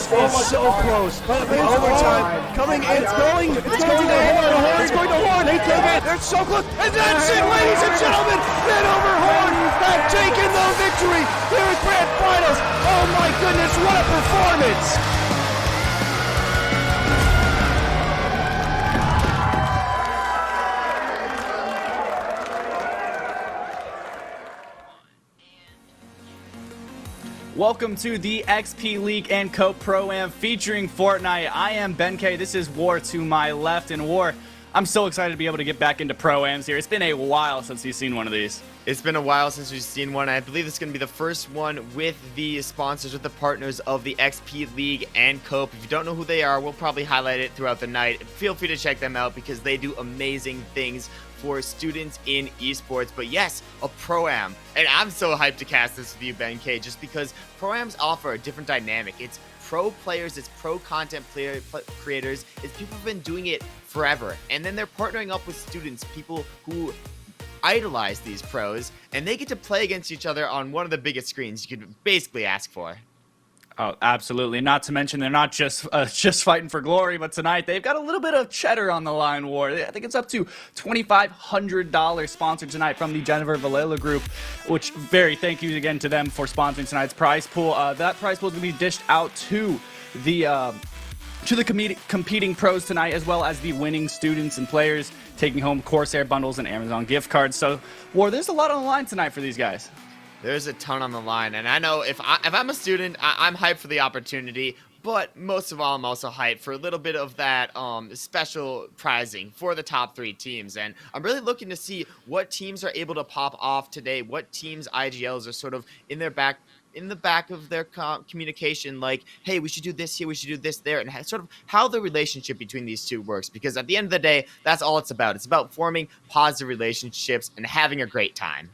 This is so close. Overtime coming. It's going to Horn. It's going to Horn. They're so close. And that's it, ladies and gentlemen. Hanover Horn have taken the victory here at Grand Finals. Oh my goodness, what a performance. Welcome to the XP League and Cope Pro-Am featuring Fortnite. I am Ben K. This is War to my left. And War, I'm so excited to be able to get back into Pro-Ams here. It's been a while since you've seen one of these. It's been a while since we've seen one. I believe it's going to be the first one with the sponsors, with the partners of the XP League and Cope. If you don't know who they are, we'll probably highlight it throughout the night. Feel free to check them out because they do amazing things for students in esports. But yes, a Pro-Am. And I'm so hyped to cast this with you, Ben K, just because Pro-Ams offer a different dynamic. It's pro players, it's pro content creators, it's people who've been doing it forever. And then they're partnering up with students, people who idolize these pros, and they get to play against each other on one of the biggest screens you could basically ask for. Oh, absolutely. Not to mention they're not just fighting for glory, but tonight they've got a little bit of cheddar on the line, War. I think it's up to $2,500 sponsored tonight from the Jennifer Vallela Group, which thank you again to them for sponsoring tonight's prize pool. That prize pool is going to be dished out to the competing pros tonight, as well as the winning students and players taking home Corsair bundles and Amazon gift cards. So, War, there's a lot on the line tonight for these guys. There's a ton on the line, and I know if I'm a student, I'm hyped for the opportunity, but most of all, I'm also hyped for a little bit of that special prizing for the top 3 teams, and I'm really looking to see what teams are able to pop off today, what teams' IGLs are sort of in the back of their communication, like, hey, we should do this here, we should do this there, and sort of how the relationship between these two works, because at the end of the day, that's all it's about. It's about forming positive relationships and having a great time.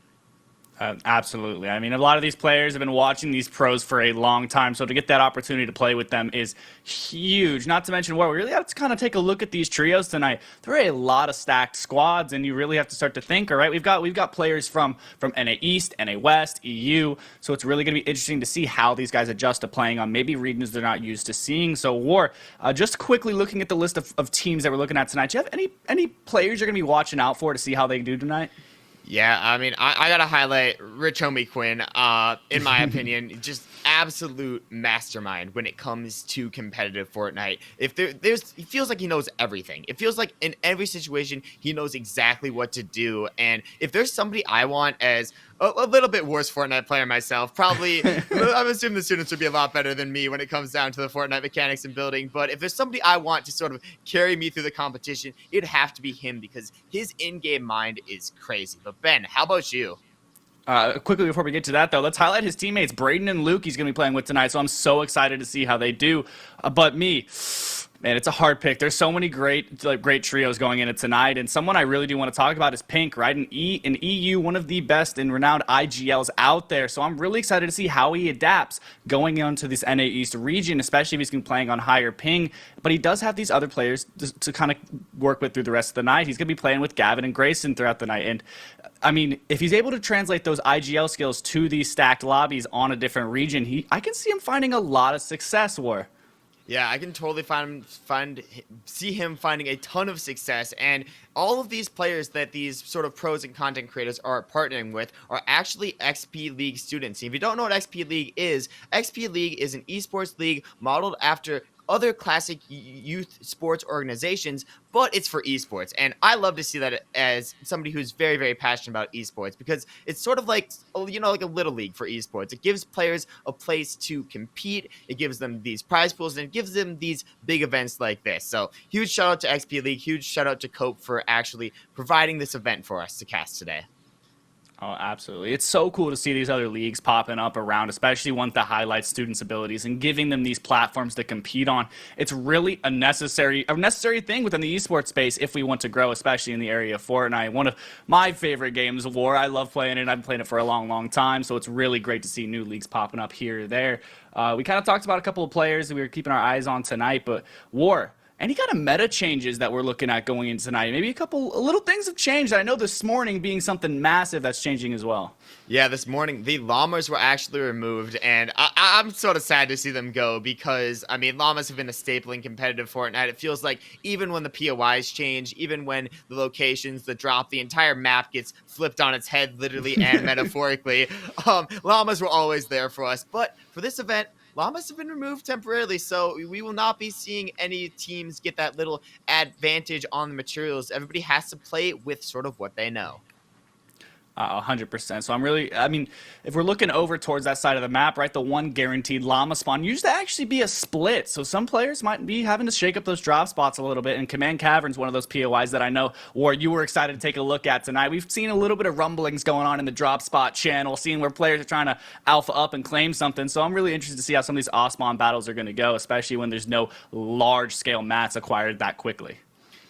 Absolutely. I mean, a lot of these players have been watching these pros for a long time, so to get that opportunity to play with them is huge. Not to mention, we really have to kind of take a look at these trios tonight. There are a lot of stacked squads, and you really have to start to think, all right, we've got players from NA East, NA West, EU, so it's really going to be interesting to see how these guys adjust to playing on maybe regions they're not used to seeing. So, War, just quickly looking at the list of teams that we're looking at tonight, do you have any players you're going to be watching out for to see how they do tonight? Yeah, I mean, I gotta highlight Rich Homie Quinn. In my opinion, just absolute mastermind when it comes to competitive Fortnite. He feels like he knows everything. It feels like in every situation he knows exactly what to do. And if there's somebody I want as a little bit worse Fortnite player myself, probably I'm assuming the students would be a lot better than me when it comes down to the Fortnite mechanics and building. But if there's somebody I want to sort of carry me through the competition, it'd have to be him because his in-game mind is crazy. But Ben, how about you? Quickly before we get to that, though, let's highlight his teammates, Braden and Luke. He's going to be playing with tonight, so I'm so excited to see how they do. But me, man, it's a hard pick. There's so many great trios going in it tonight, and someone I really do want to talk about is Pink, right? An EU, one of the best and renowned IGLs out there. So I'm really excited to see how he adapts going into this NA East region, especially if he's going to be playing on higher ping. But he does have these other players to kind of work with through the rest of the night. He's going to be playing with Gavin and Grayson throughout the night, and I mean, if he's able to translate those IGL skills to these stacked lobbies on a different region, I can see him finding a lot of success, War. Yeah, I can totally see him finding a ton of success, and all of these players that these sort of pros and content creators are partnering with are actually XP League students. If you don't know what XP League is an esports league modeled after other classic youth sports organizations, but it's for esports. And I love to see that as somebody who's very, very passionate about esports, because it's sort of like, like a little league for esports. It gives players a place to compete. It gives them these prize pools, and it gives them these big events like this. So huge shout out to XP League, huge shout out to Cope for actually providing this event for us to cast today. Oh, absolutely. It's so cool to see these other leagues popping up around, especially ones that highlight students' abilities and giving them these platforms to compete on. It's really a necessary thing within the esports space if we want to grow, especially in the area of Fortnite. One of my favorite games of war. I love playing it. I've been playing it for a long, long time, so it's really great to see new leagues popping up here or there. We kind of talked about a couple of players that we were keeping our eyes on tonight, but War, any kind of meta changes that we're looking at going into tonight? Maybe a little things have changed. I know this morning being something massive that's changing as well. Yeah, this morning the llamas were actually removed, and I'm sort of sad to see them go because, I mean, llamas have been a staple in competitive Fortnite. It feels like even when the POIs change, even when the locations, the drop, the entire map gets flipped on its head, literally and metaphorically, llamas were always there for us. But for this event, llamas have been removed temporarily, so we will not be seeing any teams get that little advantage on the materials. Everybody has to play with sort of what they know. 100%. So I mean, if we're looking over towards that side of the map, right, the one guaranteed llama spawn used to actually be a split. So some players might be having to shake up those drop spots a little bit. And Command Cavern's one of those POIs that I know, or you were excited to take a look at tonight. We've seen a little bit of rumblings going on in the drop spot channel, seeing where players are trying to alpha up and claim something. So I'm really interested to see how some of these off-spawn battles are going to go, especially when there's no large-scale mats acquired that quickly.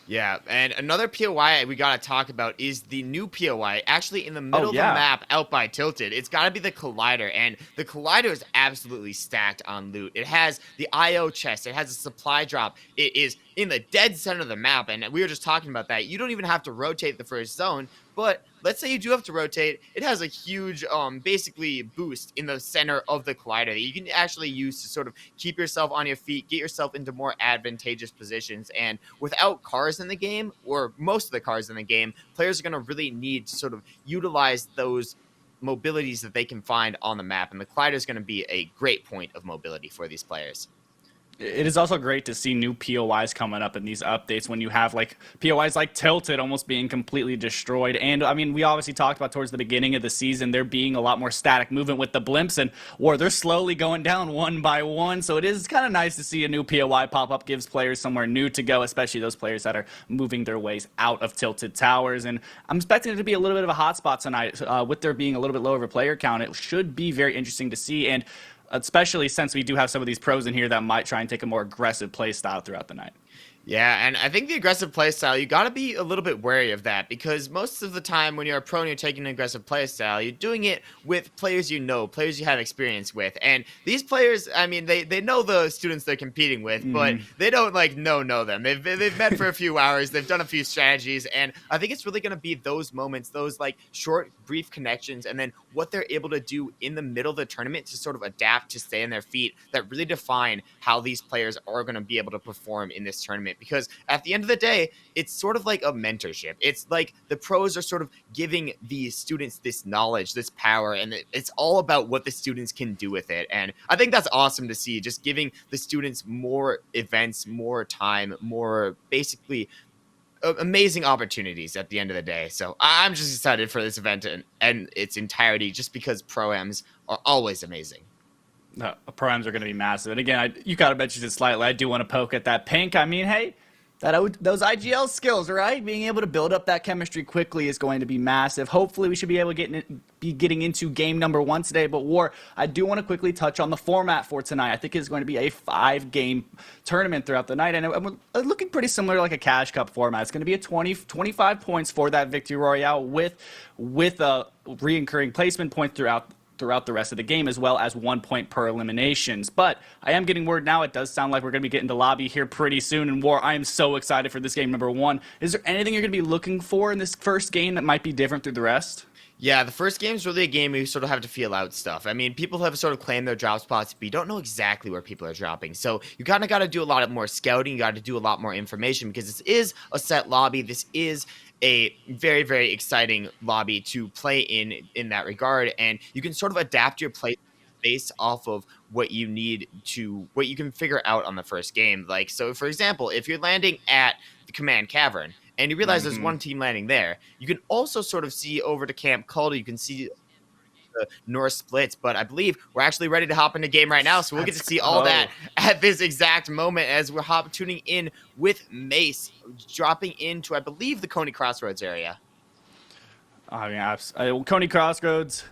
Yeah, and another POI we gotta talk about is the new POI, actually in the middle of the map out by Tilted. It's gotta be the Collider, and the Collider is absolutely stacked on loot. It has the IO chest, it has a supply drop, it is in the dead center of the map, and we were just talking about that. You don't even have to rotate the first zone, but let's say you do have to rotate, it has a huge, basically boost in the center of the Collider that you can actually use to sort of keep yourself on your feet, get yourself into more advantageous positions. And without cars in the game, or most of the cars in the game, players are going to really need to sort of utilize those mobilities that they can find on the map. And the Collider is going to be a great point of mobility for these players. It is also great to see new POIs coming up in these updates when you have like POIs like Tilted almost being completely destroyed. And I mean, we obviously talked about towards the beginning of the season there being a lot more static movement with the blimps, and or they're slowly going down one by one. So it is kind of nice to see a new POI pop up, gives players somewhere new to go, especially those players that are moving their ways out of Tilted Towers. And I'm expecting it to be a little bit of a hotspot tonight with there being a little bit lower of a player count. It should be very interesting to see. And especially since we do have some of these pros in here that might try and take a more aggressive play style throughout the night. Yeah, and I think the aggressive playstyle, you got to be a little bit wary of that because most of the time when you're a pro and you're taking an aggressive playstyle, you're doing it with players you know, players you have experience with. And these players, I mean, they know the students they're competing with, but they don't like know them. They've met for a few hours, they've done a few strategies, and I think it's really going to be those moments, those like short, brief connections, and then what they're able to do in the middle of the tournament to sort of adapt, to stay on their feet, that really define how these players are going to be able to perform in this tournament. Because at the end of the day, it's sort of like a mentorship. It's like the pros are sort of giving the students this knowledge, this power, and it's all about what the students can do with it. And I think that's awesome to see, just giving the students more events, more time, more basically amazing opportunities at the end of the day. So I'm just excited for this event and its entirety, just because pro-ams are always amazing. Pro-ams are going to be massive. And again, you kind of mentioned it slightly. I do want to poke at that pink. I mean, hey, those IGL skills, right? Being able to build up that chemistry quickly is going to be massive. Hopefully, we should be able to be getting into game number 1 today. But War, I do want to quickly touch on the format for tonight. I think it's going to be a 5-game tournament throughout the night, and I'm looking pretty similar to like a Cash Cup format. It's going to be a 25 points for that victory royale with a recurring placement point throughout the rest of the game, as well as 1 point per eliminations. But I am getting word now, it does sound like we're going to be getting to lobby here pretty soon. And War, I am so excited for this game number 1. Is there anything you're going to be looking for in this first game that might be different through the rest? Yeah, the first game is really a game where you sort of have to feel out stuff. I mean, people have sort of claimed their drop spots, but you don't know exactly where people are dropping. So you kind of got to do a lot more scouting. You got to do a lot more information because this is a set lobby. This is a very, very exciting lobby to play in that regard. And you can sort of adapt your play based off of what you can figure out on the first game. Like, so for example, if you're landing at the Command Cavern, and you realize there's one team landing there, you can also sort of see over to Camp Calder, you can see the North splits, but I believe we're actually ready to hop into game right now, so we'll get to see all that at this exact moment as we're tuning in with Mace, dropping into, I believe, the Coney Crossroads area. I mean, Coney Crossroads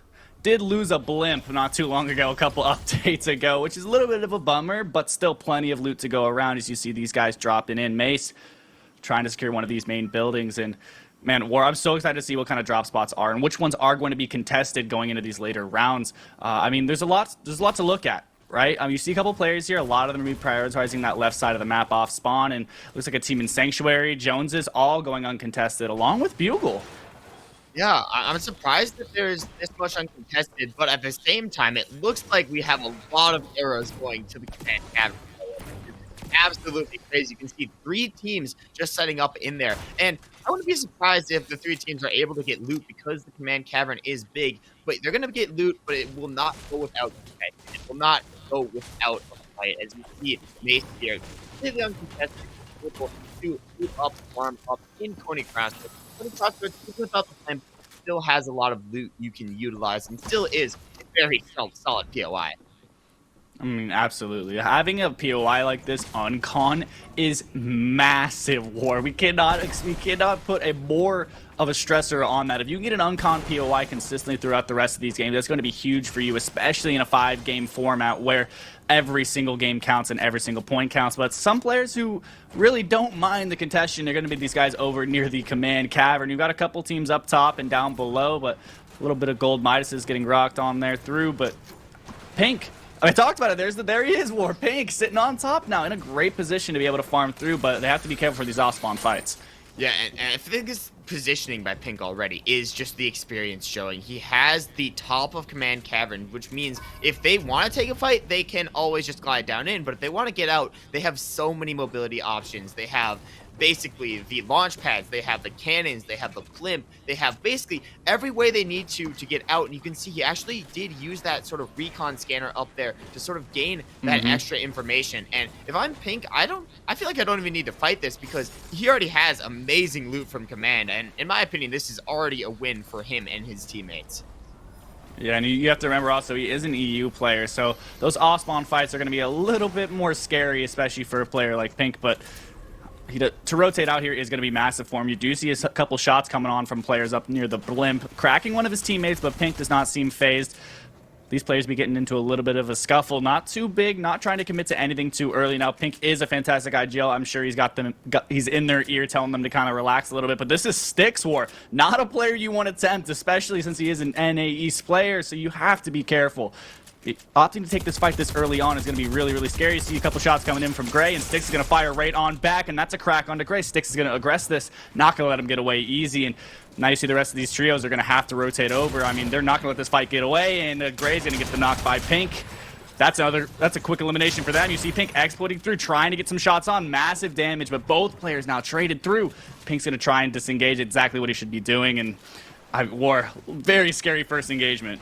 did lose a blimp not too long ago, a couple updates ago, which is a little bit of a bummer, but still plenty of loot to go around as you see these guys dropping in. Mace trying to secure one of these main buildings. And man, War, I'm so excited to see what kind of drop spots are and which ones are going to be contested going into these later rounds. I mean, there's a lot to look at. Right? You see a couple players here. A lot of them are prioritizing that left side of the map off spawn, and looks like a team in Sanctuary. Jones is all going uncontested, along with Bugle. Yeah, I'm surprised that there's this much uncontested, but at the same time, it looks like we have a lot of arrows going to the command cavern. It's absolutely crazy. You can see 3 teams just setting up in there, and I wouldn't be surprised if the 3 teams are able to get loot because the command cavern is big. But they're going to get loot, but it will not go without fight. It will not go without a fight. As you see, Mace here, completely uncontested, able to loot up, farm up in Coney Crossroads. Coney Crossroads, even without the plan, still has a lot of loot you can utilize and still is a very solid POI. I mean, absolutely. Having a POI like this on con is massive, War. We cannot put a more of a stressor on that. If you can get an uncon POI consistently throughout the rest of these games, that's going to be huge for you, especially in a 5-game format where every single game counts and every single point counts. But some players who really don't mind the contention are going to be these guys over near the command cavern. You've got a couple teams up top and down below, but a little bit of gold Midas is getting rocked on there through. But Pink, I talked about it. There he is, War. Pink sitting on top now in a great position to be able to farm through, but they have to be careful for these off-spawn fights. Yeah, and I think this positioning by Pink already is just the experience showing. He has the top of command cavern, which means if they want to take a fight, they can always just glide down in. But if they want to get out, they have so many mobility options. They have basically the launch pads, they have the cannons, they have the blimp, they have basically every way they need to get out. And you can see he actually did use that sort of recon scanner up there to sort of gain that extra information. And if I'm Pink, I feel like I don't even need to fight this because he already has amazing loot from command. And in my opinion, this is already a win for him and his teammates. Yeah, and you have to remember also he is an EU player, so those off-spawn fights are going to be a little bit more scary, especially for a player like Pink. But to rotate out here is going to be massive for him. You do see a couple shots coming on from players up near the blimp, cracking one of his teammates, but Pink does not seem phased. These players be getting into a little bit of a scuffle. Not too big, not trying to commit to anything too early. Now, Pink is a fantastic IGL. I'm sure he's in their ear telling them to kind of relax a little bit. But this is Styx War. Not a player you want to tempt, especially since he is an NA East player, so you have to be careful. Opting to take this fight this early on is going to be really, really scary. You see a couple shots coming in from Gray, and Styx is going to fire right on back, and that's a crack onto Gray. Styx is going to aggress this, not going to let him get away easy, and now you see the rest of these trios are going to have to rotate over. I mean, they're not going to let this fight get away, and Gray's going to get the knock by Pink. That's a quick elimination for them. You see Pink exploiting through, trying to get some shots on, massive damage, but both players now traded through. Pink's going to try and disengage, exactly what he should be doing, and War, very scary first engagement.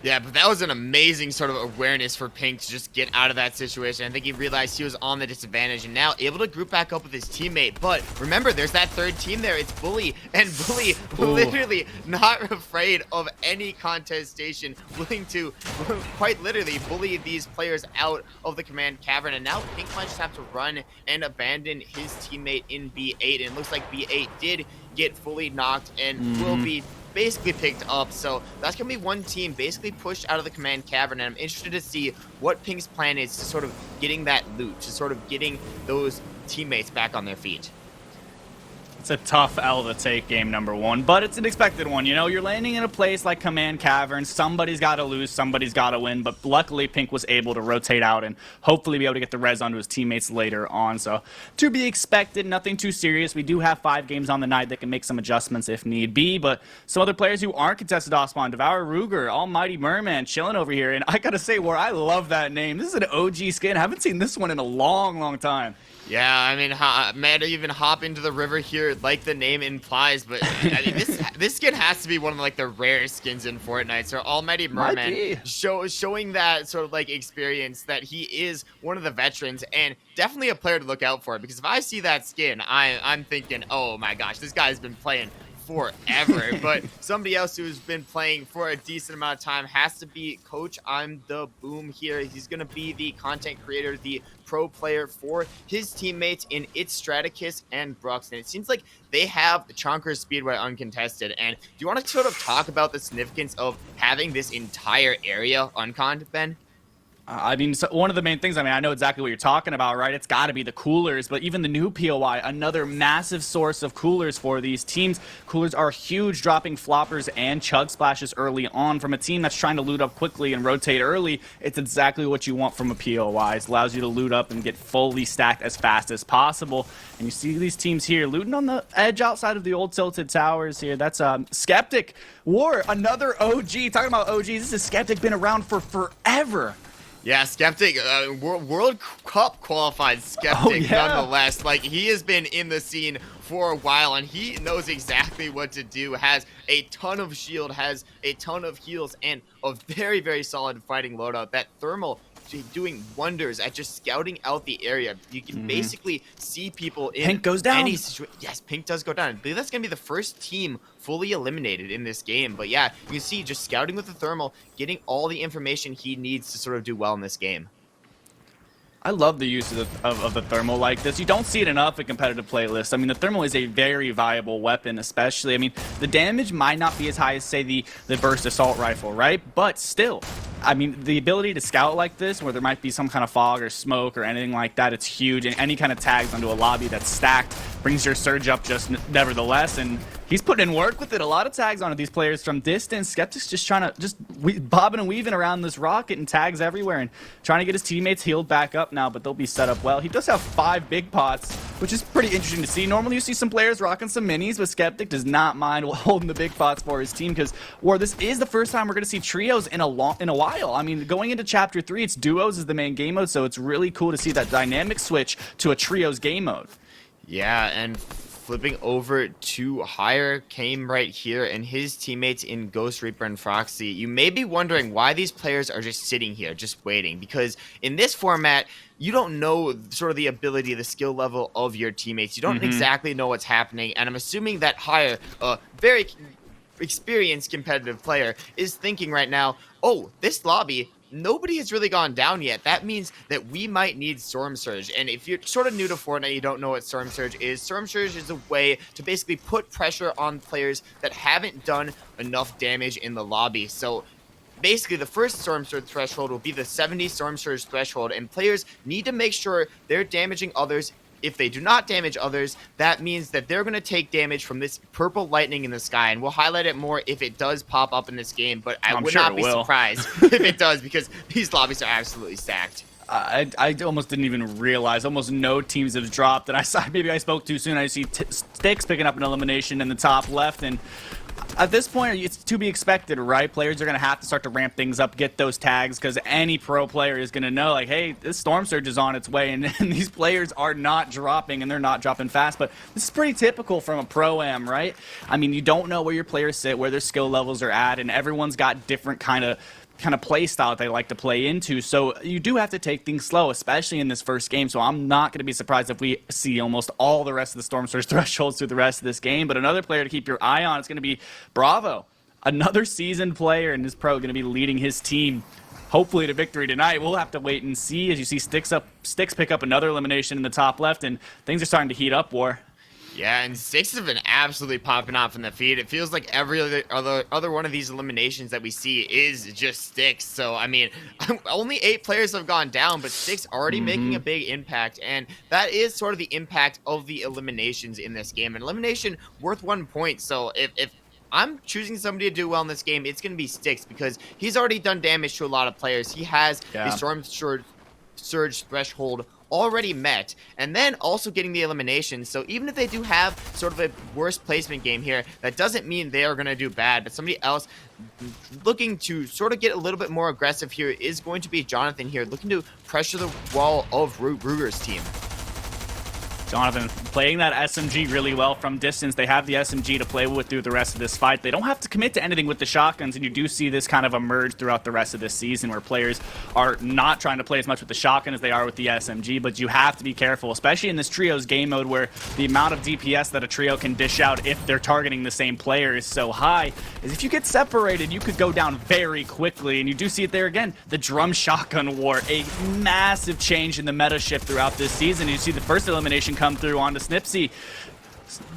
Yeah, but that was an amazing sort of awareness for Pink to just get out of that situation. I think he realized he was on the disadvantage and now able to group back up with his teammate. But remember, there's that third team there. It's Bully, and Bully literally not afraid of any contestation, willing to quite literally bully these players out of the command cavern. And now Pink might just have to run and abandon his teammate in B8. And it looks like B8 did get fully knocked and will be basically picked up. So that's gonna be one team basically pushed out of the command cavern, and I'm interested to see what Pink's plan is to sort of getting that loot, to sort of getting those teammates back on their feet. It's a tough L to take game number 1, but it's an expected one. You know, you're landing in a place like Command Cavern. Somebody's got to lose, somebody's got to win, but luckily Pink was able to rotate out and hopefully be able to get the res onto his teammates later on. So to be expected, nothing too serious. We do have 5 games on the night that can make some adjustments if need be, but some other players who aren't contested off spawn, Devour Ruger, Almighty Merman, chilling over here, and I gotta say, War, I love that name. This is an OG skin. I haven't seen this one in a long, long time. Yeah, I mean, man, to even hop into the river here, like the name implies, but I mean, this skin has to be one of like the rare skins in Fortnite. So Almighty Merman showing that sort of like experience that he is one of the veterans and definitely a player to look out for. Because if I see that skin, I'm thinking, oh my gosh, this guy's been playing forever. But somebody else who's been playing for a decent amount of time has to be Coach I'm the Boom here. He's going to be the content creator, the pro player for his teammates in It's Straticus and Brooks. And it seems like they have Chonkers Speedway uncontested. And do you want to sort of talk about the significance of having this entire area unconned, Ben? I mean, so one of the main things, I know exactly what you're talking about, right? It's got to be the coolers, but even the new POI, another massive source of coolers for these teams. Coolers are huge, dropping floppers and chug splashes early on. From a team that's trying to loot up quickly and rotate early, it's exactly what you want from a POI. It allows you to loot up and get fully stacked as fast as possible. And you see these teams here looting on the edge outside of the old tilted towers here. That's Skeptic. War, another OG. Talking about OGs, this is Skeptic, been around for forever. Yeah, Skeptic, World Cup qualified Skeptic, nonetheless. Like, he has been in the scene for a while, and he knows exactly what to do. Has a ton of shield, has a ton of heals, and a very, very solid fighting loadout. That thermal doing wonders at just scouting out the area. You can basically see people in Pink goes down. any situation. Yes, Pink does go down. I believe that's going to be the first team fully eliminated in this game. But yeah, you can see just scouting with the thermal, getting all the information he needs to sort of do well in this game. I love the use of the thermal like this. You don't see it enough in competitive playlists. I mean, the thermal is a very viable weapon, especially. I mean, the damage might not be as high as, say, the burst assault rifle, right? But still, I mean, the ability to scout like this, where there might be some kind of fog or smoke or anything like that, it's huge. And any kind of tags onto a lobby that's stacked brings your surge up just nevertheless. And he's putting in work with it. A lot of tags onto these players from distance. Skeptic's just trying to bobbing and weaving around this rocket and tags everywhere and trying to get his teammates healed back up now, but they'll be set up well. He does have 5 big pots, which is pretty interesting to see. Normally you see some players rocking some minis, but Skeptic does not mind holding the big pots for his team because, War, this is the first time we're going to see trios in a while. I mean, going into Chapter 3, it's duos is the main game mode, so it's really cool to see that dynamic switch to a trios game mode. Yeah, and flipping over to Higher came right here, and his teammates in Ghost Reaper and Froxy. You may be wondering why these players are just sitting here, just waiting, because in this format, you don't know sort of the ability, the skill level of your teammates. You don't exactly know what's happening, and I'm assuming that Higher, a very experienced competitive player, is thinking right now, oh, this lobby, nobody has really gone down yet. That means that we might need Storm Surge. And if you're sort of new to Fortnite, you don't know what Storm Surge is. Storm Surge is a way to basically put pressure on players that haven't done enough damage in the lobby. So basically, the first Storm Surge threshold will be the 70 Storm Surge threshold, and players need to make sure they're damaging others. If they do not damage others, that means that they're going to take damage from this purple lightning in the sky, and we'll highlight it more if it does pop up in this game, but I would not be surprised if it does, because these lobbies are absolutely stacked. I almost didn't even realize. Almost no teams have dropped, and maybe I spoke too soon. I see Sticks picking up an elimination in the top left, and at this point, it's to be expected, right? Players are going to have to start to ramp things up, get those tags, because any pro player is going to know, like, hey, this Storm Surge is on its way, and these players are not dropping, and they're not dropping fast. But this is pretty typical from a pro-am, right? I mean, you don't know where your players sit, where their skill levels are at, and everyone's got different kind of play style that they like to play into. So you do have to take things slow, especially in this first game. So I'm not going to be surprised if we see almost all the rest of the Storm Surge thresholds through the rest of this game. But another player to keep your eye on is going to be Bravo. Another seasoned player in this pro going to be leading his team hopefully to victory tonight. We'll have to wait and see. As you see Sticks pick up another elimination in the top left, and things are starting to heat up, War. Yeah, and Sticks have been absolutely popping off in the feed. It feels like every other one of these eliminations that we see is just Sticks. So, I mean, only 8 players have gone down, but Sticks already making a big impact. And that is sort of the impact of the eliminations in this game. An elimination worth 1 point. So, if I'm choosing somebody to do well in this game, it's going to be Sticks, because he's already done damage to a lot of players. He has the Storm Surge threshold already met, and then also getting the elimination. So even if they do have sort of a worse placement game here, that doesn't mean they are going to do bad. But somebody else looking to sort of get a little bit more aggressive here is going to be Jonathan here, looking to pressure the wall of Ruger's team. Jonathan playing that SMG really well from distance. They have the SMG to play with through the rest of this fight. They don't have to commit to anything with the shotguns, and you do see this kind of emerge throughout the rest of this season where players are not trying to play as much with the shotgun as they are with the SMG, but you have to be careful, especially in this trio's game mode where the amount of DPS that a trio can dish out if they're targeting the same player is so high, is if you get separated, you could go down very quickly, and you do see it there again. The drum shotgun war, a massive change in the meta shift throughout this season. You see the first elimination come through onto Snipsy.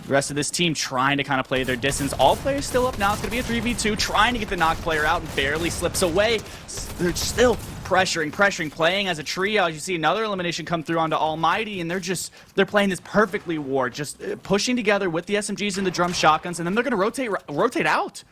The rest of this team trying to kind of play their distance. All players still up now. It's going to be a 3v2, trying to get the knock player out and barely slips away. They're still pressuring, playing as a trio. As you see another elimination come through onto Almighty, and they're playing this perfectly war, just pushing together with the SMGs and the drum shotguns, and then they're going to rotate out.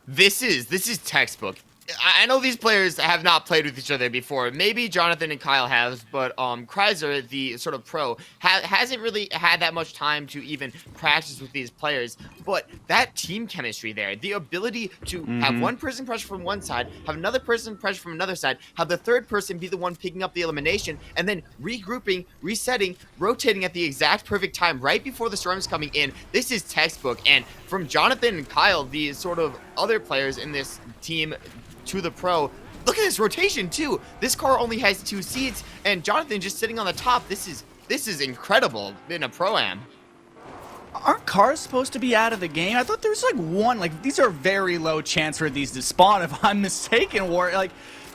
This is textbook. I know these players have not played with each other before. Maybe Jonathan and Kyle have, but Kreiser, the sort of pro, hasn't really had that much time to even practice with these players. But that team chemistry there, the ability to have one person pressure from one side, have another person pressure from another side, have the third person be the one picking up the elimination, and then regrouping, resetting, rotating at the exact perfect time right before the storm's coming in. This is textbook. And from Jonathan and Kyle, the sort of other players in this team, to the pro. Look at this rotation too. This car only has 2 seats, and Jonathan just sitting on the top. This is incredible in a pro-am. Aren't cars supposed to be out of the game? I thought there was like one. Like, these are very low chance for these to spawn, if I'm mistaken. War, like,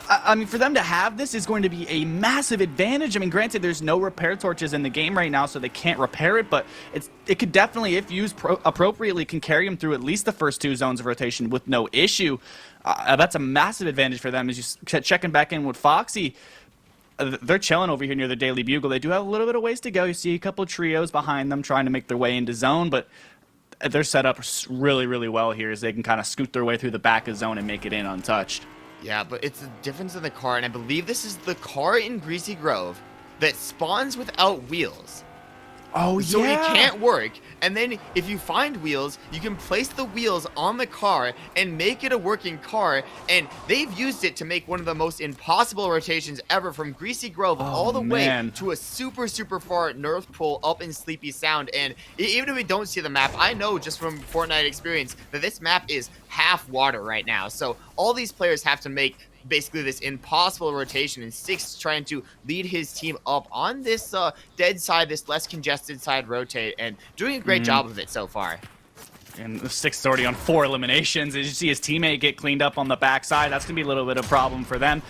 I mean, for them to have this is going to be a massive advantage. I mean, granted, there's no repair torches in the game right now, so they can't repair it, but it could definitely, if used appropriately, can carry them through at least the first 2 zones of rotation with no issue. That's a massive advantage for them. As you checking back in with Foxy, they're chilling over here near the Daily Bugle. They do have a little bit of ways to go. You see a couple of trios behind them trying to make their way into zone, but they're set up really, really well here as they can kind of scoot their way through the back of zone and make it in untouched. Yeah, but it's the difference in the car, and I believe this is the car in Greasy Grove that spawns without wheels. Oh, yeah. So it can't work. And then if you find wheels, you can place the wheels on the car and make it a working car. And they've used it to make one of the most impossible rotations ever from Greasy Grove all the way to a super, super far North Pole up in Sleepy Sound. And even if we don't see the map, I know just from Fortnite experience that this map is half water right now. So all these players have to make basically this impossible rotation, and Six trying to lead his team up on this dead side, this less congested side rotate, and doing a great job of it so far. And Six is already on 4 eliminations. As you see his teammate get cleaned up on the backside, that's going to be a little bit of a problem for them.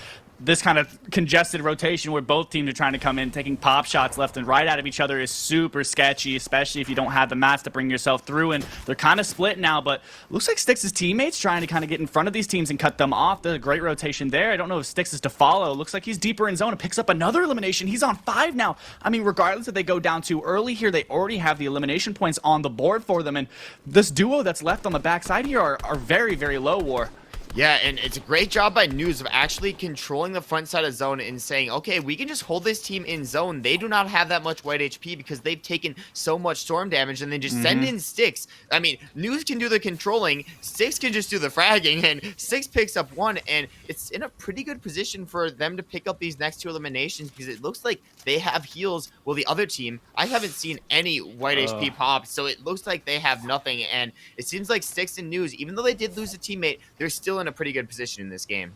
This kind of congested rotation where both teams are trying to come in, taking pop shots left and right out of each other is super sketchy, especially if you don't have the mats to bring yourself through. And they're kind of split now, but looks like Styx' teammates trying to kind of get in front of these teams and cut them off. There's a great rotation there. I don't know if Styx is to follow. Looks like he's deeper in zone and picks up another elimination. He's on 5 now. I mean, regardless if they go down too early here, they already have the elimination points on the board for them. And this duo that's left on the backside here are very, very low, War. Yeah, and it's a great job by News of actually controlling the front side of zone and saying, okay, we can just hold this team in zone. They do not have that much white HP because they've taken so much storm damage, and then just send in Sticks. I mean, News can do the controlling, Sticks can just do the fragging, and Sticks picks up 1, and it's in a pretty good position for them to pick up these next 2 eliminations because it looks like they have heals. Well, the other team, I haven't seen any white HP pop, so it looks like they have nothing, and it seems like Sticks and News, even though they did lose a teammate, they're still in a pretty good position in this game.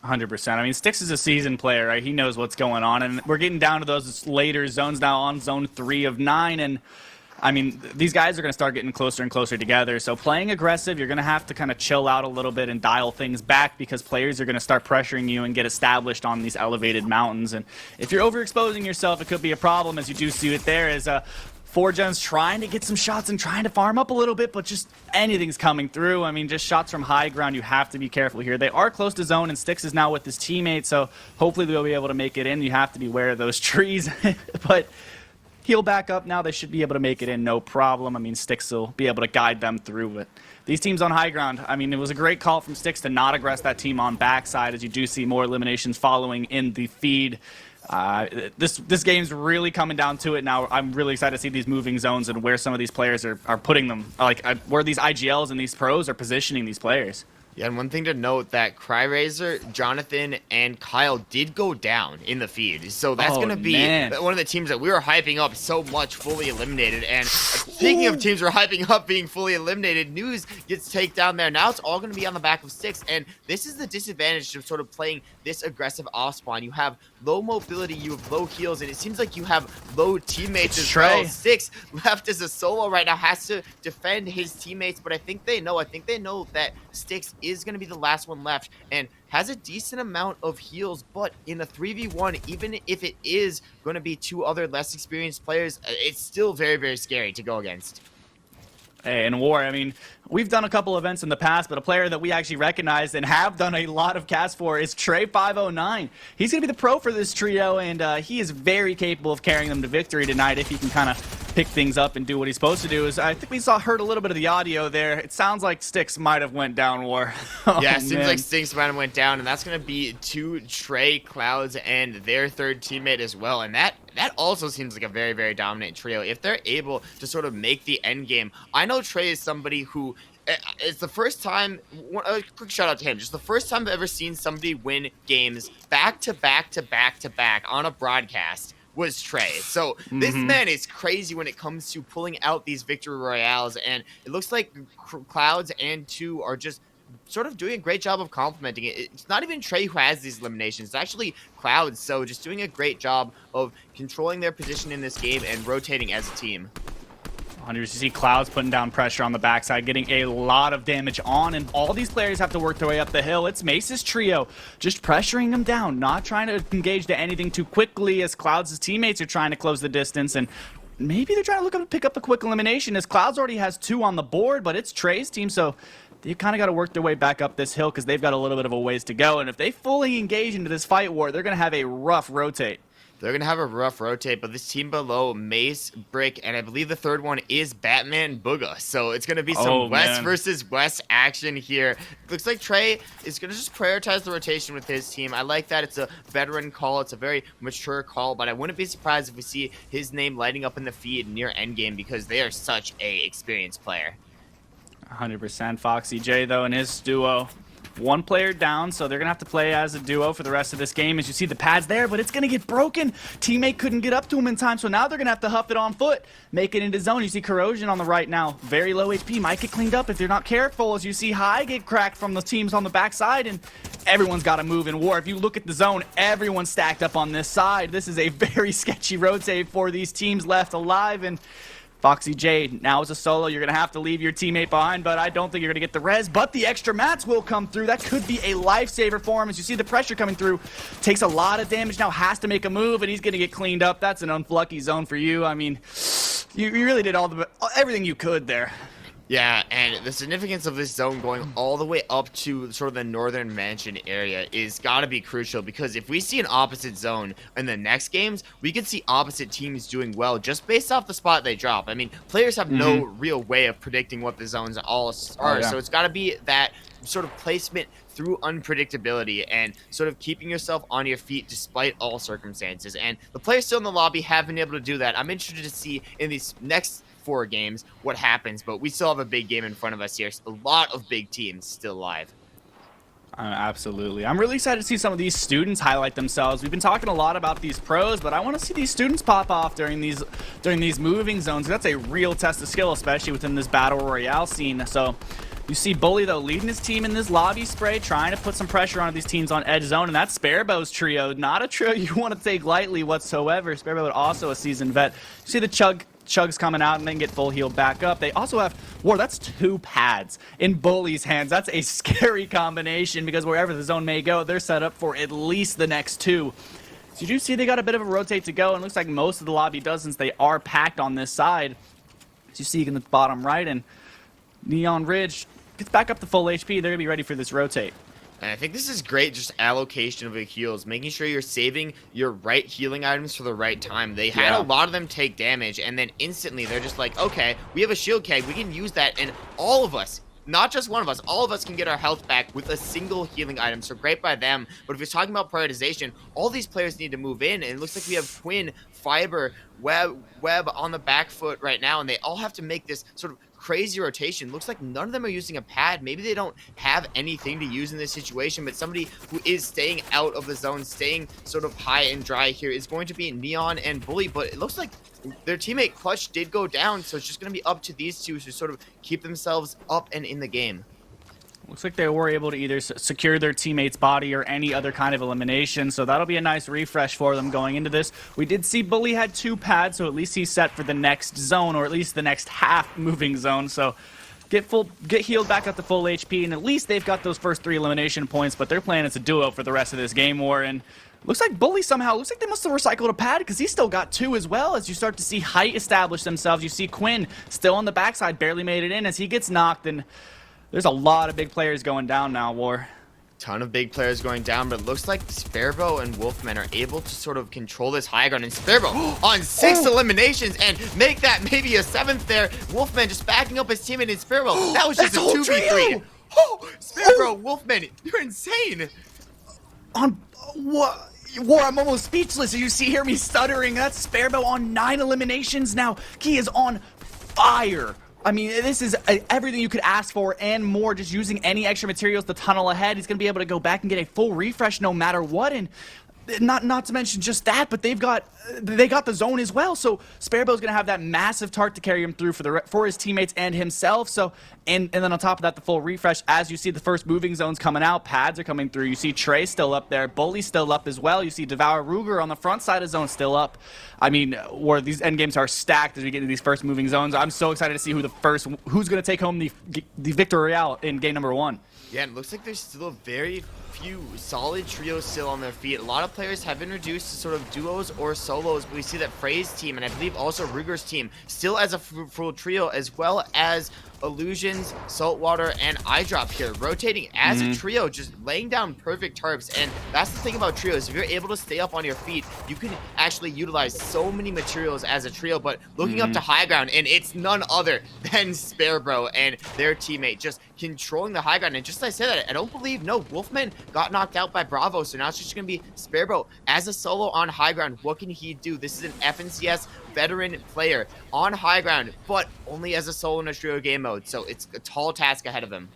100%. I mean, Styx is a seasoned player, right? He knows what's going on, and we're getting down to those later zones now on zone 3 of 9, and I mean, these guys are going to start getting closer and closer together, so playing aggressive, you're going to have to kind of chill out a little bit and dial things back because players are going to start pressuring you and get established on these elevated mountains, and if you're overexposing yourself, it could be a problem, as you do see it there, as 4Gen's trying to get some shots and trying to farm up a little bit, but just anything's coming through. I mean, just shots from high ground, you have to be careful here. They are close to zone, and Styx is now with his teammate, so hopefully they'll be able to make it in. You have to be aware of those trees, but he'll back up now. They should be able to make it in, no problem. I mean, Styx will be able to guide them through, but these teams on high ground, I mean, it was a great call from Styx to not aggress that team on backside, as you do see more eliminations following in the feed. This game's really coming down to it now. I'm really excited to see these moving zones and where some of these players are putting them, like where these IGLs and these pros are positioning these players. Yeah, and one thing to note that Cryrazor, Jonathan, and Kyle did go down in the feed. So that's going to be man. one of the teams that we were hyping up so much fully eliminated. And speaking of teams we're hyping up being fully eliminated, News gets taken down there. Now it's all going to be on the back of Six. And this is the disadvantage of sort of playing this aggressive off spawn. You have low mobility, you have low heals, and it seems like you have low teammates as well. Six left as a solo right now, has to defend his teammates, but I think they know that Styx is going to be the last one left and has a decent amount of heals, but in a 3v1, even if it is going to be two other less experienced players, it's still very, very scary to go against. Hey, in War, I mean, we've done a couple events in the past, but a player that we actually recognize and have done a lot of casts for is Trey509. He's going to be the pro for this trio, and he is very capable of carrying them to victory tonight if he can kind of pick things up and do what he's supposed to do. I think we heard a little bit of the audio there. It sounds like Styx might have went down, War. Yeah, it seems like Styx might have went down, and that's going to be to Trey, Clouds, and their third teammate as well, and that also seems like a very, very dominant trio. If they're able to sort of make the end game, I know Trey is somebody who, it's the first time, a quick shout out to him, just the first time I've ever seen somebody win games back to back to back to back on a broadcast was Trey. So this man is crazy when it comes to pulling out these victory royales, and it looks like Clouds and 2 are just sort of doing a great job of complementing it. It's not even Trey who has these eliminations. It's actually Clouds. So just doing a great job of controlling their position in this game and rotating as a team. You see Clouds putting down pressure on the backside, getting a lot of damage on, and all these players have to work their way up the hill. It's Mace's trio just pressuring them down, not trying to engage to anything too quickly as Clouds' teammates are trying to close the distance, and maybe they're trying to look up and pick up a quick elimination as Clouds already has 2 on the board, but it's Trey's team, so they kind of got to work their way back up this hill because they've got a little bit of a ways to go, and if they fully engage into this fight war, they're going to have a rough rotate. They're going to have a rough rotate, but this team below, Mace, Brick, and I believe the third one is Batman Booga. So it's going to be some West versus West action here. Looks like Trey is going to just prioritize the rotation with his team. I like that. It's a veteran call. It's a very mature call, but I wouldn't be surprised if we see his name lighting up in the feed near endgame because they are such a experienced player. 100% Foxy J, though, in his duo. 1 player down, so they're going to have to play as a duo for the rest of this game. As you see the pads there, but it's going to get broken. Teammate couldn't get up to him in time, so now they're going to have to huff it on foot. Make it into zone. You see Corrosion on the right now. Very low HP. Might get cleaned up if they're not careful. As you see High get cracked from the teams on the backside, and everyone's got to move in War. If you look at the zone, everyone's stacked up on this side. This is a very sketchy rotate for these teams left alive, and Foxy J, now as a solo, you're going to have to leave your teammate behind, but I don't think you're going to get the res, but the extra mats will come through. That could be a lifesaver for him. As you see the pressure coming through, takes a lot of damage now, has to make a move, and he's going to get cleaned up. That's an unlucky zone for you. I mean, you really did everything you could there. Yeah, and the significance of this zone going all the way up to sort of the northern mansion area is got to be crucial, because if we see an opposite zone in the next games, we could see opposite teams doing well just based off the spot they drop. I mean, players have no real way of predicting what the zones all are, so it's got to be that sort of placement through unpredictability and sort of keeping yourself on your feet despite all circumstances. And the players still in the lobby have been able to do that. I'm interested to see in these next 4 games what happens, but we still have a big game in front of us here. A lot of big teams still alive. Absolutely. I'm really excited to see some of these students highlight themselves. We've been talking a lot about these pros, but I want to see these students pop off during these moving zones. That's a real test of skill, especially within this battle royale scene. So you see Bully, though, leading his team in this lobby spray, trying to put some pressure on these teams on edge zone, and that's Sparrow's trio. Not a trio you want to take lightly whatsoever. Sparrow also a seasoned vet. You see the Chugs coming out and then get full healed back up. They also have War. That's 2 pads in Bully's hands. That's a scary combination because wherever the zone may go, they're set up for at least the next 2. So you do see they got a bit of a rotate to go, and it looks like most of the lobby does since they are packed on this side. As you see in the bottom right, and Neon Ridge gets back up to full HP. They're going to be ready for this rotate. And I think this is great, just allocation of the heals, making sure you're saving your right healing items for the right time. They had a lot of them take damage, and then instantly they're just like, okay, we have a shield keg, we can use that, and all of us, not just one of us, all of us can get our health back with a single healing item. So great by them. But if you're talking about prioritization, all these players need to move in, and it looks like we have Quinn, Fiber, Web on the back foot right now, and they all have to make this sort of crazy rotation. Looks like none of them are using a pad. Maybe they don't have anything to use in this situation, but somebody who is staying out of the zone, staying sort of high and dry here is going to be Neon and Bully, but it looks like their teammate Clutch did go down, so it's just going to be up to these two to sort of keep themselves up and in the game. Looks like they were able to either secure their teammate's body or any other kind of elimination, so that'll be a nice refresh for them going into this. We did see Bully had 2 pads, so at least he's set for the next zone, or at least the next half moving zone, so get healed back up to full HP, and at least they've got those first 3 elimination points, but their plan is a duo for the rest of this game war, and looks like Bully somehow, looks like they must have recycled a pad because he's still got 2 as well. As you start to see Height establish themselves, you see Quinn still on the backside, barely made it in as he gets knocked, and there's a lot of big players going down now, War. Ton of big players going down, but it looks like Sparebow and Wolfman are able to sort of control this high ground, and Sparebow on 6 eliminations and make that maybe a 7th there. Wolfman just backing up his teammate, and Sparebow, that was just a 2v3. Sparebow, Wolfman, you're insane. On what? War, I'm almost speechless. You hear me stuttering. That's Sparebow on 9 eliminations now. He is on fire. I mean, this is everything you could ask for and more, just using any extra materials to tunnel ahead. He's going to be able to go back and get a full refresh no matter what, and not to mention just that, but they got the zone as well, so Sparebow's going to have that massive tart to carry him through for his teammates and himself, so and then on top of that, the full refresh. As you see the first moving zones coming out, pads are coming through. You see Trey still up there, Bully still up as well. You see Devour Ruger on the front side of zone still up. I mean, where these end games are stacked as we get into these first moving zones. I'm so excited to see who's going to take home the victory royale in game number 1. Yeah, and it looks like there's still a very few solid trios still on their feet. A lot of players have been reduced to sort of duos or solos, but we see that Frey's team, and I believe also Ruger's team, still as a full trio, as well as Illusions, Saltwater, and Eyedrop here, rotating as a trio, just laying down perfect tarps. And that's the thing about trios. If you're able to stay up on your feet, you can actually utilize so many materials as a trio. But looking up to high ground, and it's none other than Sparebro and their teammate just controlling the high ground. And just as I said that, I don't believe, no, Wolfman got knocked out by Bravo, so now it's just going to be Sparebro as a solo on high ground. What can he do? This is an FNCS veteran player on high ground, but only as a solo in a trio game mode, so it's a tall task ahead of him.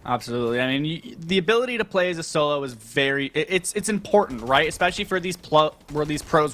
Absolutely. I mean, the ability to play as a solo is it's important, right? Especially for these pros where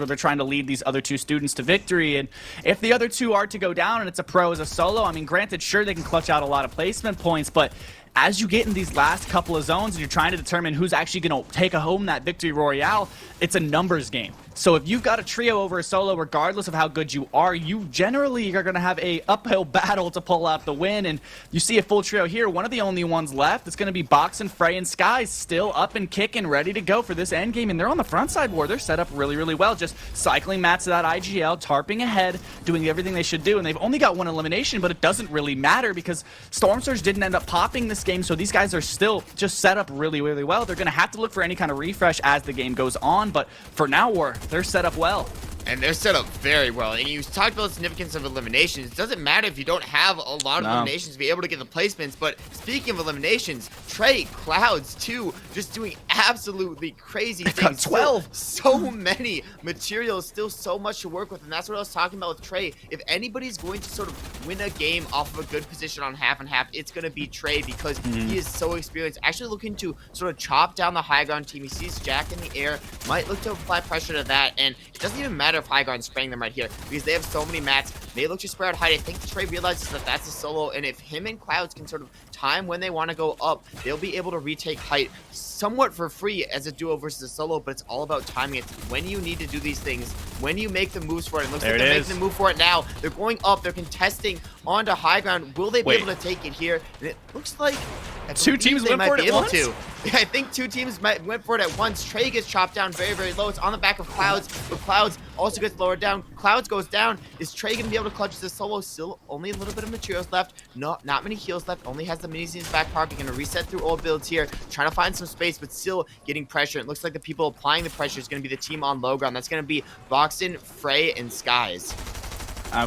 they're trying to lead these other 2 students to victory. And if the other 2 are to go down and it's a pro as a solo, I mean, granted, sure, they can clutch out a lot of placement points, but as you get in these last couple of zones and you're trying to determine who's actually going to take home that victory royale, it's a numbers game. So if you've got a trio over a solo, regardless of how good you are, you generally are going to have a uphill battle to pull out the win. And you see a full trio here, one of the only ones left. It's going to be Box and Frey and Skies still up and kicking, ready to go for this end game. And they're on the front side, War. They're set up really, really well. Just cycling mats to that IGL, tarping ahead, doing everything they should do. And they've only got 1 elimination, but it doesn't really matter because Storm Surge didn't end up popping this game. So these guys are still just set up really, really well. They're going to have to look for any kind of refresh as the game goes on. But for now, War, they're set up well. And they're set up very well. And you talked about the significance of eliminations. It doesn't matter if you don't have a lot of eliminations to be able to get the placements. But speaking of eliminations, Trey, Clouds, too, just doing absolutely crazy things. 12. So many materials, still so much to work with. And that's what I was talking about with Trey. If anybody's going to sort of win a game off of a good position on half and half, it's going to be Trey because he is so experienced. Actually looking to sort of chop down the high ground team. He sees Jack in the air, might look to apply pressure to that. And it doesn't even matter if high ground spraying them right here because they have so many mats. They look to spray out height. I think Trey realizes that that's a solo, and if him and Clouds can sort of time when they want to go up, they'll be able to retake height somewhat for free as a duo versus a solo, but it's all about timing. It's when you need to do these things, when you make the moves for it. It looks like they're making the move for it now. They're going up. They're contesting onto high ground. Will they be able to take it here? And it looks like 2 teams went for it at once? Yeah, I think 2 teams went for it at once. Trey gets chopped down very, very low. It's on the back of Clouds, but Clouds also gets lowered down. Clouds goes down. Is Trey going to be able to clutch this solo? Still only a little bit of materials left. Not many heals left. Only has the minis in his back pocket. Going to reset through old builds here. Trying to find some space, but still getting pressure. It looks like the people applying the pressure is going to be the team on low ground. That's going to be Boxen, Frey, and Skies.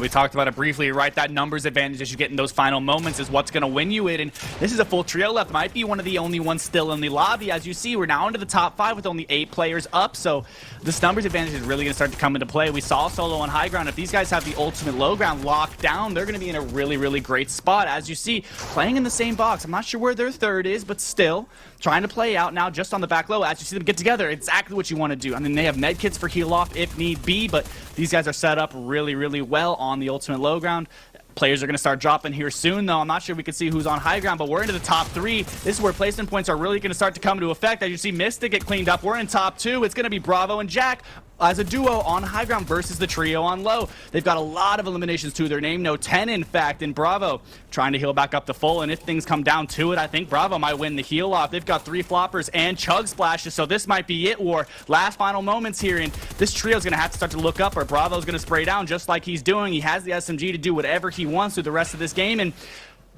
We talked about it briefly, right? That numbers advantage as you get in those final moments is what's going to win you it. And this is a full trio left. Might be one of the only ones still in the lobby. As you see, we're now into the top 5 with only 8 players up. So this numbers advantage is really going to start to come into play. We saw solo on high ground. If these guys have the ultimate low ground locked down, they're going to be in a really, really great spot. As you see, playing in the same box. I'm not sure where their third is, but still trying to play out now just on the back low. As you see them get together, exactly what you want to do. I mean, they have med kits for heal off if need be, but these guys are set up really, really well on the ultimate low ground. Players are going to start dropping here soon, though. I'm not sure we can see who's on high ground, but we're into the top 3. This is where placement points are really going to start to come into effect. As you see Mystic get cleaned up, we're in top 2. It's going to be Bravo and Jack as a duo on high ground versus the trio on low. They've got a lot of eliminations to their name. No, 10 in fact, and Bravo trying to heal back up to full, and if things come down to it, I think Bravo might win the heal off. They've got 3 floppers and chug splashes, so this might be it, War. Last final moments here, and this trio's going to have to start to look up, or Bravo's going to spray down just like he's doing. He has the SMG to do whatever he wants through the rest of this game, and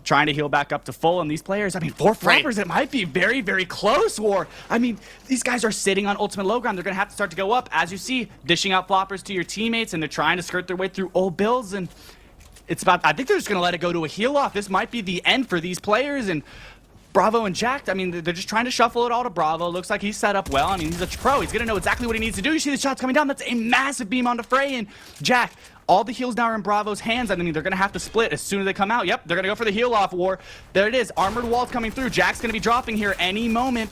trying to heal back up to full. And these players, I mean, 4 floppers, it might be very, very close, War. I mean, these guys are sitting on ultimate low ground. They're going to have to start to go up. As you see, dishing out floppers to your teammates, and they're trying to skirt their way through old builds, and it's about, I think they're just going to let it go to a heal off. This might be the end for these players, and Bravo and Jack, I mean, they're just trying to shuffle it all to Bravo. Looks like he's set up well. I mean, he's a pro. He's going to know exactly what he needs to do. You see the shots coming down. That's a massive beam onto Frey, and Jack, all the heals now are in Bravo's hands. I mean, they're going to have to split as soon as they come out. Yep, they're going to go for the heal off, War. There it is. Armored walls coming through. Jack's going to be dropping here any moment.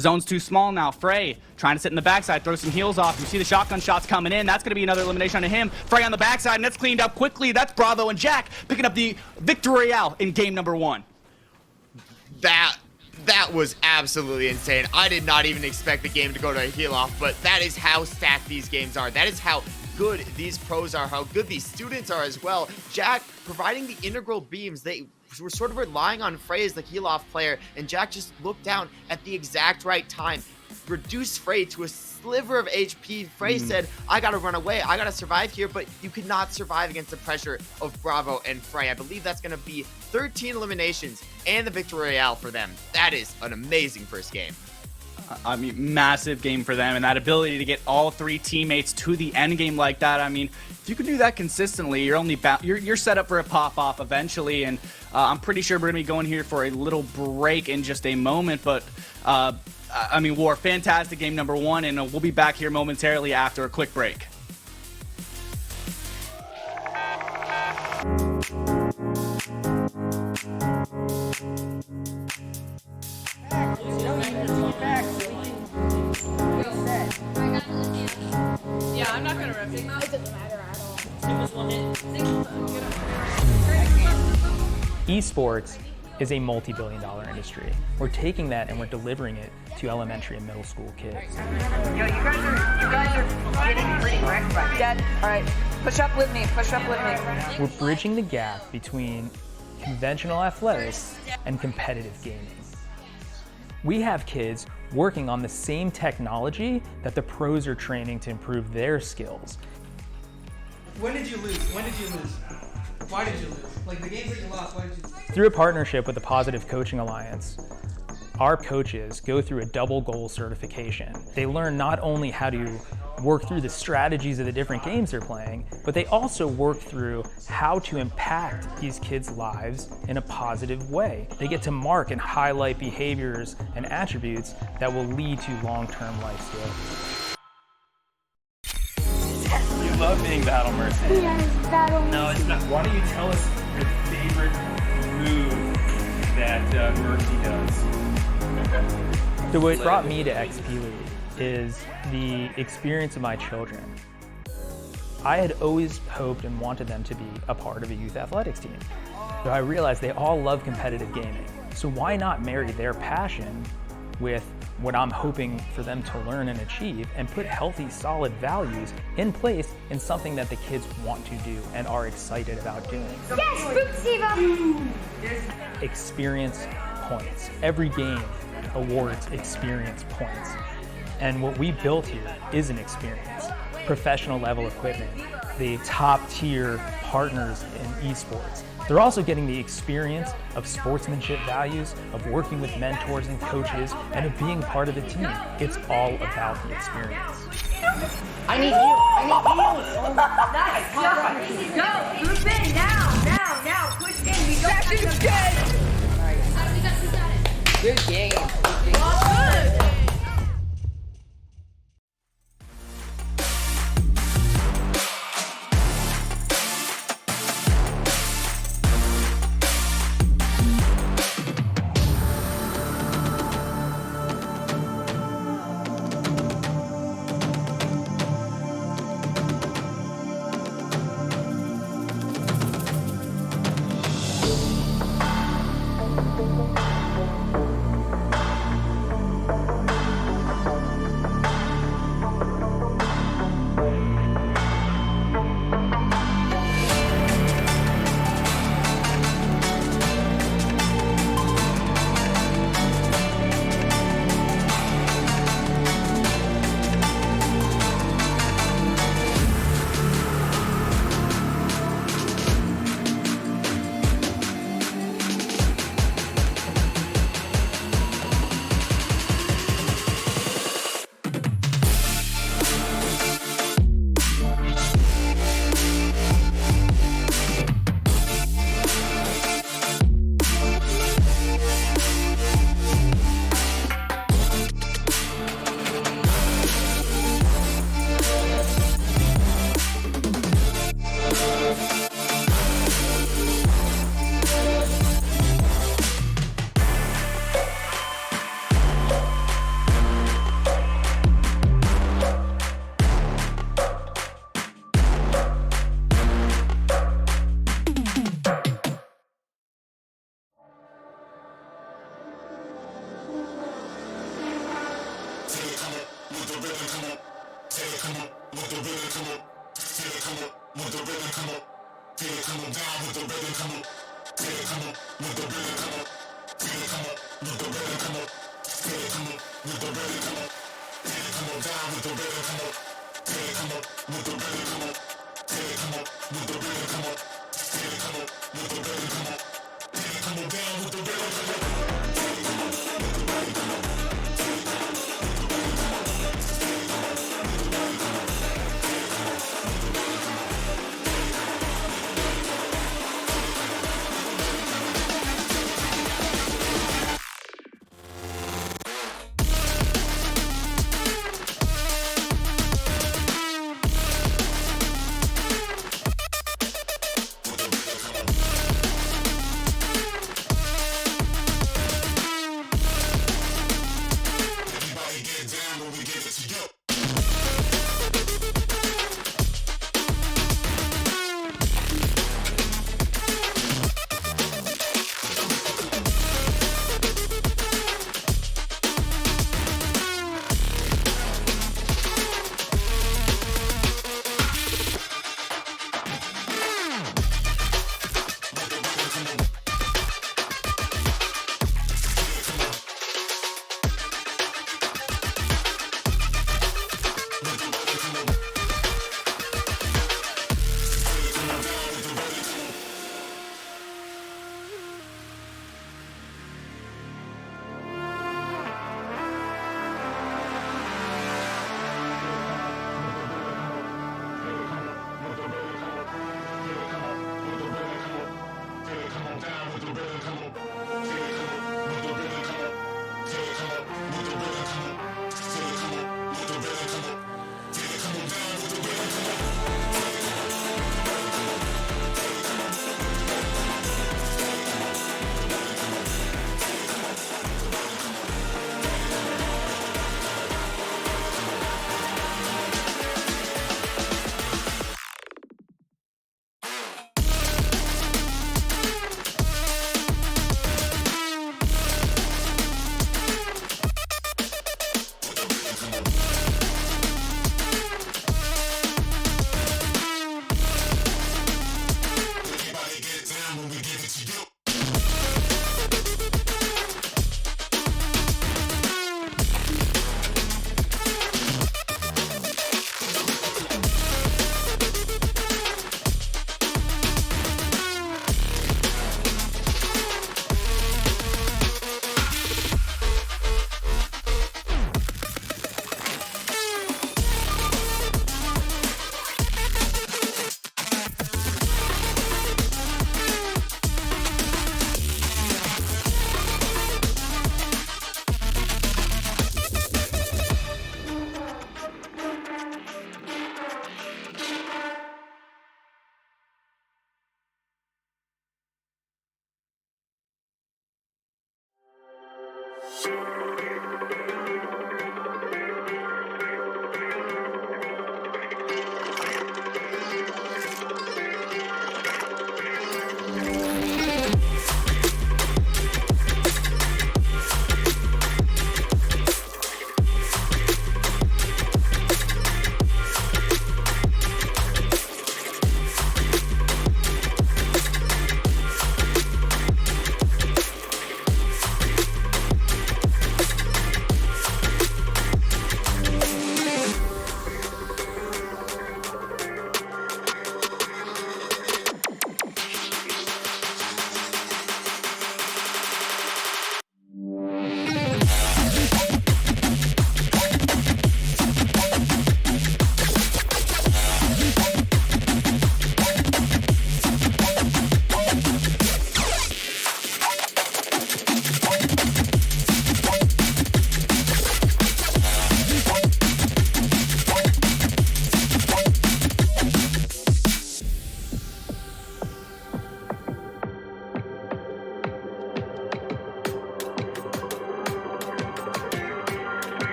Zone's too small now. Frey trying to sit in the backside, throw some heals off. You see the shotgun shots coming in. That's going to be another elimination onto him. Frey on the backside, and that's cleaned up quickly. That's Bravo and Jack picking up the victory royale in game number 1. That was absolutely insane. I did not even expect the game to go to a heal off, but that is how stacked these games are. That is how good these pros are, how good these students are as well. Jack providing the integral beams. They were sort of relying on Frey as the heal off player, and Jack just looked down at the exact right time, reduced Frey to a sliver of HP. Frey said, I gotta run away, I gotta survive here, but you could not survive against the pressure of Bravo and Frey. I believe that's gonna be 13 eliminations and the victory royale for them. That is an amazing first game. I mean, massive game for them, and that ability to get all 3 teammates to the end game like that. I mean, if you can do that consistently, you're set up for a pop off eventually. And I'm pretty sure we're gonna be going here for a little break in just a moment. But I mean, War, fantastic game number 1, and we'll be back here momentarily after a quick break. Yeah, I'm not gonna rip it. It doesn't matter at all. Esports is a multi-billion-dollar industry. We're taking that and we're delivering it to elementary and middle school kids. Yo, you guys are getting pretty wrecked by me. Dad, all right, push up with me, push up with me. We're bridging the gap between conventional athletics and competitive gaming. We have kids working on the same technology that the pros are training to improve their skills. When did you lose? When did you lose? Why did you lose? Like the games that you lost, why did you lose? Through a partnership with the Positive Coaching Alliance, our coaches go through a double goal certification. They learn not only how to work through the strategies of the different games they're playing, but they also work through how to impact these kids' lives in a positive way. They get to mark and highlight behaviors and attributes that will lead to long-term life skills. You love being Battle Mercy. Yes, battle. No, it's not. Why don't you tell us your favorite move that Mercy does? So what brought me to XP League is the experience of my children. I had always hoped and wanted them to be a part of a youth athletics team. So I realized they all love competitive gaming. So why not marry their passion with what I'm hoping for them to learn and achieve, and put healthy, solid values in place in something that the kids want to do and are excited about doing. Yes, Boop Experience points. Every game awards experience points. And what we built here is an experience. Professional level equipment, the top tier partners in esports. They're also getting the experience of sportsmanship values, of working with mentors and coaches, and of being part of the team. It's all about the experience. I need you. I need you. Nice. Go. Group in now. Push in. We don't have to dead. Good game.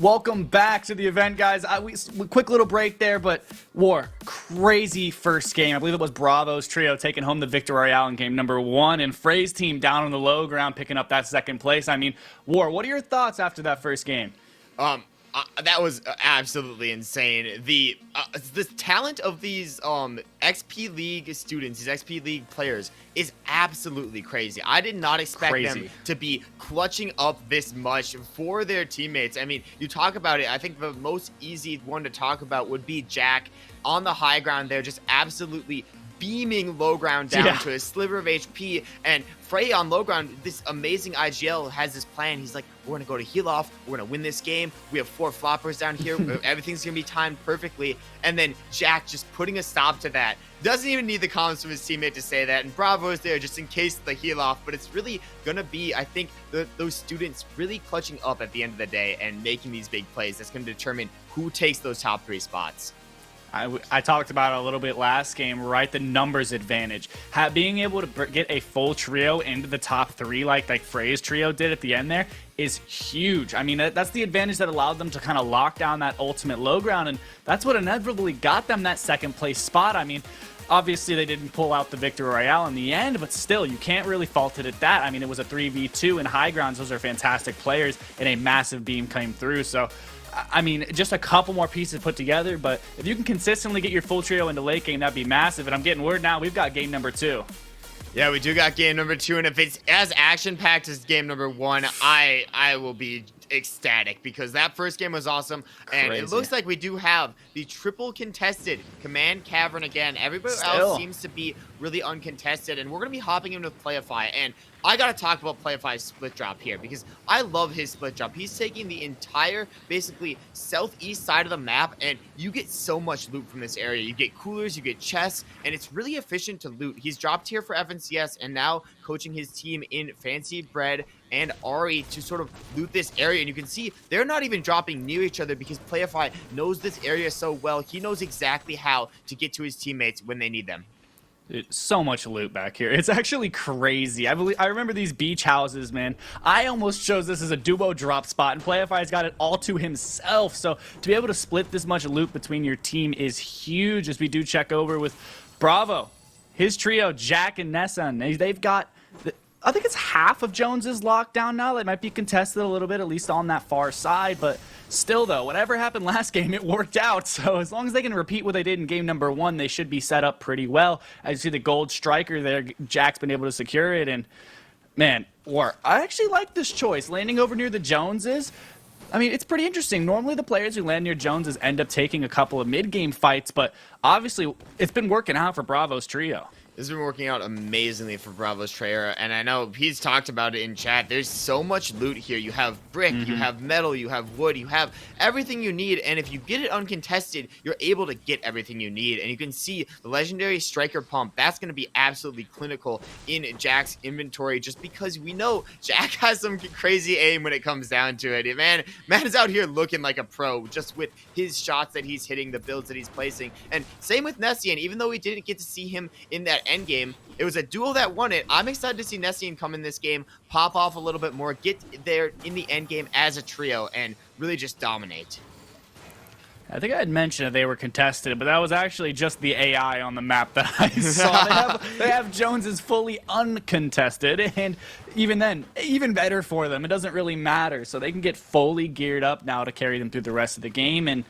Welcome back to the event, guys. Quick little break there, but War, crazy first game. I believe it was Bravo's trio taking home the Victor Royale in game number 1, and Frey's team down on the low ground picking up that second place. I mean, War, what are your thoughts after that first game? That was absolutely insane. The talent of these XP League students, these XP League players, is absolutely crazy. I did not expect them to be clutching up this much for their teammates. I mean, you talk about it, I think the most easy one to talk about would be Jack on the high ground there, just absolutely beaming low ground down to a sliver of HP, and Frey on low ground, this amazing IGL has this plan. He's like, we're gonna go to heal off, we're gonna win this game, we have 4 floppers down here, everything's gonna be timed perfectly, and then Jack just putting a stop to that. Doesn't even need the comments from his teammate to say that, and Bravo is there just in case the heal off, but it's really gonna be, I think, those students really clutching up at the end of the day and making these big plays that's gonna determine who takes those top 3 spots. I talked about it a little bit last game, right? The numbers advantage. Being able to get a full trio into the top 3 like Frey's trio did at the end there is huge. I mean, that's the advantage that allowed them to kind of lock down that ultimate low ground, and that's what inevitably got them that second place spot. I mean, obviously they didn't pull out the Victor Royale in the end, but still, you can't really fault it at that. I mean, it was a 3v2 in high grounds. Those are fantastic players, and a massive beam came through. So, I mean, just a couple more pieces put together, but if you can consistently get your full trio into late game, that'd be massive. And I'm getting word now, we've got game number 2. Yeah, we do got game number 2, and if it's as action-packed as game number 1, I will be ecstatic, because that first game was awesome. Crazy. And it looks like we do have the triple contested Command Cavern again. Everybody else seems to be really uncontested, and we're going to be hopping in with Playify. And I got to talk about Playify's split drop here, because I love his split drop. He's taking the entire, basically, southeast side of the map, and you get so much loot from this area. You get coolers, you get chests, and it's really efficient to loot. He's dropped here for FNCS, and now coaching his team in Fancy Bread and Ari to sort of loot this area. And you can see they're not even dropping near each other, because Playify knows this area so well. He knows exactly how to get to his teammates when they need them. Dude, so much loot back here. It's actually crazy. I remember these beach houses, man. I almost chose this as a duo drop spot, and PlayFi's got it all to himself. So to be able to split this much loot between your team is huge, as we do check over with Bravo. His trio, Jack and Nessa, they've got... I think it's half of Jones's lockdown now. It might be contested a little bit, at least on that far side. But still, though, whatever happened last game, it worked out. So as long as they can repeat what they did in game number 1, they should be set up pretty well. As you see the gold striker there, Jack's been able to secure it. And, man, I actually like this choice. Landing over near the Joneses, I mean, it's pretty interesting. Normally the players who land near Joneses end up taking a couple of mid-game fights. But obviously, it's been working out for Bravo's trio. This has been working out amazingly for Bravo's Treyer, and I know he's talked about it in chat. There's so much loot here. You have brick, you have metal, you have wood, you have everything you need, and if you get it uncontested, you're able to get everything you need. And you can see the legendary striker pump. That's going to be absolutely clinical in Jack's inventory, just because we know Jack has some crazy aim when it comes down to it. Man is out here looking like a pro, just with his shots that he's hitting, the builds that he's placing. And same with Nessian, even though we didn't get to see him in that end game, it was a duel that won it. I'm excited to see Nessian come in this game, pop off a little bit more, get there in the end game as a trio, and really just dominate. I think I had mentioned that they were contested, but that was actually just the AI on the map that I saw. They have Jones fully uncontested, and even then, even better for them. It doesn't really matter, so they can get fully geared up now to carry them through the rest of the game. And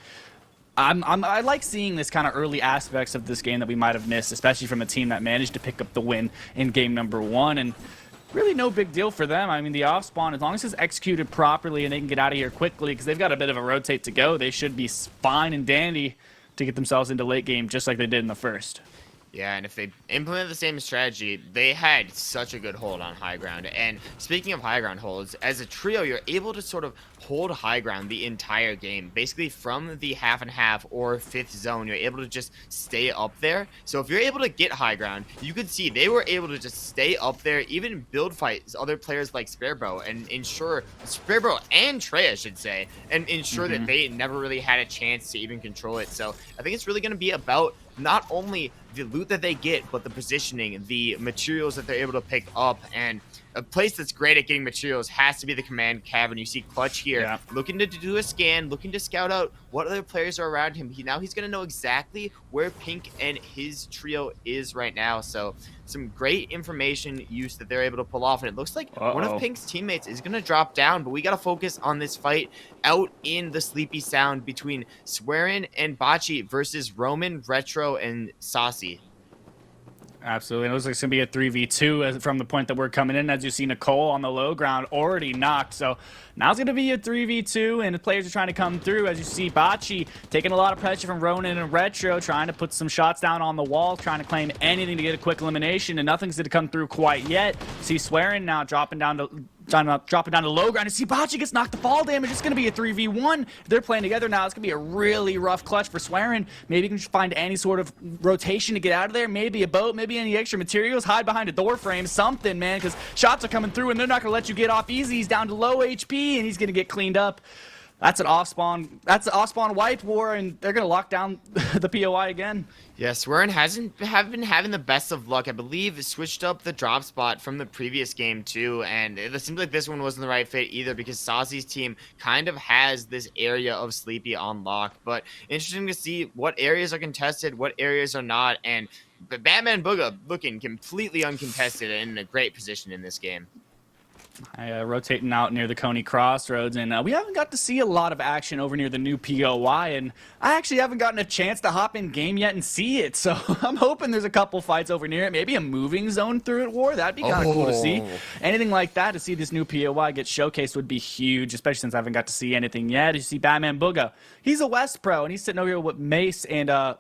I like seeing this kind of early aspects of this game that we might have missed, especially from a team that managed to pick up the win in game number 1. And really no big deal for them. I mean, the off spawn, as long as it's executed properly and they can get out of here quickly, because they've got a bit of a rotate to go, they should be fine and dandy to get themselves into late game just like they did in the first. Yeah, and if they implement the same strategy, they had such a good hold on high ground. And speaking of high ground holds, as a trio, you're able to sort of hold high ground the entire game. Basically, from the half and half or 5th zone, you're able to just stay up there. So if you're able to get high ground, you could see they were able to just stay up there, even build fights other players like Sparebro, and ensure Sparebro and Trey, I should say, and ensure that they never really had a chance to even control it. So I think it's really going to be about not only the loot that they get, but the positioning, the materials that they're able to pick up. And a place that's great at getting materials has to be the command cabin. You see Clutch here looking to do a scan, looking to scout out what other players are around him. Now he's going to know exactly where Pink and his trio is right now. So some great information use that they're able to pull off. And it looks like one of Pink's teammates is going to drop down, but we got to focus on this fight out in the Sleepy Sound between Swearin and Bocce versus Roman, Retro, and Saucy. Absolutely. It looks like it's going to be a 3v2 from the point that we're coming in. As you see, Nicole on the low ground already knocked. So now it's going to be a 3v2, and the players are trying to come through. As you see, Bocce taking a lot of pressure from Ronan and Retro, trying to put some shots down on the wall, trying to claim anything to get a quick elimination, and nothing's going to come through quite yet. See Swearin now dropping down to low ground. And see Bocce gets knocked to fall damage. It's going to be a 3v1. If they're playing together now, it's going to be a really rough clutch for Swearin. Maybe you can find any sort of rotation to get out of there. Maybe a boat, maybe any extra materials. Hide behind a door frame, something, man, because shots are coming through and they're not going to let you get off easy. He's down to low HP and he's going to get cleaned up. That's an off spawn. That's an off spawn wipe war, and they're going to lock down the POI again. Yeah, Swearin hasn't been having the best of luck. I believe it switched up the drop spot from the previous game too, and it seems like this one wasn't the right fit either because Saucy's team kind of has this area of Sleepy on lock. But interesting to see what areas are contested, what areas are not, and Batman Booga looking completely uncontested and in a great position in this game. Rotating out near the Coney Crossroads, and we haven't got to see a lot of action over near the new POI, and I actually haven't gotten a chance to hop in game yet and see it, so I'm hoping there's a couple fights over near it, maybe a moving zone through it war. That'd be kind of cool to see. Anything like that, to see this new POI get showcased would be huge, especially since I haven't got to see anything yet. You see Batman Booga, he's a West Pro, and he's sitting over here with Mace and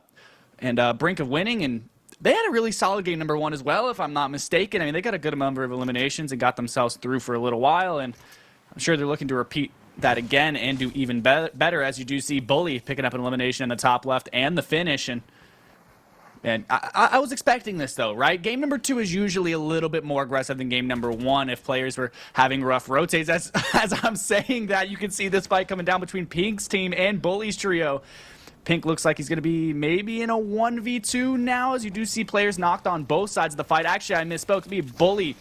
Brink of winning, and they had a really solid game number 1 as well, if I'm not mistaken. I mean, they got a good number of eliminations and got themselves through for a little while, and I'm sure they're looking to repeat that again and do even better, as you do see Bully picking up an elimination in the top left and the finish. And I was expecting this, though, right? Game number 2 is usually a little bit more aggressive than game number 1 if players were having rough rotates. As I'm saying that, you can see this fight coming down between Pink's team and Bully's trio. Pink looks like he's going to be maybe in a 1v2 now, as you do see players knocked on both sides of the fight. Actually, I misspoke. To be Bully.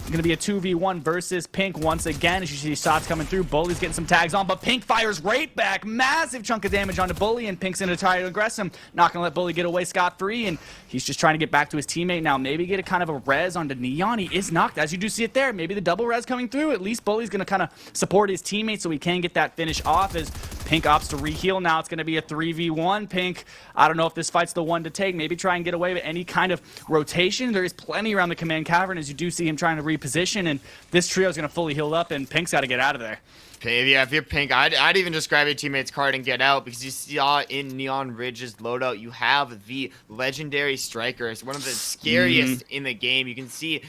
Going to be a 2v1 versus Pink once again. As you see shots coming through, Bully's getting some tags on, but Pink fires right back. Massive chunk of damage onto Bully, and Pink's going to try to aggress him. Not going to let Bully get away scot-free, and he's just trying to get back to his teammate now. Maybe get a kind of a res onto Neon. He is knocked, as you do see it there. Maybe the double res coming through. At least Bully's going to kind of support his teammate so he can get that finish off, as Pink opts to reheal. Now it's going to be a 3v1. Pink, I don't know if this fight's the one to take. Maybe try and get away with any kind of rotation. There is plenty around the command cavern, as you do see him trying to reposition, and this trio is going to fully heal up, and Pink's got to get out of there. Yeah, if you're Pink, I'd even just grab your teammate's card and get out, because you saw in Neon Ridge's loadout, you have the legendary striker. It's one of the scariest in the game. You can see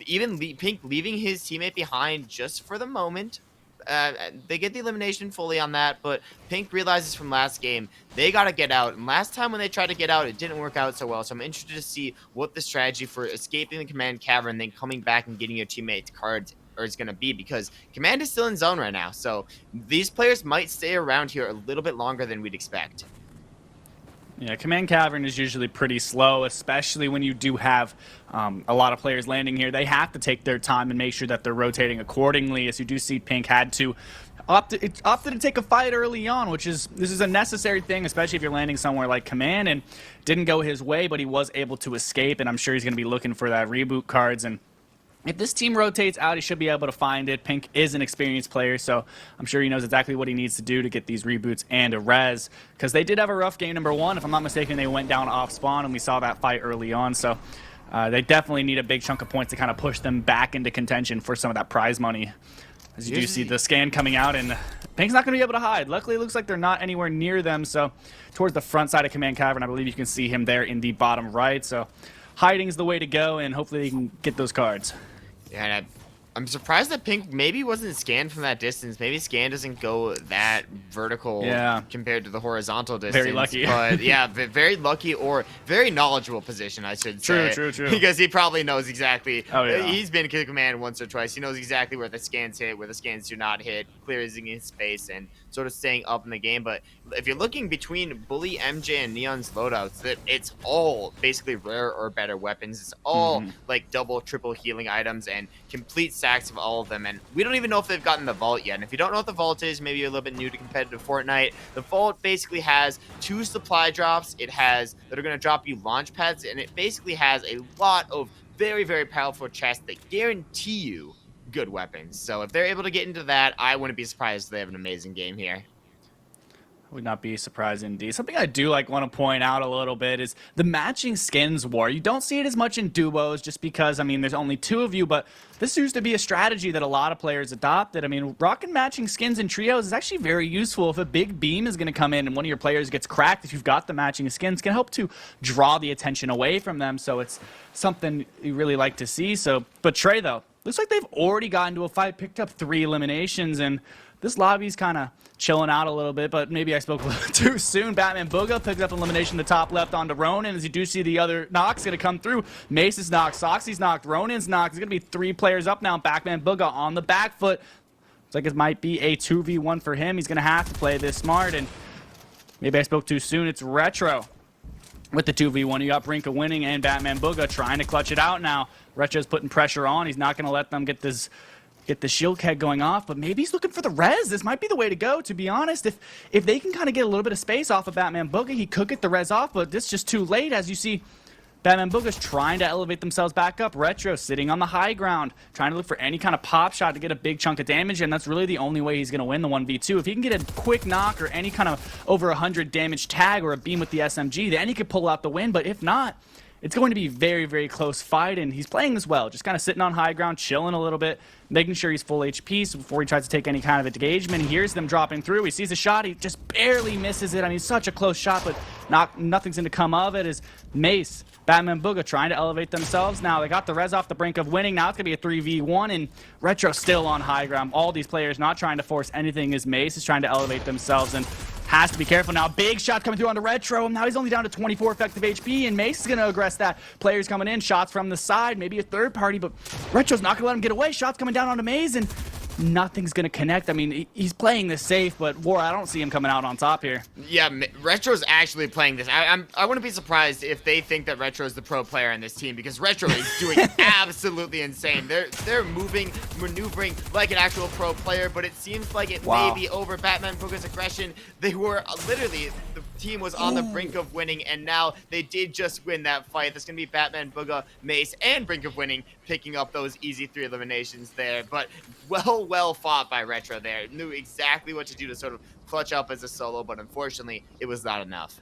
even Pink leaving his teammate behind just for the moment. They get the elimination fully on that, but Pink realizes from last game they got to get out, and last time when they tried to get out, it didn't work out so well. So I'm interested to see what the strategy for escaping the command cavern, then coming back and getting your teammate's cards is going to be, because command is still in zone right now, so these players might stay around here a little bit longer than we'd expect. Yeah, command cavern is usually pretty slow, especially when you do have a lot of players landing here. They have to take their time and make sure that they're rotating accordingly, as you do see Pink had to opted to take a fight early on, this is a necessary thing, especially if you're landing somewhere like command, and didn't go his way, but he was able to escape, and I'm sure he's going to be looking for that reboot cards. And if this team rotates out, he should be able to find it. Pink is an experienced player, so I'm sure he knows exactly what he needs to do to get these reboots and a res, because they did have a rough game number 1. If I'm not mistaken, they went down off spawn, and we saw that fight early on, so they definitely need a big chunk of points to kind of push them back into contention for some of that prize money. As you do see the scan coming out, and Pink's not going to be able to hide. Luckily, it looks like they're not anywhere near them, so towards the front side of command cavern, I believe you can see him there in the bottom right, so hiding is the way to go, and hopefully they can get those cards. Yeah, and I'm surprised that Pink maybe wasn't scanned from that distance. Maybe scan doesn't go that vertical compared to the horizontal distance. Very lucky. But yeah, very lucky, or very knowledgeable position, I should say. True. Because he probably knows exactly. Oh, yeah. He's been to command once or twice. He knows exactly where the scans hit, where the scans do not hit, clearing his space, and sort of staying up in the game. But if you're looking between Bully, MJ, and Neon's loadouts, it's all basically rare or better weapons. It's all like double, triple healing items and complete stacks of all of them. And we don't even know if they've gotten the vault yet. And if you don't know what the vault is, maybe you're a little bit new to competitive Fortnite. The vault basically has 2 supply drops. It has that are going to drop you launch pads, and it basically has a lot of very, very powerful chests that guarantee you good weapons. So if they're able to get into that, I wouldn't be surprised if they have an amazing game here. Would not be surprised indeed. Something I do want to point out a little bit is the matching skins war. You don't see it as much in duos just because, I mean, there's only 2 of you, but this used to be a strategy that a lot of players adopted. I mean, rocking matching skins in trios is actually very useful. If a big beam is going to come in and one of your players gets cracked, if you've got the matching skins, can help to draw the attention away from them. So it's something you really like to see. So, but Trey, though, looks like they've already gotten to a fight, picked up 3 eliminations, and this lobby's kind of chilling out a little bit, but maybe I spoke a little too soon. Batman Booga picked up elimination in the top left onto Ronin. As you do see, the other knock's going to come through. Mace is knocked, Soxy's knocked, Ronin's knocked. There's going to be 3 players up now. Batman Booga on the back foot. Looks like it might be a 2v1 for him. He's going to have to play this smart, and maybe I spoke too soon. It's Retro with the 2v1. You got Brinka winning and Batman Booga trying to clutch it out now. Retro's putting pressure on. He's not going to let them get the shield keg going off, but maybe he's looking for the res. This might be the way to go, to be honest. If they can kind of get a little bit of space off of Batman Booga, he could get the res off, but this is just too late. As you see, Batman Booga's trying to elevate themselves back up. Retro sitting on the high ground, trying to look for any kind of pop shot to get a big chunk of damage, and that's really the only way he's going to win the 1v2. If he can get a quick knock or any kind of over 100 damage tag or a beam with the SMG, then he could pull out the win, but if not, it's going to be a very, very close fight, and he's playing this well, just kind of sitting on high ground, chilling a little bit, making sure he's full HP so before he tries to take any kind of engagement. He hears them dropping through. He sees a shot. He just barely misses it. I mean, such a close shot, but nothing's going to come of it. As Mace, Batman Booga trying to elevate themselves. Now they got the res off the brink of winning. Now it's going to be a 3v1, and Retro still on high ground. All these players not trying to force anything as Mace is trying to elevate themselves, and has to be careful now. Big shot coming through onto Retro, and now he's only down to 24 effective HP, and Mace is going to aggress that. Players coming in, shots from the side, maybe a third party, but Retro's not going to let him get away. Shots coming down onto Maze, and nothing's going to connect. I mean, he's playing this safe, but War, I don't see him coming out on top here. Yeah, Retro's actually playing this. I wouldn't be surprised if they think that Retro is the pro player on this team, because Retro is doing absolutely insane. They're moving, maneuvering like an actual pro player, but it seems like it may be over Batman Booga's aggression. They were literally, the team was on the brink of winning, and now they did just win that fight. That's going to be Batman Booga, Mace, and brink of winning, picking up those easy 3 eliminations there. But well fought by Retro there. Knew exactly what to do to sort of clutch up as a solo, but unfortunately, it was not enough.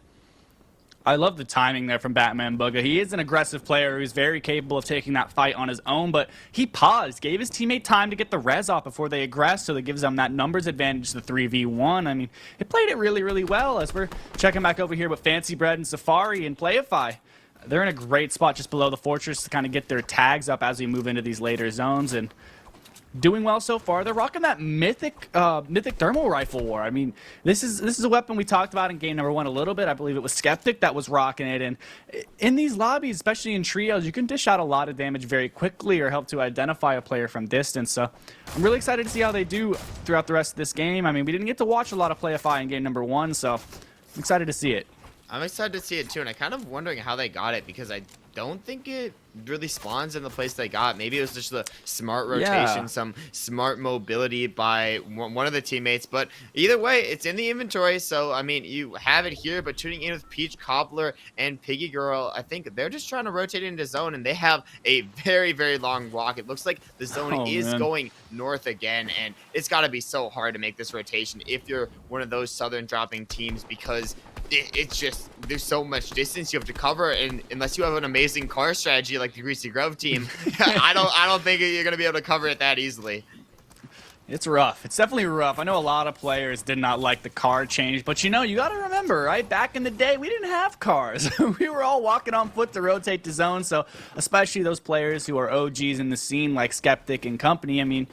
I love the timing there from Batman Booga. He is an aggressive player who's very capable of taking that fight on his own, but he paused, gave his teammate time to get the res off before they aggress, so that gives them that numbers advantage, the 3v1. I mean, it played it really well. As we're checking back over here with Fancy Bread and Safari and Playify, they're in a great spot just below the fortress to kind of get their tags up as we move into these later zones, and doing well so far. They're rocking that mythic thermal rifle War. I mean, this is a weapon we talked about in game number 1 a little bit. I believe it was Skeptic that was rocking it. And in these lobbies, especially in trios, you can dish out a lot of damage very quickly or help to identify a player from distance. So I'm really excited to see how they do throughout the rest of this game. I mean, we didn't get to watch a lot of Playify in game number 1, so I'm excited to see it. I'm excited to see it too, and I kind of wondering how they got it, because I don't think it really spawns in the place they got. Maybe it was just the smart rotation, some smart mobility by one of the teammates, but either way, it's in the inventory. So I mean, you have it here, but tuning in with Peach Cobbler and Piggy Girl, I think they're just trying to rotate into zone, and they have a very long walk. It looks like the zone is going north again, and it's got to be so hard to make this rotation if you're one of those southern dropping teams, because it's just, there's so much distance you have to cover, and unless you have an amazing car strategy like the Greasy Grove team, I don't think you're gonna be able to cover it that easily. It's rough. It's definitely rough. I know a lot of players did not like the car change, but you know, you got to remember, right? Back in the day, we didn't have cars. We were all walking on foot to rotate to zone, so especially those players who are OGs in the scene like Skeptic and company, I mean,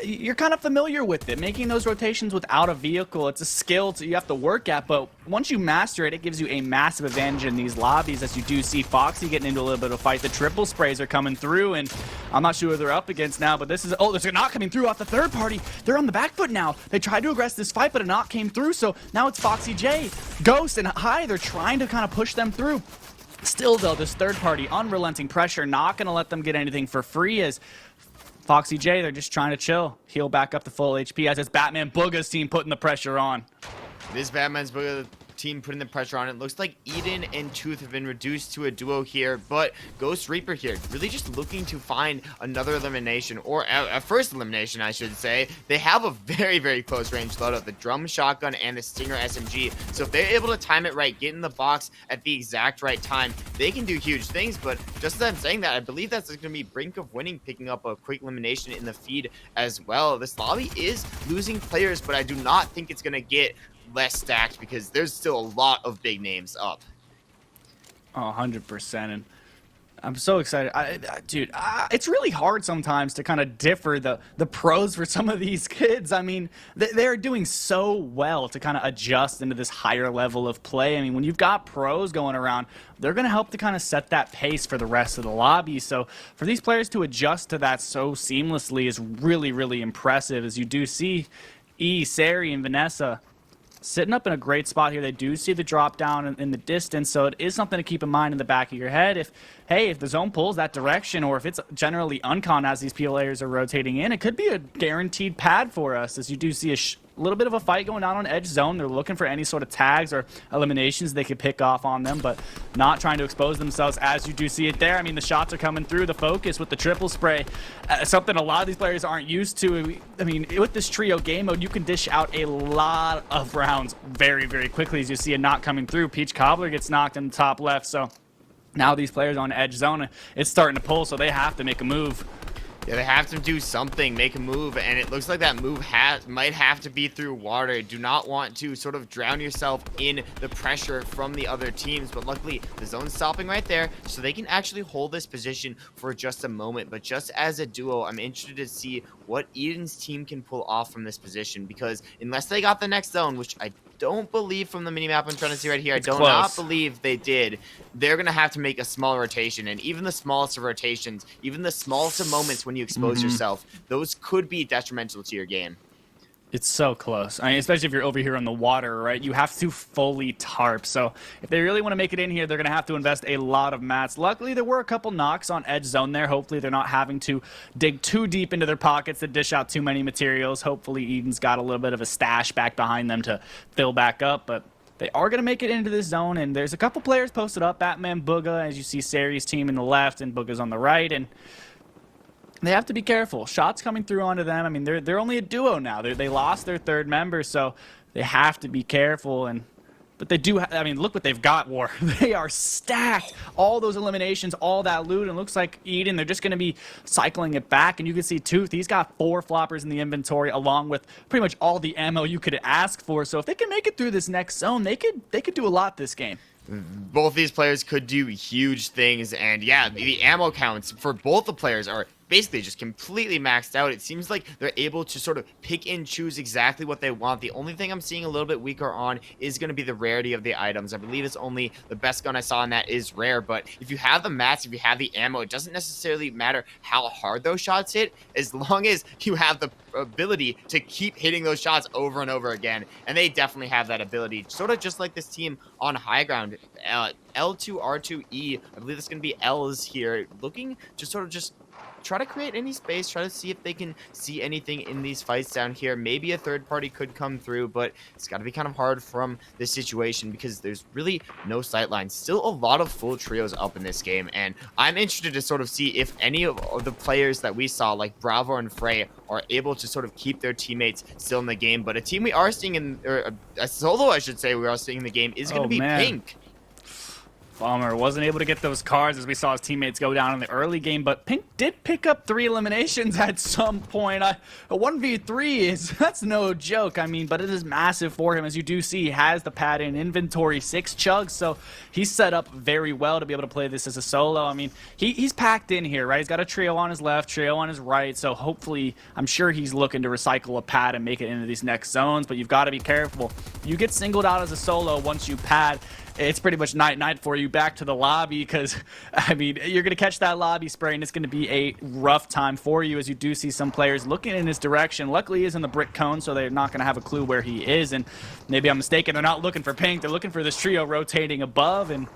you're kind of familiar with it. Making those rotations without a vehicle, it's a skill you have to work at, but once you master it, it gives you a massive advantage in these lobbies, as you do see Foxy getting into a little bit of a fight. The triple sprays are coming through, and I'm not sure who they're up against now, but this is, oh, they're not coming through off the third party. They're on the back foot now. They tried to aggress this fight, but a knock came through, so now it's Foxy J, Ghost, and High. They're trying to kind of push them through. Still, though, this third party, unrelenting pressure, not going to let them get anything for free, as Foxy J, they're just trying to chill, heal back up to full HP, as it's Batman Booga's team putting the pressure on. This Batman's Booga team putting the pressure on. It looks like Eden and Tooth have been reduced to a duo here, but Ghost Reaper here really just looking to find another elimination, or a first elimination, I should say. They have a very close range loadout, the drum shotgun and the Stinger SMG, so if they're able to time it right, get in the box at the exact right time, they can do huge things. But just as I'm saying that, I believe that's going to be brink of winning, picking up a quick elimination in the feed as well. This lobby is losing players, but I do not think it's going to get less stacked, because there's still a lot of big names up. Oh, 100%. And I'm so excited. Dude, it's really hard sometimes to kind of differ the pros for some of these kids. I mean, they're doing so well to kind of adjust into this higher level of play. I mean, when you've got pros going around, they're going to help to kind of set that pace for the rest of the lobby. So for these players to adjust to that so seamlessly is really impressive, as you do see Sari, and Vanessa sitting up in a great spot here. They do see the drop down in the distance, so it is something to keep in mind in the back of your head. If the zone pulls that direction, or if it's generally uncon as these players are rotating in, it could be a guaranteed pad for us, as you do see a little bit of a fight going on edge zone. They're looking for any sort of tags or eliminations they could pick off on them, but not trying to expose themselves, as you do see it there. I mean, the shots are coming through. The focus with the triple spray, something a lot of these players aren't used to. I mean, with this trio game mode, you can dish out a lot of rounds very quickly, as you see a knock coming through. Peach Cobbler gets knocked in the top left, so now these players on edge zone, it's starting to pull, so they have to make a move. Yeah, they have to do something, make a move, and it looks like that move might have to be through water. Do not want to sort of drown yourself in the pressure from the other teams, but luckily the zone's stopping right there, so they can actually hold this position for just a moment. But just as a duo, I'm interested to see what Eden's team can pull off from this position, because unless they got the next zone, which I don't believe from the minimap I'm trying to see right here, I do close. not believe they did. They're going to have to make a small rotation, and even the smallest of rotations, even the smallest of moments when you expose yourself, those could be detrimental to your game. It's so close. I mean, especially if you're over here on the water, right? You have to fully tarp. So if they really want to make it in here, they're going to have to invest a lot of mats. Luckily, there were a couple knocks on edge zone there. Hopefully, they're not having to dig too deep into their pockets to dish out too many materials. Hopefully, Eden's got a little bit of a stash back behind them to fill back up. But they are going to make it into this zone, and there's a couple players posted up. Batman, Booga, as you see Sari's team in the left, and Booga's on the right. And they have to be careful. Shots coming through onto them. I mean, they're only a duo now. They lost their third member, so they have to be careful. But they do. I mean, look what they've got, War. They are stacked. All those eliminations, all that loot, and it looks like Eden, they're just going to be cycling it back. And you can see Tooth, he's got 4 floppers in the inventory, along with pretty much all the ammo you could ask for. So if they can make it through this next zone, they could do a lot this game. Both these players could do huge things, and yeah, the ammo counts for both the players are basically just completely maxed out. It seems like they're able to sort of pick and choose exactly what they want. The only thing I'm seeing a little bit weaker on is going to be the rarity of the items. I believe it's only the best gun I saw in that is rare, but if you have the mats, if you have the ammo, it doesn't necessarily matter how hard those shots hit, as long as you have the ability to keep hitting those shots over and over again. And they definitely have that ability, sort of just like this team on high ground. L2R2E, I believe it's going to be L's here, looking to sort of just try to create any space, try to see if they can see anything in these fights down here. Maybe a third party could come through, but it's got to be kind of hard from this situation because there's really no sight lines. Still a lot of full trios up in this game, and I'm interested to sort of see if any of the players that we saw, like Bravo and Frey, are able to sort of keep their teammates still in the game. But a team we are seeing in, or a solo, I should say, we are seeing in the game is going to be Pink. Bummer, wasn't able to get those cards as we saw his teammates go down in the early game, but Pink did pick up 3 eliminations at some point. A 1v3 that's no joke, I mean, but it is massive for him. As you do see, he has the pad in inventory, 6 chugs, so he's set up very well to be able to play this as a solo. I mean, he's packed in here, right? He's got a trio on his left, trio on his right, so hopefully, I'm sure he's looking to recycle a pad and make it into these next zones, but you've got to be careful. You get singled out as a solo once you pad, it's pretty much night-night for you, back to the lobby, because, I mean, you're going to catch that lobby spray, and it's going to be a rough time for you, as you do see some players looking in his direction. Luckily, he is in the brick cone, so they're not going to have a clue where he is, and maybe I'm mistaken. They're not looking for Pink. They're looking for this trio rotating above, and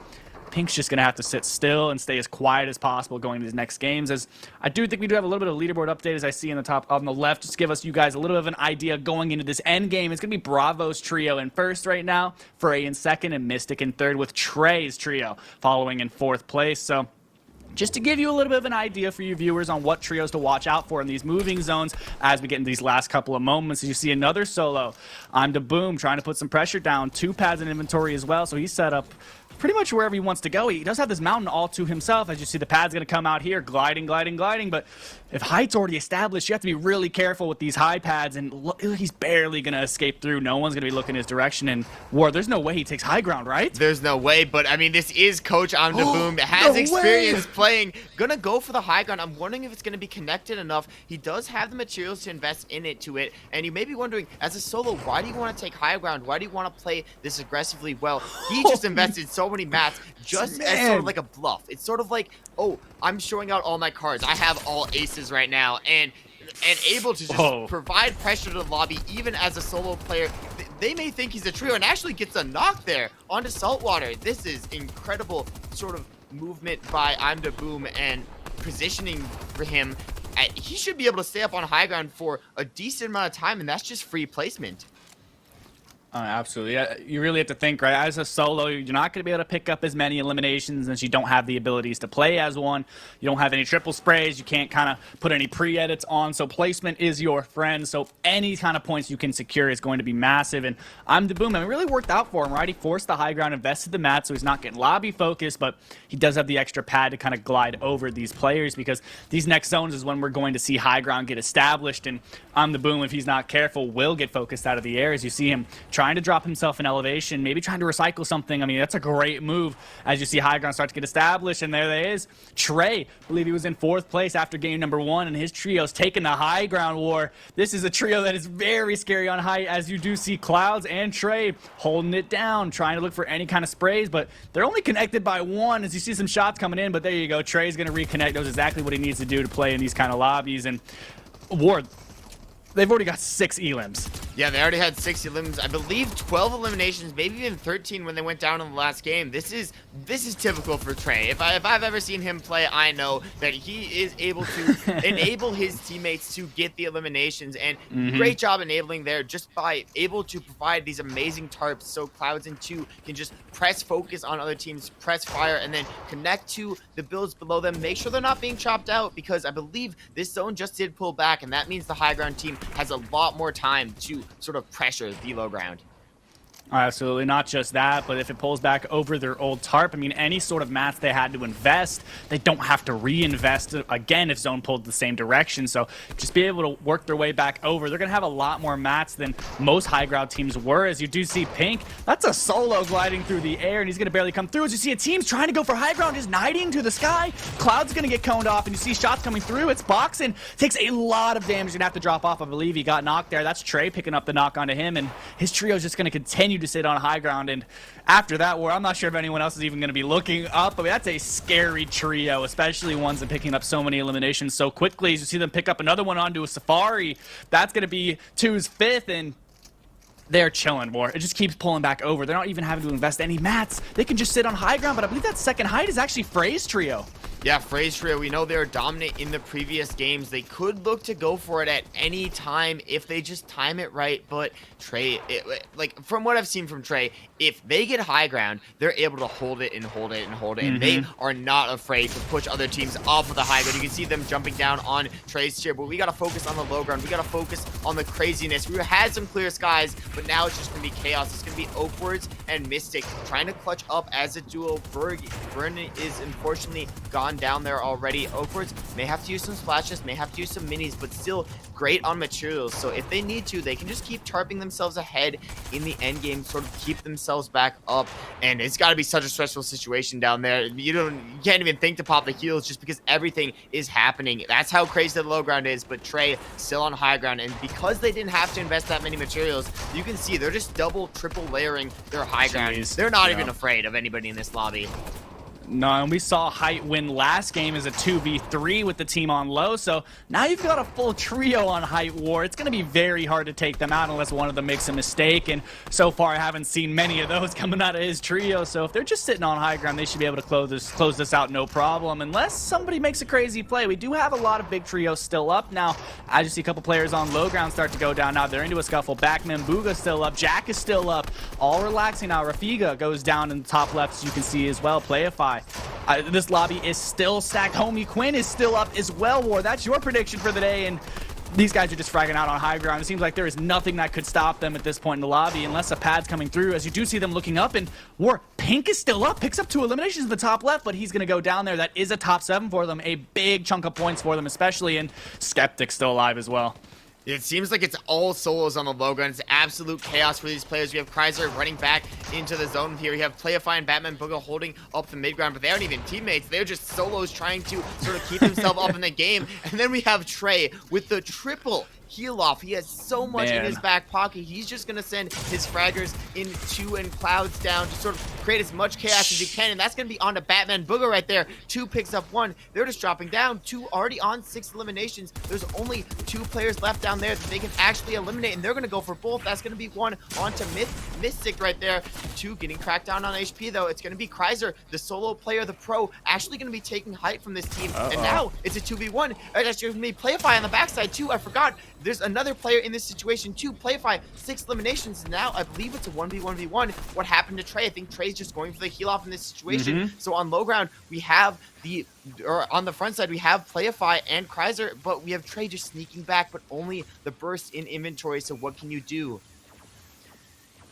Pink's just going to have to sit still and stay as quiet as possible going to these next games. As I do think we do have a little bit of leaderboard update, as I see in the top on the left, just to give us you guys a little bit of an idea going into this end game. It's going to be Bravo's trio in first right now, Frey in second, and Mystic in third, with Trey's trio following in 4th place. So just to give you a little bit of an idea for you viewers on what trios to watch out for in these moving zones as we get into these last couple of moments. As you see another solo, I'm the Boom trying to put some pressure down, 2 pads in inventory as well, so he's set up pretty much wherever he wants to go. He does have this mountain all to himself. As you see, the pad's going to come out here, gliding, but if height's already established, you have to be really careful with these high pads, and look, he's barely going to escape through. No one's going to be looking his direction, and War, there's no way he takes high ground, right? There's no way, but I mean, this is Coach Boom, has experience playing, gonna go for the high ground. I'm wondering if it's gonna be connected enough. He does have the materials to invest in it, and you may be wondering, as a solo, why do you want to take high ground? Why do you want to play this aggressively? Well, he just invested so many mats just as sort of like a bluff. It's sort of like, oh, I'm showing out all my cards. I have all aces right now, and able to just provide pressure to the lobby, even as a solo player. They may think he's a trio, and actually gets a knock there onto Saltwater. This is incredible sort of movement by I'm the Boom and positioning for him. He should be able to stay up on high ground for a decent amount of time, and that's just free placement. Absolutely. You really have to think, right? As a solo, you're not going to be able to pick up as many eliminations as you don't have the abilities to play as one. You don't have any triple sprays. You can't kind of put any pre-edits on. So placement is your friend. So any kind of points you can secure is going to be massive. And I'm the Boom. I mean, it really worked out for him, right? He forced the high ground, invested the mat, so he's not getting lobby focused, but he does have the extra pad to kind of glide over these players, because these next zones is when we're going to see high ground get established. And I'm the Boom, if he's not careful, will get focused out of the air, as you see him try trying to drop himself in elevation, maybe trying to recycle something. I mean, that's a great move as you see high ground start to get established, and there they is. Trey, I believe he was in 4th place after game number 1, and his trio's taking the high ground war. This is a trio that is very scary on height, as you do see Clouds and Trey holding it down, trying to look for any kind of sprays, but they're only connected by 1 as you see some shots coming in, but there you go. Trey's going to reconnect. Knows exactly what he needs to do to play in these kind of lobbies, and Ward, they've already got 6 elims. Yeah, they already had 6 eliminations. I believe 12 eliminations, maybe even 13 when they went down in the last game. This is typical for Trey. If I've ever seen him play, I know that he is able to enable his teammates to get the eliminations, and great job enabling there just by able to provide these amazing tarps so Clouds and 2 can just press focus on other teams, press fire, and then connect to the builds below them. Make sure they're not being chopped out, because I believe this zone just did pull back, and that means the high ground team has a lot more time to sort of pressure the low ground. Absolutely, not just that, but if it pulls back over their old tarp, I mean, any sort of mats they had to invest, they don't have to reinvest again if zone pulled the same direction. So just be able to work their way back over. They're going to have a lot more mats than most high ground teams were. As you do see Pink, that's a solo gliding through the air, and he's going to barely come through. As you see a team's trying to go for high ground, just knighting to the sky. Cloud's going to get coned off, and you see shots coming through. It's boxing. Takes a lot of damage. You're going to have to drop off. I believe he got knocked there. That's Trey picking up the knock onto him, and his trio is just going to continue to sit on high ground. And after that war, I'm not sure if anyone else is even going to be looking up. I mean, that's a scary trio, especially ones that picking up so many eliminations so quickly. As you see them pick up another one onto a Safari, that's going to be 2's 5th, and they're chilling more. It just keeps pulling back over. They're not even having to invest any mats. They can just sit on high ground, but I believe that second height is actually Frey's trio. Yeah, Frey's trio, we know they're dominant in the previous games. They could look to go for it at any time if they just time it right, but Trey, like, from what I've seen from Trey, if they get high ground, they're able to hold it and hold it and hold it, and they are not afraid to push other teams off of the high ground. You can see them jumping down on Trey's tier, but we got to focus on the low ground. We got to focus on the craziness. We had some clear skies, but now it's just going to be chaos. It's going to be Oakwards and Mystic trying to clutch up as a duo. Vernon is unfortunately gone down there already. Oakwards may have to use some splashes, may have to use some minis, but still great on materials. So if they need to, they can just keep tarping themselves ahead in the end game, sort of keep themselves back up. And it's got to be such a stressful situation down there. You can't even think to pop the heals just because everything is happening. That's how crazy the low ground is. But Trey still on high ground, and because they didn't have to invest that many materials, you can see they're just double, triple layering their high ground. They're not even afraid of anybody in this lobby. No, and we saw Height win last game as a 2v3 with the team on low, so now you've got a full trio on Height War. It's going to be very hard to take them out unless one of them makes a mistake, and so far I haven't seen many of those coming out of his trio, so if they're just sitting on high ground, they should be able to close this out no problem, unless somebody makes a crazy play. We do have a lot of big trios still up now. I just see a couple players on low ground start to go down now. They're into a scuffle. Backman Booga still up. Jack is still up. All relaxing now. Rafiga goes down in the top left, as you can see as well. Playify. This lobby is still stacked. Homie Quinn is still up as well, War. That's your prediction for the day, and these guys are just fragging out on high ground. It seems like there is nothing that could stop them at this point in the lobby unless a pad's coming through, as you do see them looking up, and War, Pink is still up, picks up 2 eliminations in the top left, but he's going to go down there. That is a top 7 for them, a big chunk of points for them especially, and Skeptic's still alive as well. It seems like it's all solos on the low ground. It's absolute chaos for these players. We have Kreiser running back into the zone here. You have Playify and Batman Booga holding up the mid ground, but they aren't even teammates. They're just solos trying to sort of keep himself up in the game. And then we have Trey with the triple heal off. He has so much in his back pocket. He's just going to send his fraggers into and Clouds down to sort of create as much chaos as he can. And that's going to be on to Batman Booger right there. 2 picks up 1. They're just dropping down. 2 already on 6 eliminations. There's only 2 players left down there that they can actually eliminate, and they're going to go for both. That's going to be 1 onto Mystic right there. 2 getting cracked down on HP, though. It's going to be Kreiser, the solo player, the pro, actually going to be taking height from this team. And now it's a 2v1. It's going to be Playify on the backside, too. I forgot. There's another player in this situation too. Playify, 6 eliminations. Now I believe it's a 1v1v1. What happened to Trey? I think Trey's just going for the heal off in this situation. So on low ground, we have on the front side, we have Playify and Kreiser, but we have Trey just sneaking back, but only the burst in inventory. So what can you do?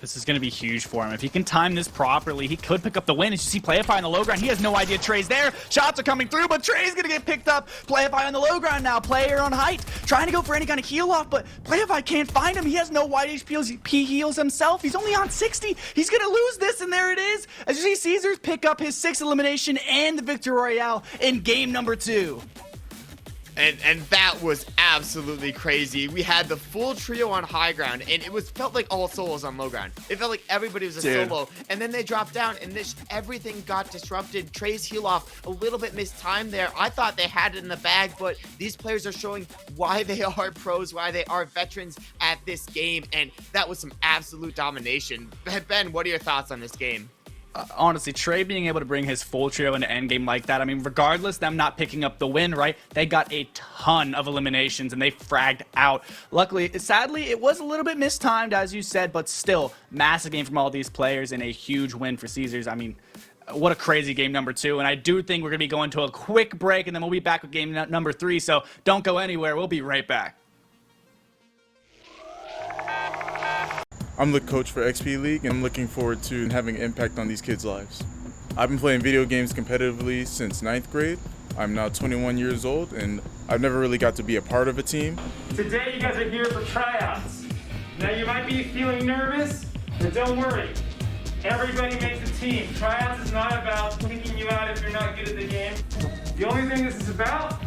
This is going to be huge for him. If he can time this properly, he could pick up the win. As you see Playify on the low ground, he has no idea Trey's there. Shots are coming through, but Trey's going to get picked up. Playify on the low ground now. Player on height, trying to go for any kind of heal off, but Playify can't find him. He has no wide HP heals himself. He's only on 60. He's going to lose this, and there it is. As you see Caesars pick up his 6th elimination and the Victory Royale in game number 2. And that was absolutely crazy. We had the full trio on high ground, and it felt like all solos on low ground. It felt like everybody was a solo, and then they dropped down, and everything got disrupted. Trey's heal off a little bit mistimed there. I thought they had it in the bag, but these players are showing why they are pros, why they are veterans at this game, and that was some absolute domination. Ben, what are your thoughts on this game? Honestly, Trey being able to bring his full trio into endgame like that, I mean, regardless them not picking up the win, right? They got a ton of eliminations and they fragged out. Luckily, sadly, it was a little bit mistimed, as you said, but still, massive game from all these players and a huge win for Caesars. I mean, what a crazy game number 2. And I do think we're going to be going to a quick break and then we'll be back with game number 3. So don't go anywhere. We'll be right back. I'm the coach for XP League and I'm looking forward to having an impact on these kids' lives. I've been playing video games competitively since 9th grade. I'm now 21 years old and I've never really got to be a part of a team. Today you guys are here for tryouts. Now you might be feeling nervous, but don't worry. Everybody makes a team. Tryouts is not about kicking you out if you're not good at the game. The only thing this is about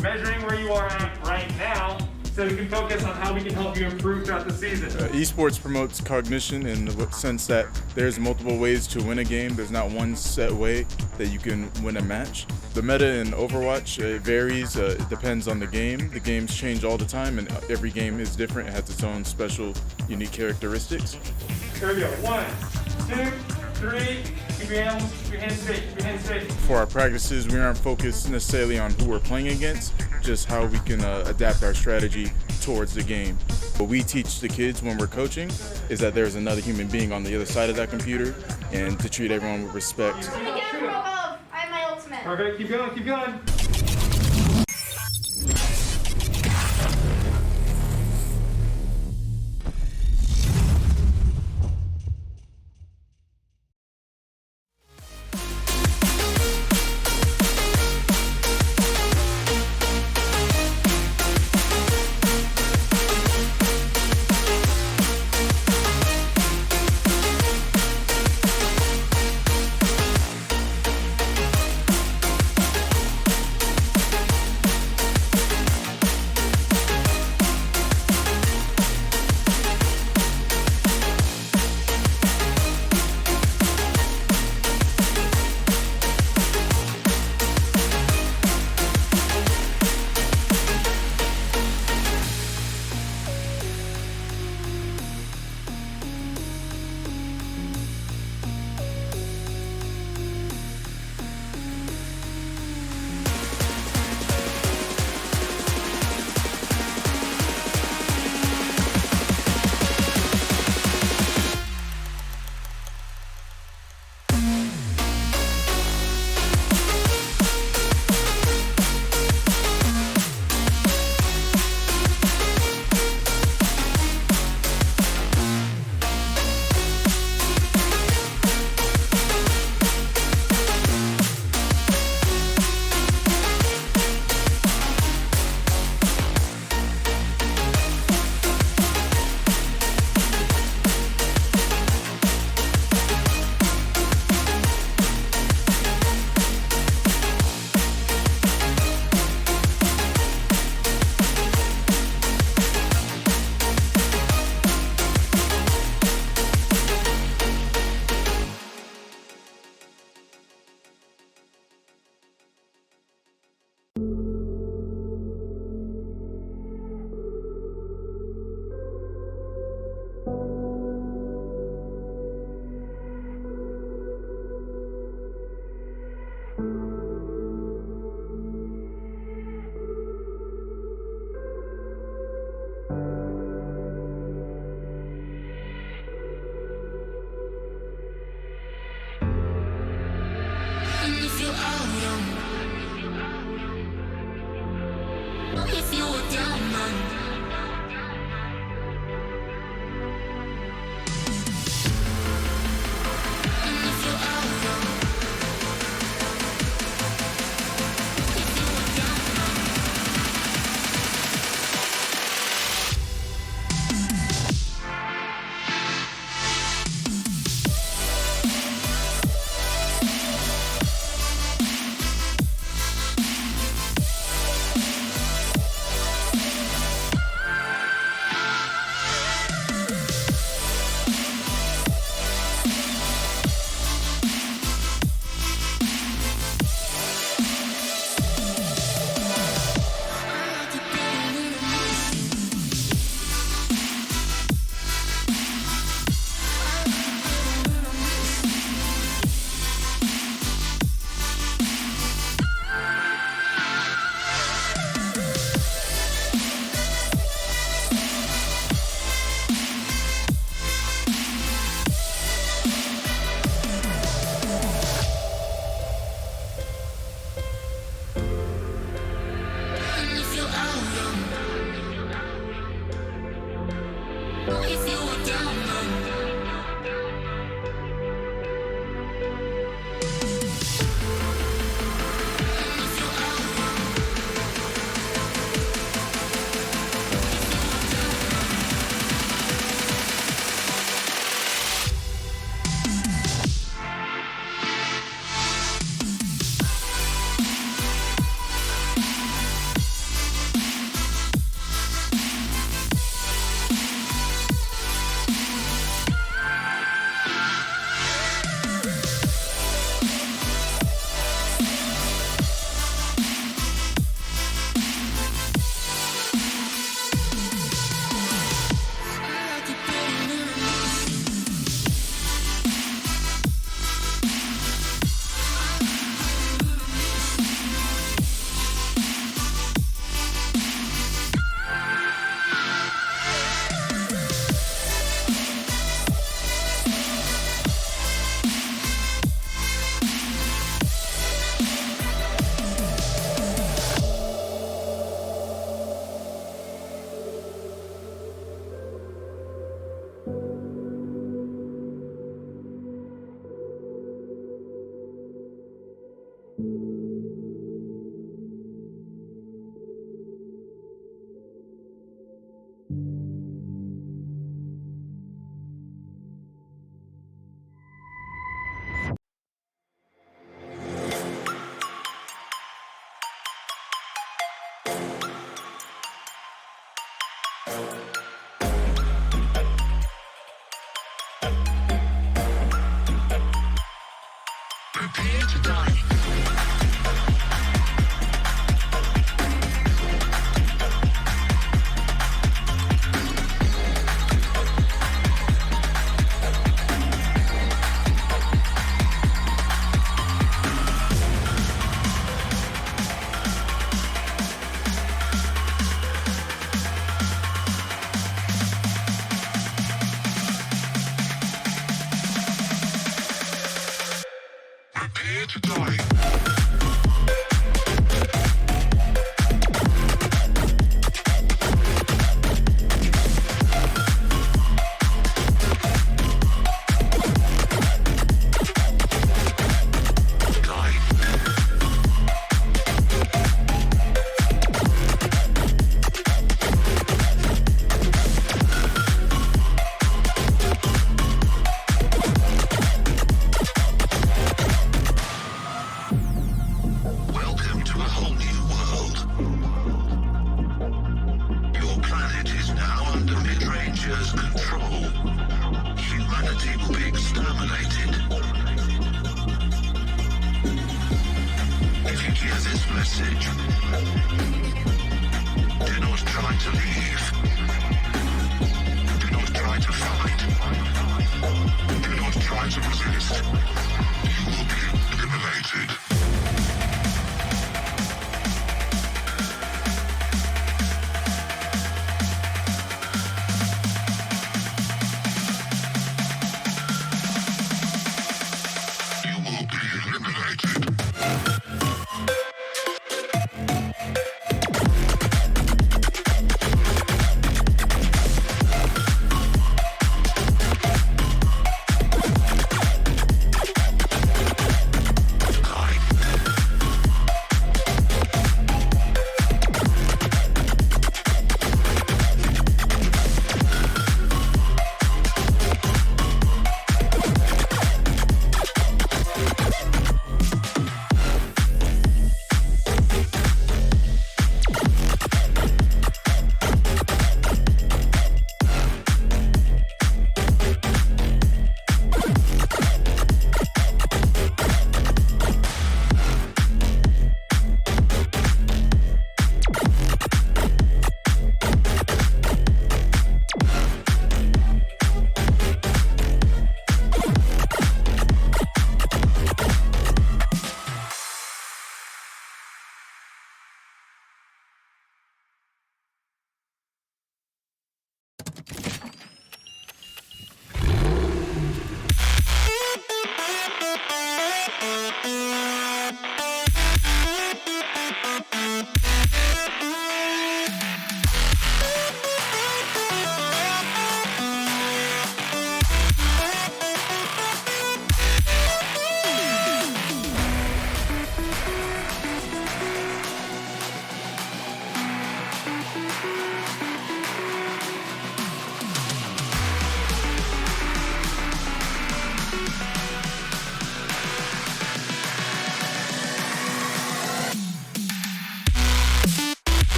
measuring where you are at right now, so we can focus on how we can help you improve throughout the season. Esports promotes cognition in the sense that there's multiple ways to win a game. There's not one set way that you can win a match. The meta in Overwatch, it varies. It depends on the game. The games change all the time and every game is different. It has its own special, unique characteristics. Here we go. 1, 2, 3. Keep your hands straight. Keep your hands straight. For our practices, we aren't focused necessarily on who we're playing against, just how we can adapt our strategy towards the game. What we teach the kids when we're coaching is that there's another human being on the other side of that computer and to treat everyone with respect. I'm gonna get him from above. I have my ultimate. Perfect. Keep going. Keep going. Welcome to a whole new world. Your planet is now under mid-rangers' control. Humanity will be exterminated. If you hear this message, do not try to leave. Do not try to fight. Do not try to resist. You will be eliminated.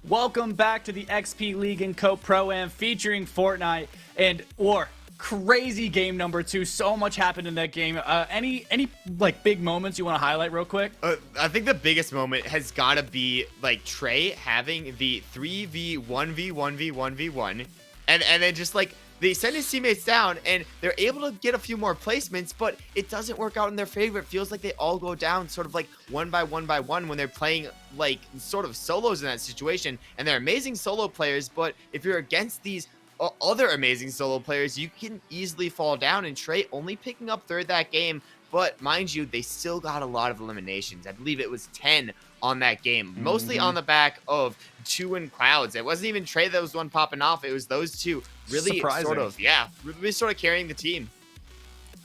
Welcome back to the XP League and Co Pro-Am featuring Fortnite and War. Crazy game number 2. So much happened in that game. Any like big moments you want to highlight real quick? I think the biggest moment has got to be like Trey having the 3v1v1v1v1 and then just like they send his teammates down and they're able to get a few more placements, but it doesn't work out in their favor. It feels like they all go down sort of like one by one when they're playing like sort of solos in that situation. And they're amazing solo players, but if you're against these other amazing solo players, you can easily fall down. And Trey only picking up third that game, but mind you, they still got a lot of eliminations. I believe it was 10 on that game, mostly on the back of Two and Clouds. It wasn't even Trey that was the one popping off. It was those two really Surprising. really sort of carrying the team.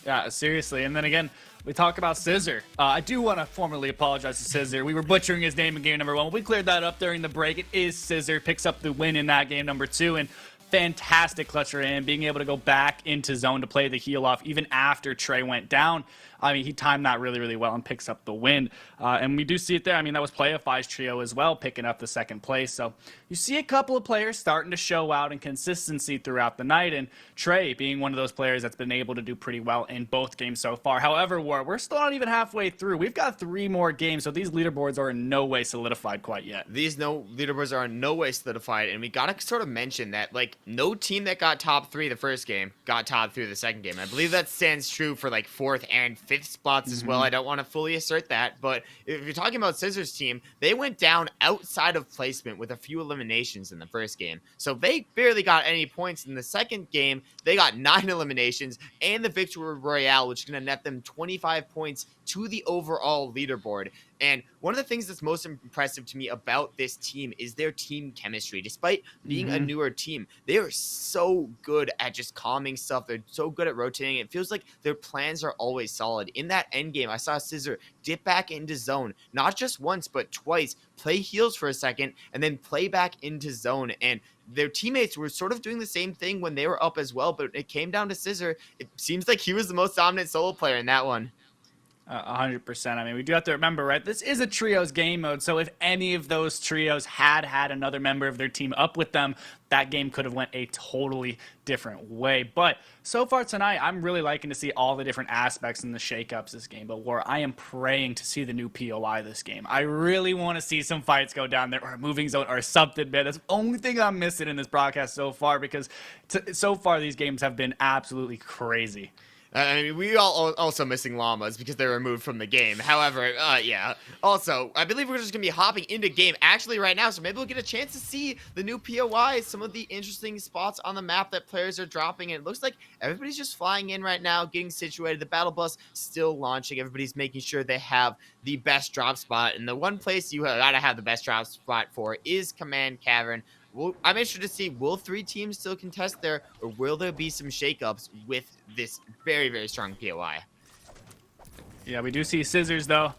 Yeah, seriously. And then again, we talk about Scissor. I do want to formally apologize to Scissor. We were butchering his name in game number 1. We cleared that up during the break. It is Scissor. Picks up the win in that game number 2. And fantastic clutch for him, being able to go back into zone to play the heal off even after Trey went down. I mean, he timed that really, really well and picks up the win. And we do see it there. I mean, that was Playify's trio as well, picking up the second place. So you see a couple of players starting to show out in consistency throughout the night. And Trey being one of those players that's been able to do pretty well in both games so far. However, we're still not even halfway through. We've got 3 more games, so these leaderboards are in no way solidified quite yet. These leaderboards are in no way solidified. And we got to sort of mention that, like, no team that got top 3 the first game got top 3 the second game. I believe that stands true for, like, 4th and 5th 5th spots as well. I don't want to fully assert that, but if you're talking about Scissors' team, they went down outside of placement with a few eliminations in the first game. So they barely got any points. In the second game, they got 9 eliminations and the Victory Royale, which is going to net them 25 points to the overall leaderboard. And one of the things that's most impressive to me about this team is their team chemistry. Despite being a newer team, they are so good at just calming stuff. They're so good at rotating. It feels like their plans are always solid. In that end game, I saw Scissor dip back into zone, not just once, but twice, play heals for a second, and then play back into zone. And their teammates were sort of doing the same thing when they were up as well, but it came down to Scissor. It seems like he was the most dominant solo player in that one. 100%. I mean, we do have to remember, right? This is a trios game mode, so if any of those trios had another member of their team up with them, that game could have went a totally different way. But so far tonight, I'm really liking to see all the different aspects and the shakeups this game. But War, I am praying to see the new POI this game. I really want to see some fights go down there, or a moving zone, or something, man. That's the only thing I'm missing in this broadcast so far, because so far these games have been absolutely crazy. I mean, we all also missing llamas because they're removed from the game. However, yeah. Also, I believe we're just going to be hopping into game actually right now, so maybe we'll get a chance to see the new POI, some of the interesting spots on the map that players are dropping. And it looks like everybody's just flying in right now, getting situated. The battle bus still launching. Everybody's making sure they have the best drop spot. And the one place you gotta have the best drop spot for is Command Cavern. I'm interested to see, will 3 teams still contest there, or will there be some shakeups with this very, very strong POI? Yeah, we do see Scissors, though,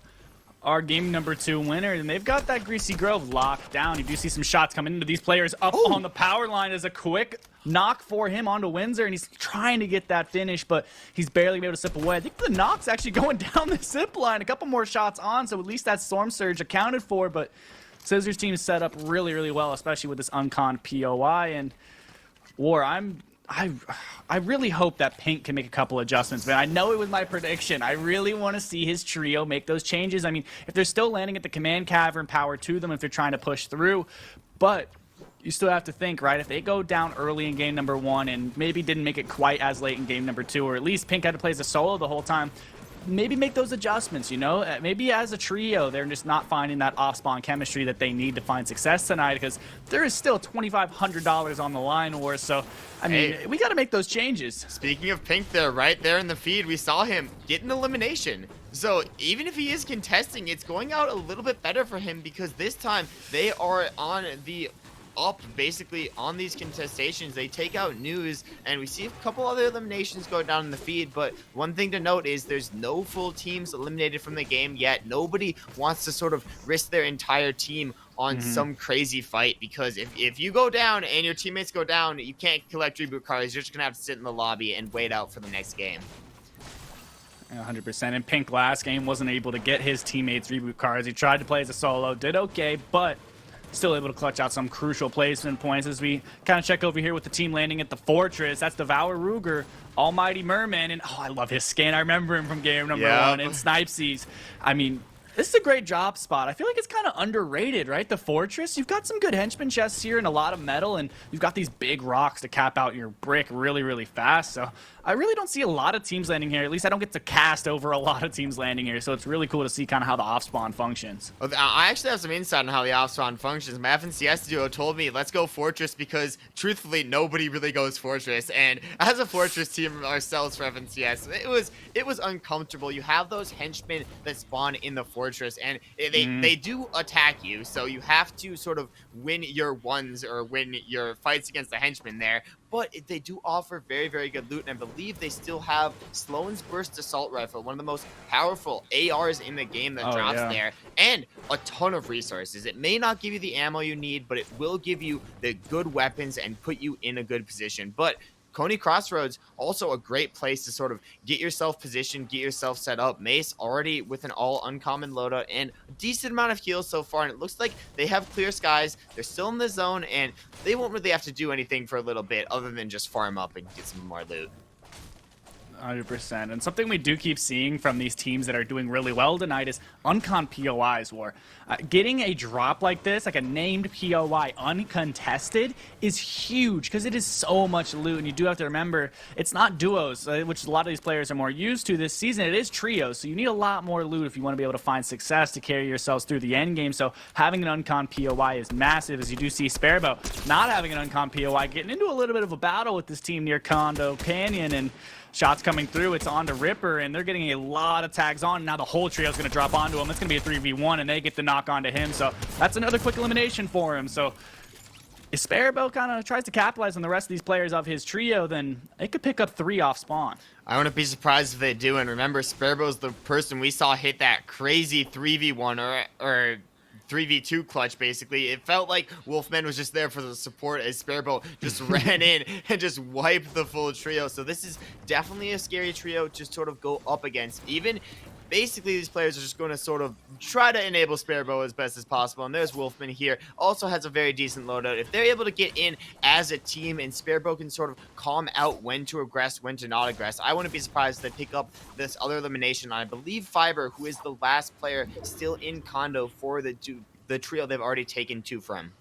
our game number 2 winner, and they've got that Greasy Grove locked down. You do see some shots coming into these players up on the power line as a quick knock for him onto Windsor, and he's trying to get that finish, but he's barely able to slip away. I think the knock's actually going down the zip line. A couple more shots on, so at least that Storm Surge accounted for, but Scissors team is set up really, really well, especially with this unconned POI. And War, I really hope that Pink can make a couple adjustments, man. I know it was my prediction. I really want to see his trio make those changes. I mean, if they're still landing at the Command Cavern, power to them if they're trying to push through. But you still have to think, right? If they go down early in game number 1 and maybe didn't make it quite as late in game number 2, or at least Pink had to play as a solo the whole time, maybe make those adjustments, you know? Maybe as a trio, they're just not finding that off-spawn chemistry that they need to find success tonight, because there is still $2,500 on the line, War. So, I mean, we got to make those changes. Speaking of Pink there, right there in the feed, we saw him get an elimination. So even if he is contesting, it's going out a little bit better for him, because this time they are on the up basically on these contestations. They take out News, and we see a couple other eliminations go down in the feed, but one thing to note is there's no full teams eliminated from the game yet. Nobody wants to sort of risk their entire team on some crazy fight, because if you go down and your teammates go down, you can't collect reboot cards. You're just gonna have to sit in the lobby and wait out for the next game. 100%. And Pink last game wasn't able to get his teammates reboot cards. He tried to play as a solo, did okay, but still able to clutch out some crucial placement points. As we kind of check over here with the team landing at the Fortress, that's Devour Ruger, Almighty Merman, and I love his skin. I remember him from game number 1, and Snipesies. I mean, this is a great drop spot. I feel like it's kind of underrated, right? The Fortress, you've got some good henchman chests here and a lot of metal, and you've got these big rocks to cap out your brick really, really fast. So I really don't see a lot of teams landing here. At least I don't get to cast over a lot of teams landing here. So it's really cool to see kind of how the off-spawn functions. I actually have some insight on how the off-spawn functions. My FNCS duo told me, let's go Fortress, because truthfully, nobody really goes Fortress. And as a Fortress team ourselves for FNCS, it was uncomfortable. You have those henchmen that spawn in the Fortress, and they do attack you. So you have to sort of win your ones or win your fights against the henchmen there. But they do offer very, very good loot, and I believe they still have Sloan's Burst Assault Rifle, one of the most powerful ARs in the game that drops there, and a ton of resources. It may not give you the ammo you need, but it will give you the good weapons and put you in a good position. But Coney Crossroads, also a great place to sort of get yourself positioned, get yourself set up. Mace already with an all uncommon loadout and a decent amount of heals so far, and it looks like they have clear skies. They're still in the zone, and they won't really have to do anything for a little bit other than just farm up and get some more loot. 100%. And something we do keep seeing from these teams that are doing really well tonight is uncon POIs, War. Getting a drop like this, like a named POI uncontested, is huge because it is so much loot. And you do have to remember, it's not duos, which a lot of these players are more used to this season. It is trios, so you need a lot more loot if you want to be able to find success to carry yourselves through the end game. So having an uncon POI is massive, as you do see Sparebow not having an uncon POI, getting into a little bit of a battle with this team near Condo Canyon, and shots coming through. It's on to Ripper, and they're getting a lot of tags on. Now the whole trio is going to drop onto him. It's going to be a 3v1, and they get the knock onto him. So that's another quick elimination for him. So if Sparebow kind of tries to capitalize on the rest of these players of his trio, then they could pick up 3 off spawn. I wouldn't be surprised if they do. And remember, Sparebow's the person we saw hit that crazy 3v1 or 3v2 clutch, basically. It felt like Wolfman was just there for the support as Sparebow just ran in and just wiped the full trio. So this is definitely a scary trio to sort of go up against. Even basically, these players are just going to sort of try to enable Sparebow as best as possible. And there's Wolfman here. Also has a very decent loadout. If they're able to get in as a team and Sparebow can sort of calm out when to aggress, when to not aggress, I wouldn't be surprised if they pick up this other elimination on, I believe, Fiber, who is the last player still in Condo for the trio they've already taken 2 from.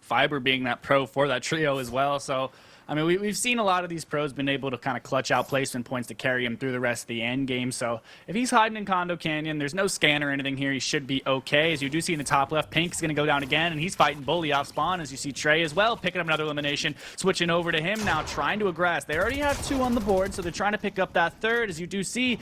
Fiber being that pro for that trio as well. So I mean, we've seen a lot of these pros been able to kind of clutch out placement points to carry him through the rest of the end game. So if he's hiding in Condo Canyon, there's no scan or anything here. He should be okay. As you do see in the top left, Pink's going to go down again, and he's fighting Bully off spawn. As you see Trey as well, picking up another elimination, switching over to him now, trying to aggress. They already have 2 on the board, so they're trying to pick up that 3rd. As you do see,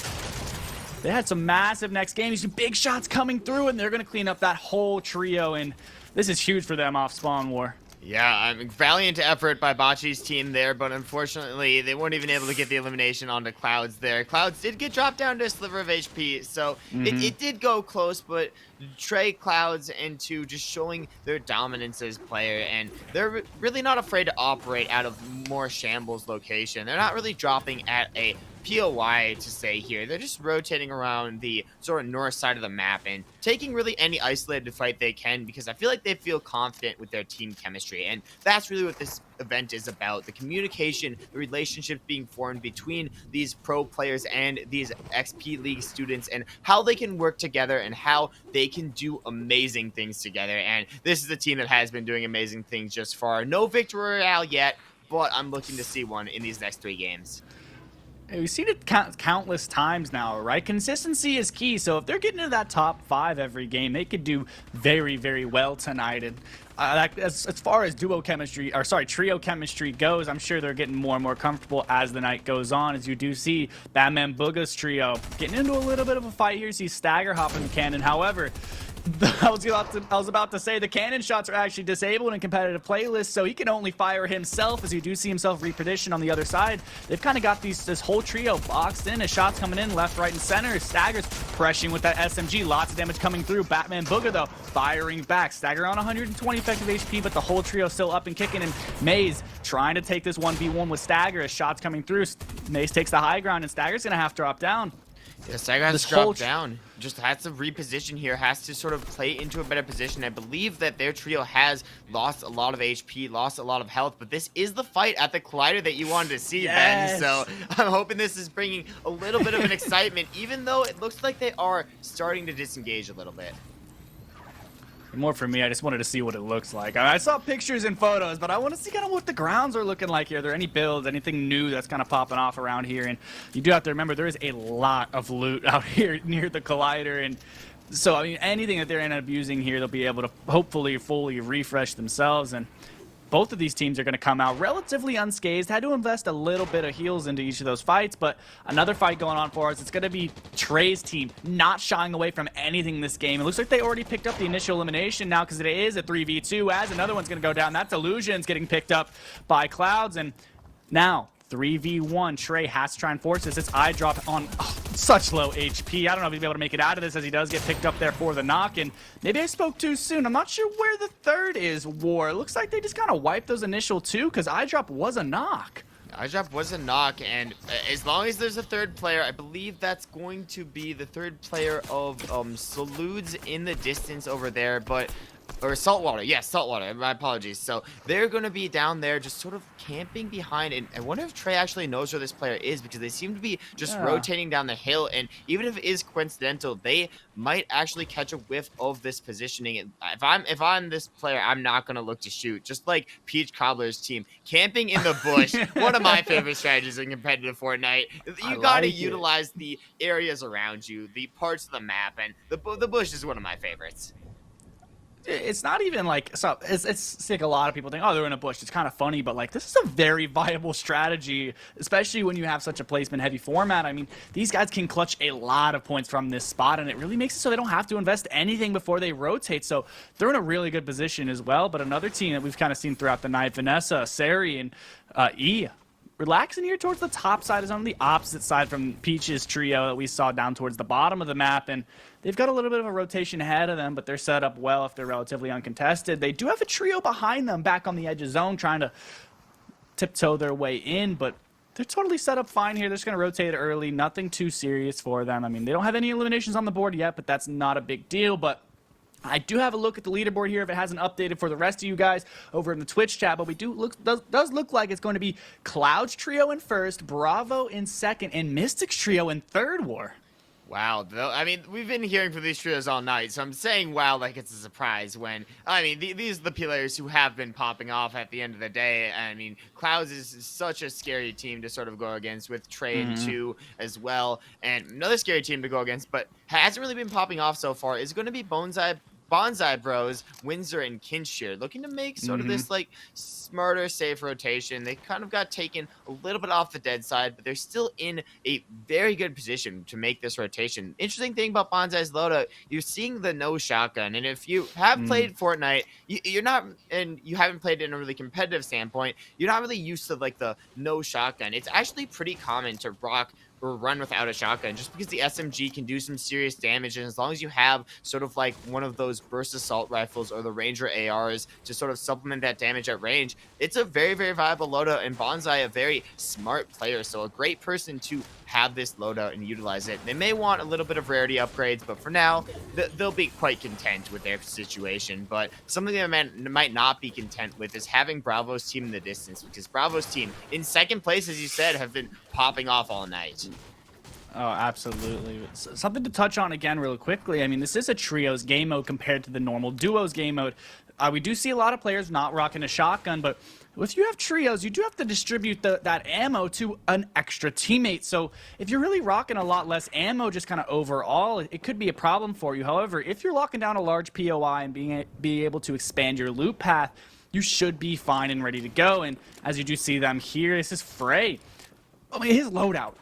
they had some massive next game. You see big shots coming through, and they're going to clean up that whole trio, and this is huge for them off spawn, War. Yeah, I mean, valiant effort by Bocce's team there, but unfortunately, they weren't even able to get the elimination onto Clouds there. Clouds did get dropped down to a sliver of HP, so it did go close, but Trey, Clouds, and 2 just showing their dominance as player, and they're really not afraid to operate out of more shambles location. They're not really dropping at a POI to say here. They're just rotating around the sort of north side of the map and taking really any isolated fight they can, because I feel like they feel confident with their team chemistry, and that's really what this event is about. The communication, the relationships being formed between these pro players and these XP League students, and how they can work together and how they can do amazing things together. And this is a team that has been doing amazing things just far. No victory royale yet, but I'm looking to see one in these next 3 games. We've seen it countless times now, right? Consistency is key. So if they're getting into that top 5 every game, they could do very, very well tonight. And as far as trio chemistry goes, I'm sure they're getting more and more comfortable as the night goes on. As you do see Batman Booga's trio getting into a little bit of a fight here. See Stagger hopping the cannon. However, I was about to say the cannon shots are actually disabled in competitive playlists, so he can only fire himself. As you do see himself reposition on the other side, they've kind of got this whole trio boxed in as shots coming in left, right, and center. Stagger's pressing with that SMG, lots of damage coming through. Batman Booga though firing back. Stagger on 120 effective HP, but the whole trio still up and kicking. And Maze trying to take this 1v1 with Stagger as shots coming through. Maze takes the high ground, and Stagger's gonna have to drop down. Yeah, Stagger has to drop down. Just has to reposition here, has to sort of play into a better position. I believe that their trio has lost a lot of HP, lost a lot of health, but this is the fight at the Collider that you wanted to see, yes. Ben. So I'm hoping this is bringing a little bit of an excitement, even though it looks like they are starting to disengage a little bit. More for me, I just wanted to see what it looks like. I saw pictures and photos, but I want to see kind of what the grounds are looking like here. Are there any builds, anything new that's kind of popping off around here? And you do have to remember there is a lot of loot out here near the Collider. And so, I mean, anything that they're end up using here, they'll be able to hopefully fully refresh themselves. And both of these teams are going to come out relatively unscathed. Had to invest a little bit of heals into each of those fights, but another fight going on for us. It's going to be Trey's team not shying away from anything this game. It looks like they already picked up the initial elimination now because it is a 3v2 as another one's going to go down. That's Illusions getting picked up by Clouds, and now 3v1. Trey has to try and force this. It's eye drop on such low HP. I don't know if he's able to make it out of this as he does get picked up there for the knock. And maybe I spoke too soon. I'm not sure where the 3rd is, War. It looks like they just kind of wiped those initial 2 because eye drop was a knock. Eye drop was a knock, and as long as there's a 3rd player, I believe that's going to be the 3rd player of Salutes in the distance over there. But or Saltwater. Yes, Saltwater. My apologies. So they're going to be down there just sort of camping behind. And I wonder if Trey actually knows where this player is, because they seem to be just rotating down the hill. And even if it is coincidental, they might actually catch a whiff of this positioning. And if I'm this player, I'm not going to look to shoot. Just like Peach Cobbler's team, camping in the bush, one of my favorite strategies in competitive Fortnite. You got to utilize the areas around you, the parts of the map, and the bush is one of my favorites. It's not even like, so it's like a lot of people think, oh, they're in a bush. It's kind of funny, but like this is a very viable strategy, especially when you have such a placement heavy format. I mean, these guys can clutch a lot of points from this spot, and it really makes it so they don't have to invest anything before they rotate. So they're in a really good position as well. But another team that we've kind of seen throughout the night, Vanessa, Sari, and E, relaxing here towards the top side is on the opposite side from Peach's trio that we saw down towards the bottom of the map, and they've got a little bit of a rotation ahead of them, but they're set up well if they're relatively uncontested. They do have a trio behind them back on the edge of zone trying to tiptoe their way in, but they're totally set up fine here. They're just going to rotate early. Nothing too serious for them. I mean, they don't have any eliminations on the board yet, but that's not a big deal. But I do have a look at the leaderboard here if it hasn't updated for the rest of you guys over in the Twitch chat, but we does look like it's going to be Cloud's trio in first, Bravo in second, and Mystic's trio in third, War. Wow, I mean, we've been hearing from these trios all night, so I'm saying wow like it's a surprise when, I mean, these are the players who have been popping off at the end of the day. I mean, Clouds is such a scary team to sort of go against, with Trey and 2 as well, and another scary team to go against, but hasn't really been popping off so far is going to be Bonsai Bros, Windsor, and Kinshire, looking to make sort of this like smarter, safe rotation. They kind of got taken a little bit off the dead side, but they're still in a very good position to make this rotation. Interesting thing about Bonsai's loadout, you're seeing the no shotgun, and if you have played Fortnite, you're not, and you haven't played it in a really competitive standpoint, you're not really used to like the no shotgun. It's actually pretty common to rock or run without a shotgun, just because the SMG can do some serious damage, and as long as you have sort of like one of those burst assault rifles or the Ranger ARs to sort of supplement that damage at range, it's a very, very viable loadout, and Bonsai a very smart player, so a great person to have this loadout and utilize it. They may want a little bit of rarity upgrades, but for now, they'll be quite content with their situation. But something they might not be content with is having Bravo's team in the distance, because Bravo's team, in second place, as you said, have been popping off all night. Oh, absolutely. Something to touch on again real quickly. I mean, this is a trios game mode compared to the normal duos game mode. We do see a lot of players not rocking a shotgun, but if you have trios, you do have to distribute that ammo to an extra teammate. So if you're really rocking a lot less ammo just kind of overall, it could be a problem for you. However, if you're locking down a large POI and being able to expand your loot path, you should be fine and ready to go. And as you do see them here, this is Frey. I mean, his loadout.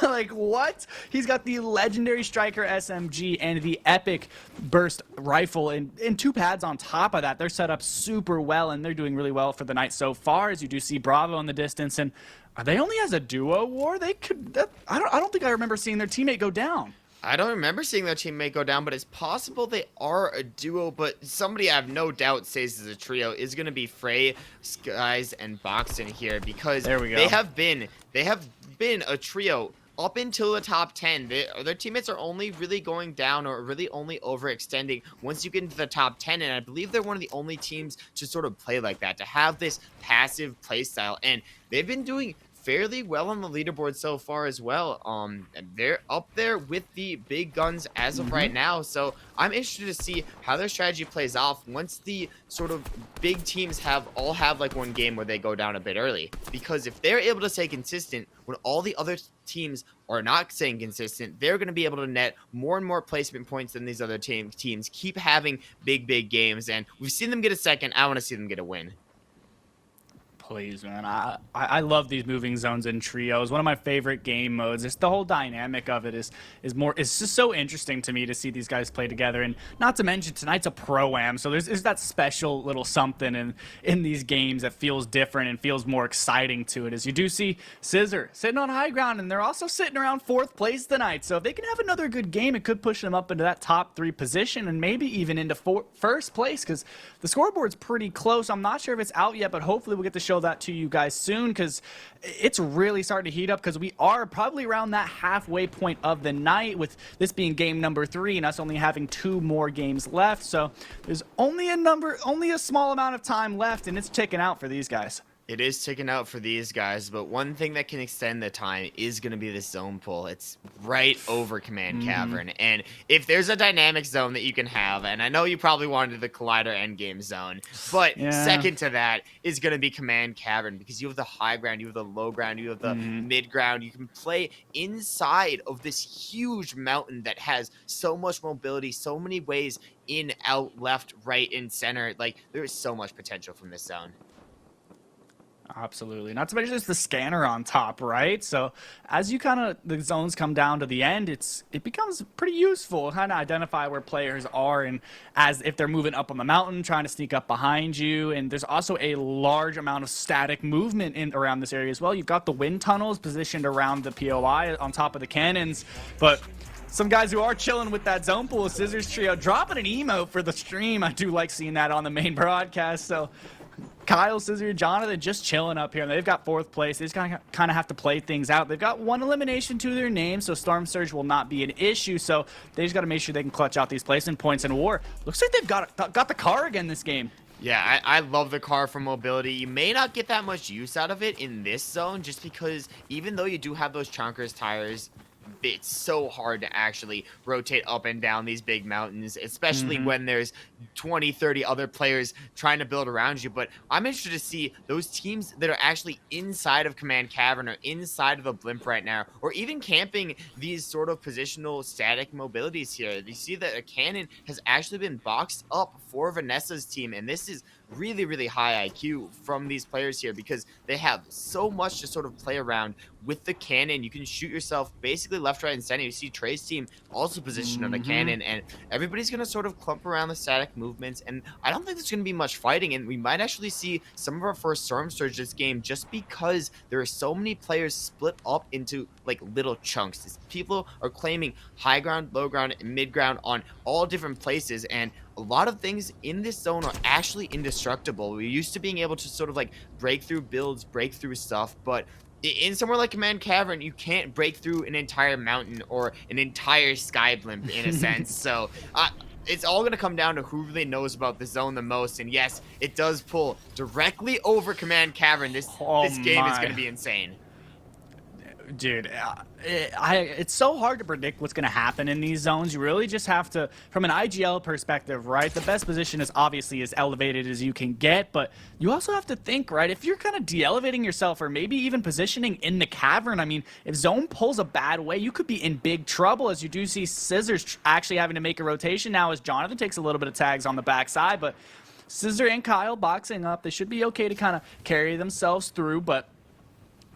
Like, what? He's got the legendary striker SMG and the epic burst rifle and 2 pads on top of that. They're set up super well, and they're doing really well for the night so far, as you do see Bravo in the distance. And are they only as a duo, War? They could. I don't think I remember seeing their teammate go down. I don't remember seeing their teammate go down, but it's possible they are a duo. But somebody I have no doubt says is a trio is going to be Frey, Skies, and Boxton here, because there we go. They have been a trio up until the top 10. Their teammates are only really going down, or really only overextending once you get into the top 10, and I believe they're one of the only teams to sort of play like that, to have this passive play style, and they've been doing fairly well on the leaderboard so far as well. And they're up there with the big guns as of right now, so I'm interested to see how their strategy plays off once the sort of big teams all have like one game where they go down a bit early, because if they're able to stay consistent when all the other teams are not staying consistent, they're going to be able to net more and more placement points than these other teams keep having big games, and we've seen them get a second. I want to see them get a win. Please, man. I love these moving zones and trios. One of my favorite game modes. Just the whole dynamic of it is just so interesting to me to see these guys play together. And not to mention, tonight's a pro-am, so there's that special little something in these games that feels different and feels more exciting to it. As you do see Scissor sitting on high ground, and they're also sitting around 4th place tonight. So if they can have another good game, it could push them up into that top 3 position, and maybe even into 1st place, because the scoreboard's pretty close. I'm not sure if it's out yet, but hopefully we'll get to show show that to you guys soon because it's really starting to heat up because we are probably around that halfway point of the night with this being game number 3 and us only having 2 more games left. So there's only a small amount of time left, and it's ticking out for these guys. It is ticking out for these guys, but one thing that can extend the time is going to be the zone pull. It's right over Command Cavern, and if there's a dynamic zone that you can have, and I know you probably wanted the Collider endgame zone, but second to that is going to be Command Cavern because you have the high ground, you have the low ground, you have the mid ground. You can play inside of this huge mountain that has so much mobility, so many ways in, out, left, right, and center. Like, there is so much potential from this zone. Absolutely. Not to mention there's the scanner on top, right? So as the zones come down to the end, it becomes pretty useful kind of identify where players are and as if they're moving up on the mountain, trying to sneak up behind you. And there's also a large amount of static movement in around this area as well. You've got the wind tunnels positioned around the POI on top of the cannons, but some guys who are chilling with that zone pool, Scissors Trio, dropping an emote for the stream. I do like seeing that on the main broadcast. So Kyle, Scissor, Jonathan just chilling up here. They've got 4th place. They just kind of have to play things out. They've got 1 elimination to their name, so Storm Surge will not be an issue. So they just got to make sure they can clutch out these placement points in war. Looks like they've got the car again this game. Yeah, I love the car for mobility. You may not get that much use out of it in this zone just because even though you do have those Chonkers tires, it's so hard to actually rotate up and down these big mountains, especially when there's 20, 30 other players trying to build around you. But I'm interested to see those teams that are actually inside of Command Cavern or inside of the blimp right now, or even camping these sort of positional static mobilities here. You see that a cannon has actually been boxed up for Vanessa's team, and this is really, really high IQ from these players here because they have so much to sort of play around with the cannon. You can shoot yourself basically left, right, and center. You see Trey's team also positioned on the cannon, and everybody's going to sort of clump around the static movements, and I don't think there's going to be much fighting, and we might actually see some of our first Storm Surge this game just because there are so many players split up into like little chunks. People are claiming high ground, low ground, and mid ground on all different places, and a lot of things in this zone are actually indestructible. We're used to being able to sort of like break through builds, break through stuff, but in somewhere like Command Cavern, you can't break through an entire mountain or an entire sky blimp in a sense. So it's all going to come down to who really knows about the zone the most. And yes, it does pull directly over Command Cavern. This game is going to be insane. Dude, it's so hard to predict what's going to happen in these zones. You really just have to, from an IGL perspective, right? The best position is obviously as elevated as you can get, but you also have to think, right? If you're kind of de-elevating yourself or maybe even positioning in the cavern, I mean, if zone pulls a bad way, you could be in big trouble, as you do see Scissors actually having to make a rotation now as Jonathan takes a little bit of tags on the backside, but Scissor and Kyle boxing up. They should be okay to kind of carry themselves through, but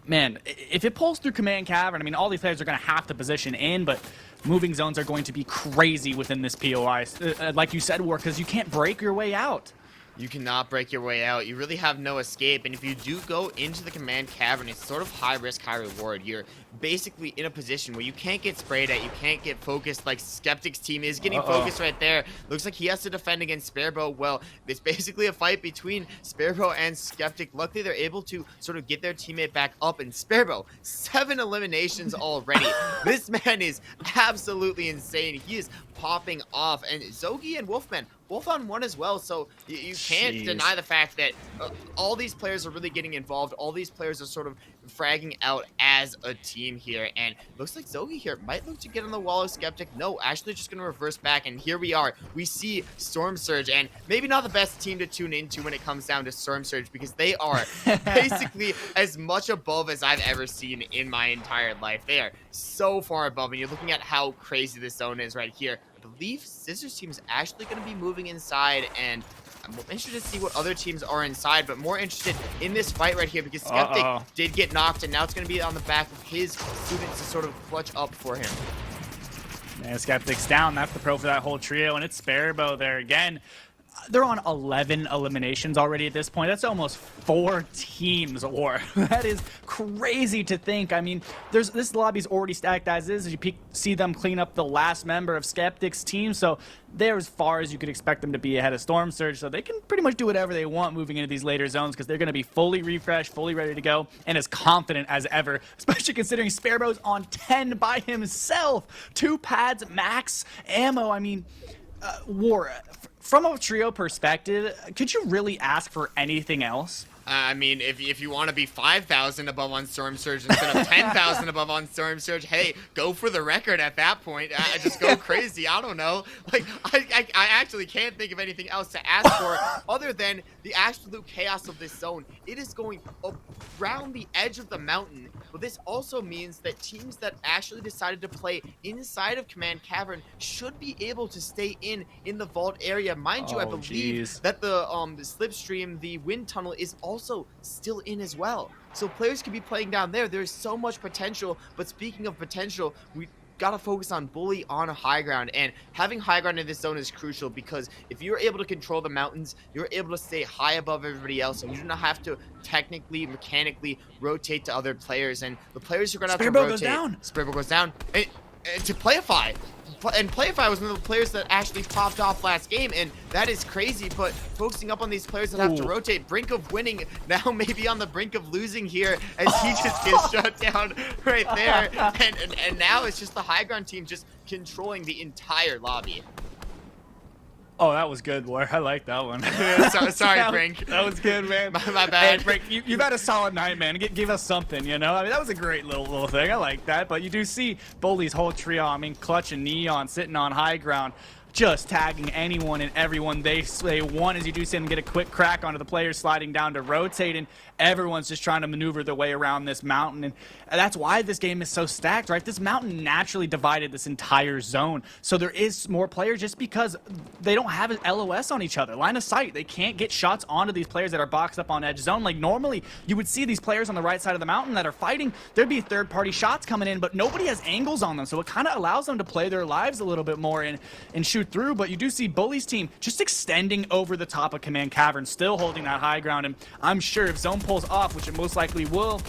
man, if it pulls through Command Cavern, I mean, all these players are going to have to position in, but moving zones are going to be crazy within this POI. Like you said, War, because you can't break your way out. You cannot break your way out. You really have no escape. And if you do go into the Command Cavern, it's sort of high risk, high reward. You're basically in a position where you can't get sprayed at. You can't get focused like Skeptic's team is getting focused right there. Looks like he has to defend against Sparebow. Well, it's basically a fight between Sparebow and Skeptic. Luckily, they're able to sort of get their teammate back up. And Sparebow, 7 eliminations already. This man is absolutely insane. He is popping off. And Zogi and Wolfman both on 1 as well, so you can't deny the fact that all these players are really getting involved. All these players are sort of fragging out as a team here, and looks like Zogi here might look to get on the wall of Skeptic. No, actually just going to reverse back, and here we are. We see Storm Surge, and maybe not the best team to tune into when it comes down to Storm Surge, because they are basically as much above as I've ever seen in my entire life. They are so far above, and you're looking at how crazy this zone is right here. I believe Scissors team is actually going to be moving inside, and I'm interested to see what other teams are inside, but more interested in this fight right here because Skeptic did get knocked, and now it's going to be on the back of his students to sort of clutch up for him. And Skeptic's down. That's the pro for that whole trio, and it's Sparebow there again. They're on 11 eliminations already at this point. That's almost 4 teams, War. That is crazy to think. I mean, this lobby's already stacked as is. You see them clean up the last member of Skeptic's team, so they're as far as you could expect them to be ahead of Storm Surge, so they can pretty much do whatever they want moving into these later zones because they're going to be fully refreshed, fully ready to go, and as confident as ever, especially considering Sparrow's on 10 by himself. 2 pads, max ammo. I mean, War, from a trio perspective, could you really ask for anything else? I mean, if you want to be 5,000 above on Storm Surge instead of 10,000 above on Storm Surge, hey, go for the record at that point. Just go crazy. I don't know. Like, I actually can't think of anything else to ask for other than the absolute chaos of this zone. It is going around the edge of the mountain. But this also means that teams that actually decided to play inside of Command Cavern should be able to stay in the vault area. Mind you, I believe that the slipstream, the wind tunnel, is also still in as well. So players could be playing down there. There's so much potential. But speaking of potential, we gotta focus on bully on high ground, and having high ground in this zone is crucial because if you're able to control the mountains, you're able to stay high above everybody else, and you do not have to technically, mechanically rotate to other players. And the players who are gonna have to rotate. Sparrow goes down. And to Playify. And Playify was one of the players that actually popped off last game, and that is crazy. But focusing up on these players that have to rotate, brink of winning, now maybe on the brink of losing here as he just gets shut down right there. And now it's just the high ground team just controlling the entire lobby. Oh, that was good, War. I like that one. Sorry, Brink. That was good, man. My bad. Hey, Brink, you've had a solid night, man. Give us something, you know? I mean, that was a great little thing. I like that. But you do see Bully's whole trio. I mean, Clutch and Neon sitting on high ground, just tagging anyone and everyone they want. As you do see them get a quick crack onto the players sliding down to rotate, and everyone's just trying to maneuver their way around this mountain. And that's why this game is so stacked, right? This mountain naturally divided this entire zone. So there is more players just because they don't have an LOS on each other. Line of sight. They can't get shots onto these players that are boxed up on edge zone. Like normally you would see these players on the right side of the mountain that are fighting. There'd be third-party shots coming in, but nobody has angles on them. So it kind of allows them to play their lives a little bit more and shoot through. But you do see Bully's team just extending over the top of Command Cavern, still holding that high ground. And I'm sure if zone pulls off, which it most likely will,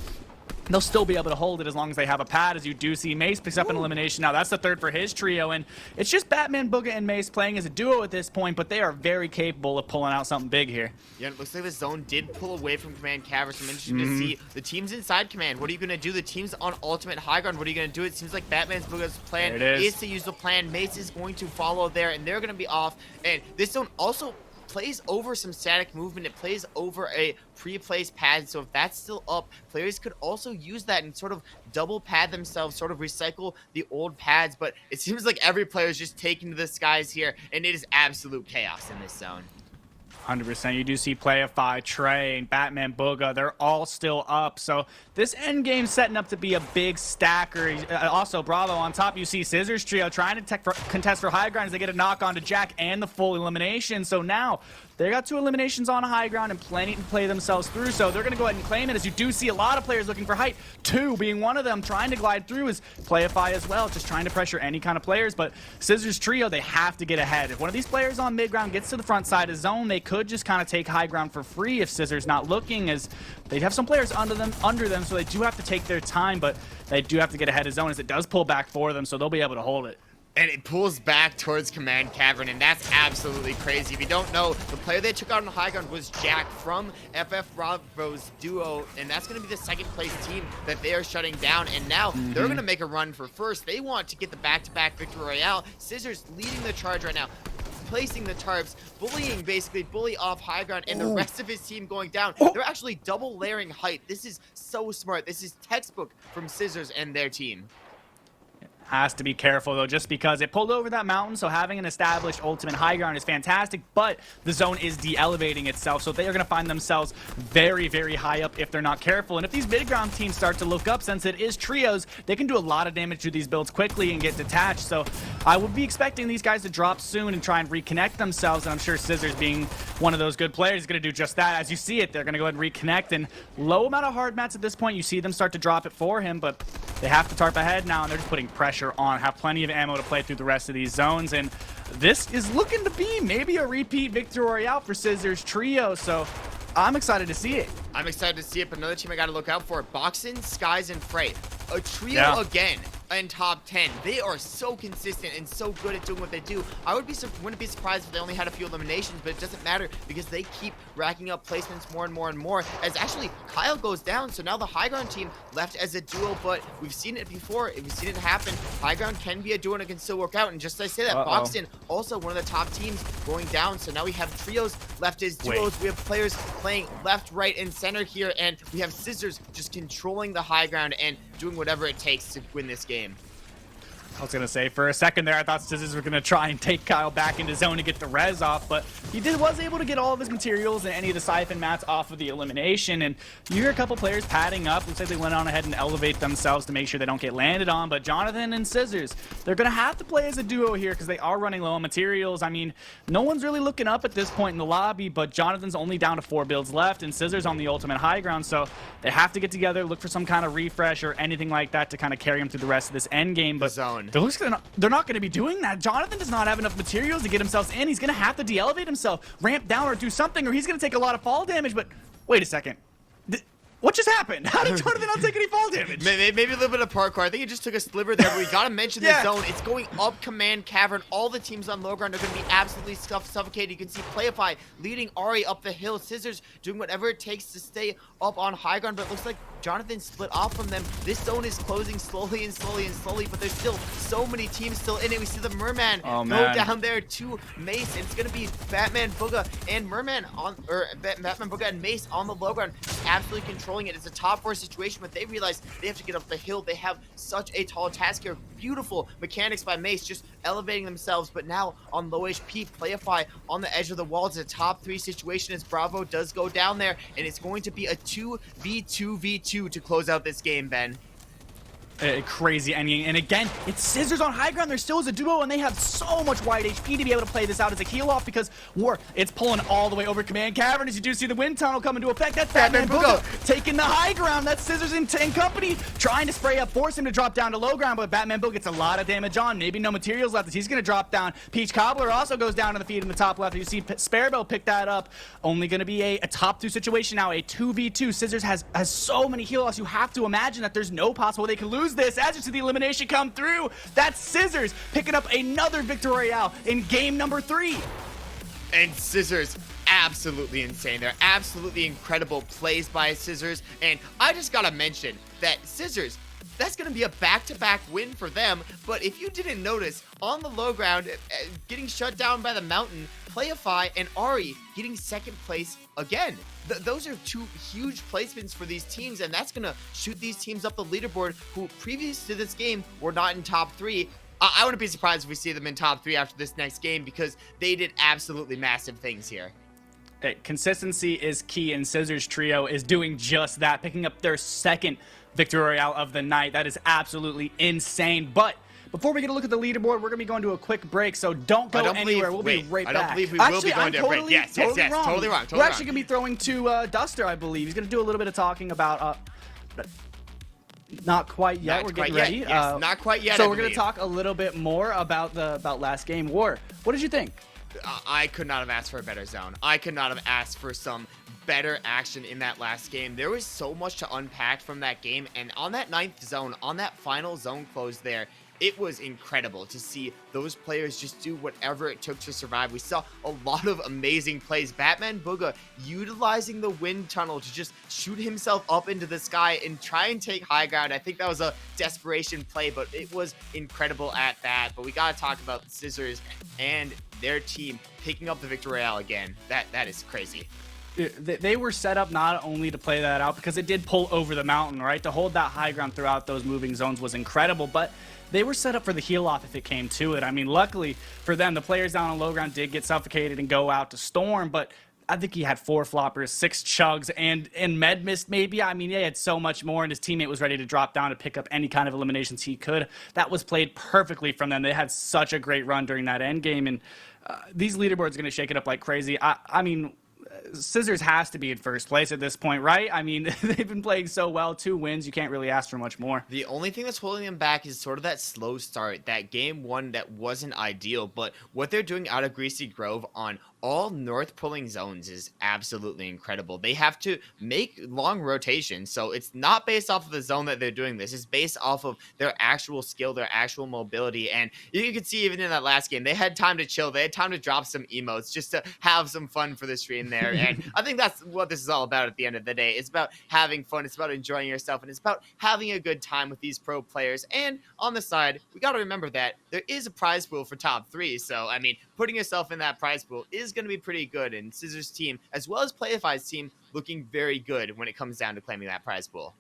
they'll still be able to hold it as long as they have a pad. As you do see, Mace picks up an elimination. Now that's the 3rd for his trio, and it's just Batman, Booga, and Mace playing as a duo at this point, but they are very capable of pulling out something big here. Yeah, it looks like the zone did pull away from Command Cavern, so I'm interested to see the teams inside Command. What are you going to do? The teams on ultimate high ground, what are you going to do? It seems like Batman's, Booga's plan is to use the plan. Mace is going to follow there, and they're going to be off, and this zone also plays over some static movement. It plays over a pre-placed pad, so if that's still up, players could also use that and sort of double pad themselves, sort of recycle the old pads. But it seems like every player is just taking to the skies here, and it is absolute chaos in this zone. 100%. You do see Playify, Trey, and Batman, Booga. They're all still up. So this end game's setting up to be a big stacker. Also, Bravo on top. You see Scissors Trio trying to contest for high ground as they get a knock on to Jack and the full elimination. So now they got 2 eliminations on high ground and plenty to play themselves through. So they're going to go ahead and claim it, as you do see a lot of players looking for height. 2 being one of them trying to glide through is Playify as well, just trying to pressure any kind of players. But Scissors Trio, they have to get ahead. If one of these players on mid ground gets to the front side of zone, they could just kind of take high ground for free if Scissors not looking, as they'd have some players under them, so they do have to take their time, but they do have to get ahead of zone as it does pull back for them, so they'll be able to hold it. And it pulls back towards Command Cavern, and that's absolutely crazy. If you don't know, the player they took out on the high ground was Jack from FF Bravo's duo, and that's going to be the 2nd place team that they are shutting down. And now they're going to make a run for first. They want to get the back-to-back Victory Royale. Scissors leading the charge right now, placing the tarps, bullying basically, Bully off high ground, and the rest of his team going down. They're actually double layering height. This is so smart. This is textbook from Scissors and their team. Has to be careful, though, just because it pulled over that mountain, so having an established ultimate high ground is fantastic, but the zone is de-elevating itself, so they are going to find themselves very, very high up if they're not careful. And if these mid-ground teams start to look up, since it is trios, they can do a lot of damage to these builds quickly and get detached. So I would be expecting these guys to drop soon and try and reconnect themselves, and I'm sure Scissors, being one of those good players, is going to do just that. As you see it, they're going to go ahead and reconnect, and low amount of hard mats at this point. You see them start to drop it for him, but they have to tarp ahead now, and they're just putting pressure pressure on, have plenty of ammo to play through the rest of these zones, and this is looking to be maybe a repeat victory royale for Scissors Trio, so I'm excited to see it. I'm excited to see it, but another team I got to look out for, Boxin, Skies, and Freight. A trio again in top 10. They are so consistent and so good at doing what they do. I wouldn't be surprised if they only had a few eliminations, but it doesn't matter because they keep racking up placements more and more and more. As actually Kyle goes down, so now the high ground team left as a duo, but we've seen it before. We've seen it happen. High ground can be a duo and it can still work out. And just as I say that, Boxin also one of the top teams going down. So now we have trios left as duos. We have players playing left, right, and center here, and we have Scissors just controlling the high ground and doing whatever it takes to win this game. I was going to say, for a second there, I thought Scissors were going to try and take Kyle back into zone to get the res off, but he was able to get all of his materials and any of the siphon mats off of the elimination, and you hear a couple players padding up. Looks like they went on ahead and elevate themselves to make sure they don't get landed on, but Jonathan and Scissors, they're going to have to play as a duo here because they are running low on materials. I mean, no one's really looking up at this point in the lobby, but Jonathan's only down to 4 builds left, and Scissors on the ultimate high ground, so they have to get together, look for some kind of refresh or anything like that to kind of carry them through the rest of this end game, but they're not going to be doing that. Jonathan does not have enough materials to get himself in. He's going to have to de-elevate himself, ramp down or do something, or he's going to take a lot of fall damage. But wait a second. What just happened? How did Jonathan not take any fall damage? Maybe a little bit of parkour. I think he just took a sliver there, but we gotta mention the zone. It's going up Command Cavern. All the teams on low ground are gonna be absolutely suffocated. You can see Playify leading Ari up the hill. Scissors doing whatever it takes to stay up on high ground, but it looks like Jonathan split off from them. This zone is closing slowly and slowly and slowly, but there's still so many teams still in it. We see the Merman go down there to Mace, and it's gonna be Batman, Booga, and Batman, Booga, and Mace on the low ground, just absolutely controlling it. It's a top 4 situation, but they realize they have to get up the hill. They have such a tall task here. Beautiful mechanics by Mace, just elevating themselves, but now on low HP, Playify on the edge of the wall. It's a top 3 situation as Bravo does go down there, and it's going to be a 2v2v2 to close out this game, Ben. A crazy ending, and again, it's Scissors on high ground. There still is a duo, and they have so much wide HP to be able to play this out as a heal off because War, it's pulling all the way over Command Cavern as you do see the wind tunnel come into effect. That's Batman Booga taking the high ground. That's Scissors and company trying to spray up, force him to drop down to low ground, but Batman Booga gets a lot of damage on. Maybe no materials left as he's going to drop down. Peach Cobbler also goes down to the feed in the top left. You see Sparrow pick that up. Only going to be a top 2 situation now, a 2v2. Scissors has so many heal offs. You have to imagine that there's no possible they can lose this. As you see the elimination come through, that's Scissors picking up another victory royale in game number 3. And Scissors, absolutely insane. They're absolutely incredible plays by Scissors. And I just gotta mention that Scissors, that's going to be a back-to-back win for them. But if you didn't notice, on the low ground, getting shut down by the Mountain, Playify and Ari getting second place again. Those are 2 huge placements for these teams, and that's going to shoot these teams up the leaderboard who previous to this game were not in top 3. I wouldn't be surprised if we see them in top 3 after this next game because they did absolutely massive things here. Consistency is key, and Scissors Trio is doing just that, picking up their second victory royale of the night. That is absolutely insane. But before we get a look at the leaderboard, we're going to be going to a quick break, so don't go anywhere. We'll be right back. I don't believe we will be going to a break. Yes, totally wrong. We're actually going to be throwing to Duster, I believe. He's going to do a little bit of talking about... not quite yet. We're getting ready. Yes, not quite yet. So we're going to talk a little bit more about last game. War, what did you think? I could not have asked for a better zone. I could not have asked for some better action in that last game. There was so much to unpack from that game, and on that 9th zone, on that final zone close there, it was incredible to see those players just do whatever it took to survive. We saw a lot of amazing plays. Batman Booga utilizing the wind tunnel to just shoot himself up into the sky and try and take high ground. I think that was a desperation play, but it was incredible at that. But we got to talk about Scissors and their team picking up the victory royale again. That is crazy. They were set up not only to play that out because it did pull over the mountain, right? To hold that high ground throughout those moving zones was incredible, but they were set up for the heal off if it came to it. I mean, luckily for them, the players down on low ground did get suffocated and go out to Storm, but I think he had 4 floppers, 6 chugs, and med mist maybe. I mean, he had so much more, and his teammate was ready to drop down to pick up any kind of eliminations he could. That was played perfectly from them. They had such a great run during that end game, and these leaderboards are going to shake it up like crazy. I mean, Scissors has to be in first place at this point, right? I mean, they've been playing so well. 2 wins. You can't really ask for much more. The only thing that's holding them back is sort of that slow start, that game one that wasn't ideal. But what they're doing out of Greasy Grove on all north pulling zones is absolutely incredible. They have to make long rotations, so it's not based off of the zone that they're doing this. It's based off of their actual skill, their actual mobility. And you can see even in that last game, they had time to chill. They had time to drop some emotes just to have some fun for the stream there. And I think that's what this is all about at the end of the day. It's about having fun. It's about enjoying yourself. And it's about having a good time with these pro players. And on the side, we got to remember that there is a prize pool for top 3. So, I mean, putting yourself in that prize pool is going to be pretty good. And Scissors' team, as well as Playify's team, looking very good when it comes down to claiming that prize pool.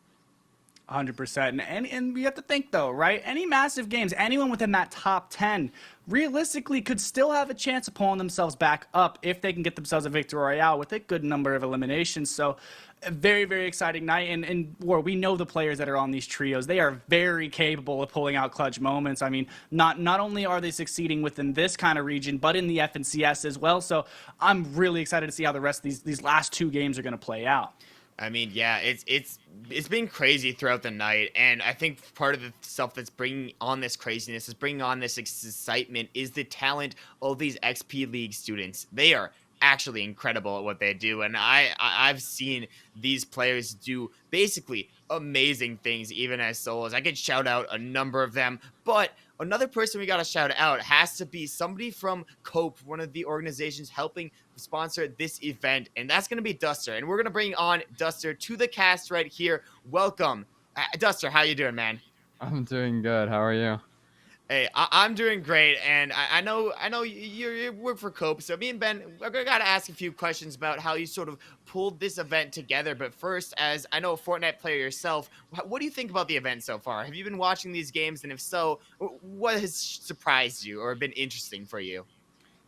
100%. And we have to think, though, right? Any massive games, anyone within that top 10 realistically could still have a chance of pulling themselves back up if they can get themselves a victory royale with a good number of eliminations. So a very, very exciting night. And we know the players that are on these trios. They are very capable of pulling out clutch moments. I mean, not only are they succeeding within this kind of region, but in the FNCS as well. So I'm really excited to see how the rest of these last 2 games are going to play out. I mean, yeah, it's been crazy throughout the night, and I think part of the stuff that's bringing on this craziness, is bringing on this excitement, is the talent of these XP League students. They are actually incredible at what they do, and I've seen these players do basically amazing things even as solos. I could shout out a number of them, but another person we got to shout out has to be somebody from Cope, one of the organizations helping sponsor this event, and that's going to be Duster. And we're going to bring on Duster to the cast right here. Welcome. Duster, how you doing, man? I'm doing good. How are you? Hey, I'm doing great, and I know you work for Cope, so me and Ben, we're got to ask a few questions about how you sort of pulled this event together. But first, as I know a Fortnite player yourself, what do you think about the event so far? Have you been watching these games, and if so, what has surprised you or been interesting for you?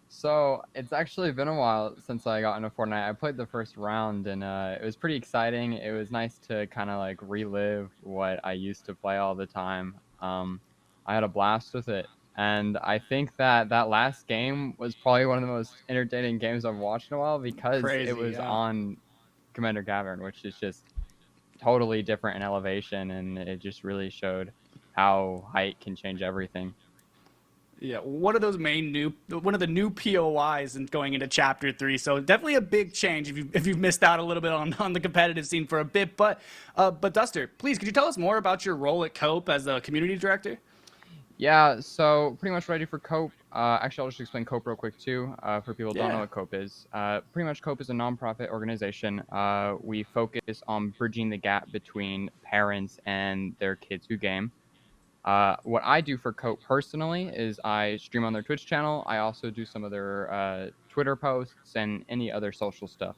So it's actually been a while since I got into Fortnite. I played the first round, and it was pretty exciting. It was nice to kind of like relive what I used to play all the time. I had a blast with it, and I think that that last game was probably one of the most entertaining games I've watched in a while because Crazy, it was yeah. on Commander Cavern, which is just totally different in elevation, and it just really showed how height can change everything. Yeah, one of the new POIs and going into chapter 3. So definitely a big change if you've missed out a little bit on the competitive scene for a bit. But Duster, please, could you tell us more about your role at Cope as the community director? Yeah, so pretty much ready for Cope. Actually, I'll just explain Cope real quick too, for people who don't know what Cope is. Pretty much Cope is a nonprofit organization. We focus on bridging the gap between parents and their kids who game. What I do for Cope personally is I stream on their Twitch channel. I also do some of their Twitter posts and any other social stuff.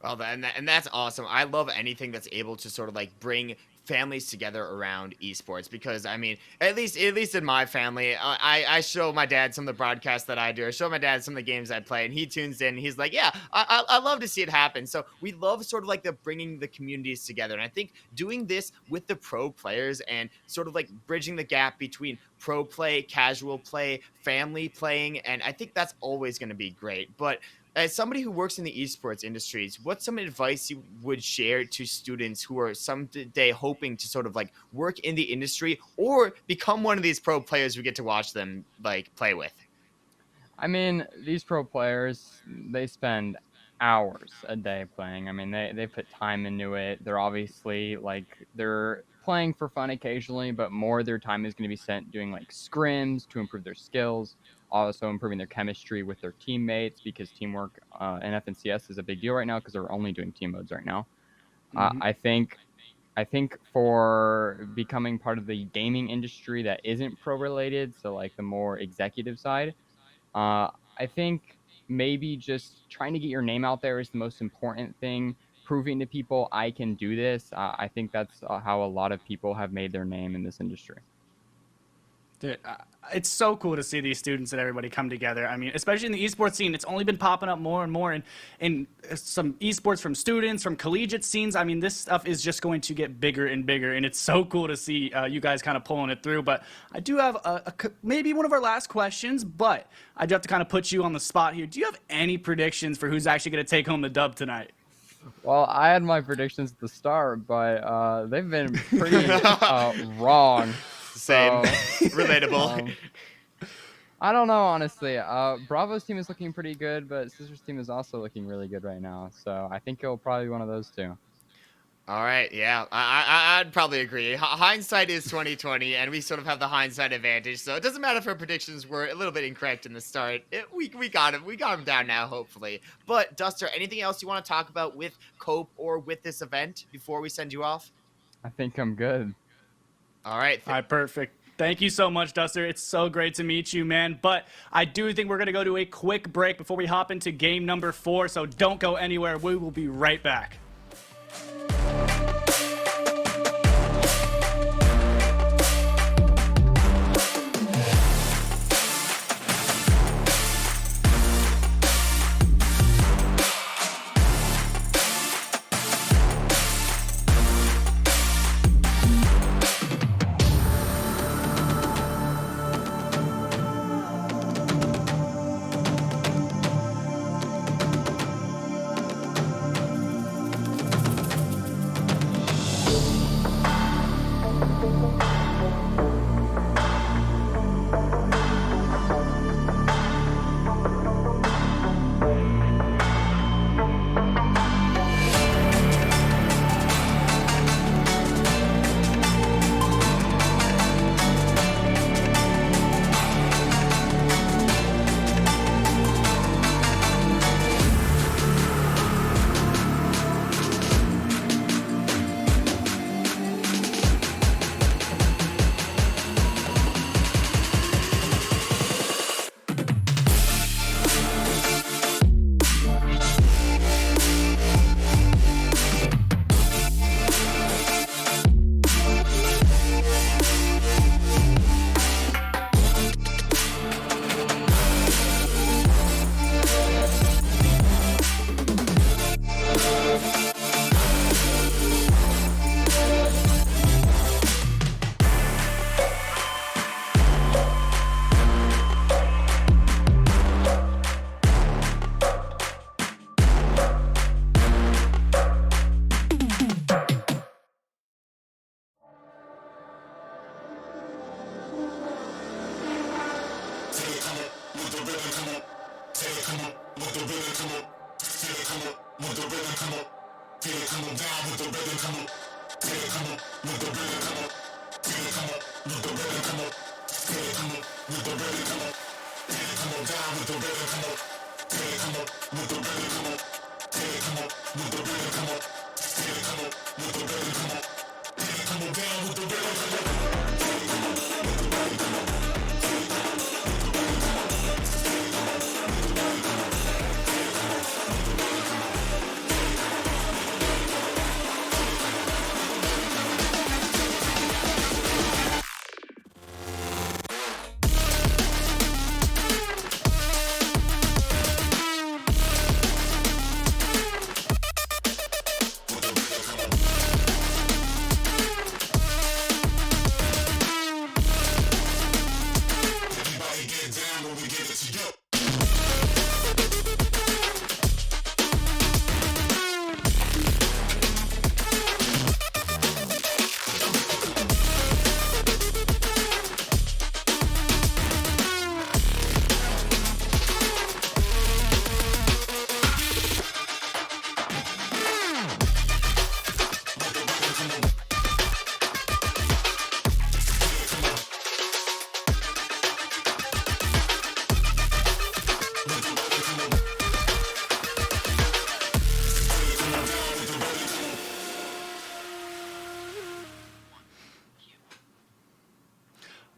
Well, and that's awesome. I love anything that's able to sort of like bring families together around esports, because I mean, at least in my family, I show my dad some of the broadcasts that I do. I show my dad some of the games I play, and he tunes in. And he's like, "Yeah, I love to see it happen." So we love sort of like the bringing the communities together, and I think doing this with the pro players and sort of like bridging the gap between pro play, casual play, family playing, and I think that's always going to be great. But as somebody who works in the esports industries, what's some advice you would share to students who are someday hoping to sort of like work in the industry or become one of these pro players we get to watch them like play with? I mean, these pro players, they spend hours a day playing. I mean, they put time into it. They're obviously like they're playing for fun occasionally, but more of their time is going to be spent doing like scrims to improve their skills, also improving their chemistry with their teammates because teamwork in FNCS is a big deal right now because they're only doing team modes right now. I think for becoming part of the gaming industry that isn't pro related, so like the more executive side, I think maybe just trying to get your name out there is the most important thing. Proving to people I can do this. I think that's how a lot of people have made their name in this industry. Dude, it's so cool to see these students and everybody come together. I mean, especially in the esports scene, it's only been popping up more and more. And some esports from students, from collegiate scenes. I mean, this stuff is just going to get bigger and bigger. And it's so cool to see you guys kind of pulling it through. But I do have maybe one of our last questions, but I do have to kind of put you on the spot here. Do you have any predictions for who's actually going to take home the dub tonight? Well, I had my predictions at the start, but they've been pretty wrong. Same. So, Relatable. I don't know, honestly. Bravo's team is looking pretty good, but Scissors' team is also looking really good right now. So I think it'll probably be one of those two. All right, yeah, I'd probably agree. Hindsight is 2020, and we sort of have the hindsight advantage. So it doesn't matter if our predictions were a little bit incorrect in the start. We got him. We got him down now, hopefully. But Duster, anything else you want to talk about with Cope or with this event before we send you off? I think I'm good. All right. All right, perfect. Thank you so much, Duster. It's so great to meet you, man. But I do think we're going to go to a quick break before we hop into game number 4. So don't go anywhere. We will be right back.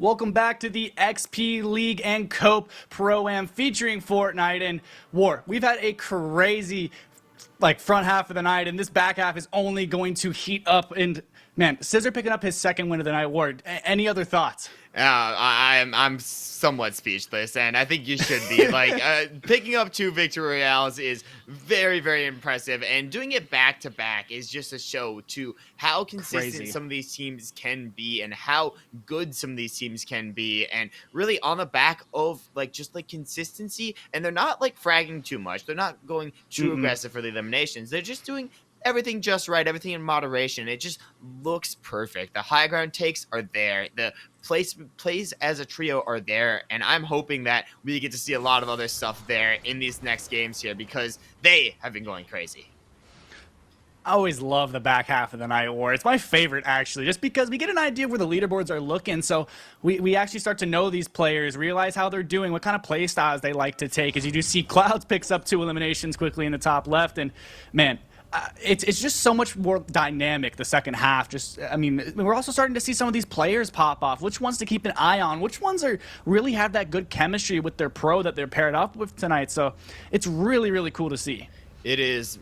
Welcome back to the XP League and Cope Pro-Am featuring Fortnite and War. We've had a crazy front half of the night, and this back half is only going to heat up. And Man, Scissor picking up his second win of the night award. Any other thoughts? I'm somewhat speechless, and I think you should be. Like, picking up 2 victory royales is very, very impressive, and doing it back to back is just a show to how consistent Crazy. some of these teams can be, and how good some of these teams can be, and really on the back of just consistency. And they're not like fragging too much. They're not going too aggressive for the eliminations. They're just doing everything just right, everything in moderation. It just looks perfect. The high ground takes are there. The plays as a trio are there, and I'm hoping that we get to see a lot of other stuff there in these next games here, because they have been going crazy. I always love the back half of the night war. It's my favorite, actually, just because we get an idea of where the leaderboards are looking. So we actually start to know these players, realize how they're doing, what kind of play styles they like to take. As you do see, Clouds picks up 2 eliminations quickly in the top left, and man, it's just so much more dynamic the second half. I mean, we're also starting to see some of these players pop off. Which ones to keep an eye on? Which ones really have that good chemistry with their pro that they're paired up with tonight? So it's really, really cool to see. It is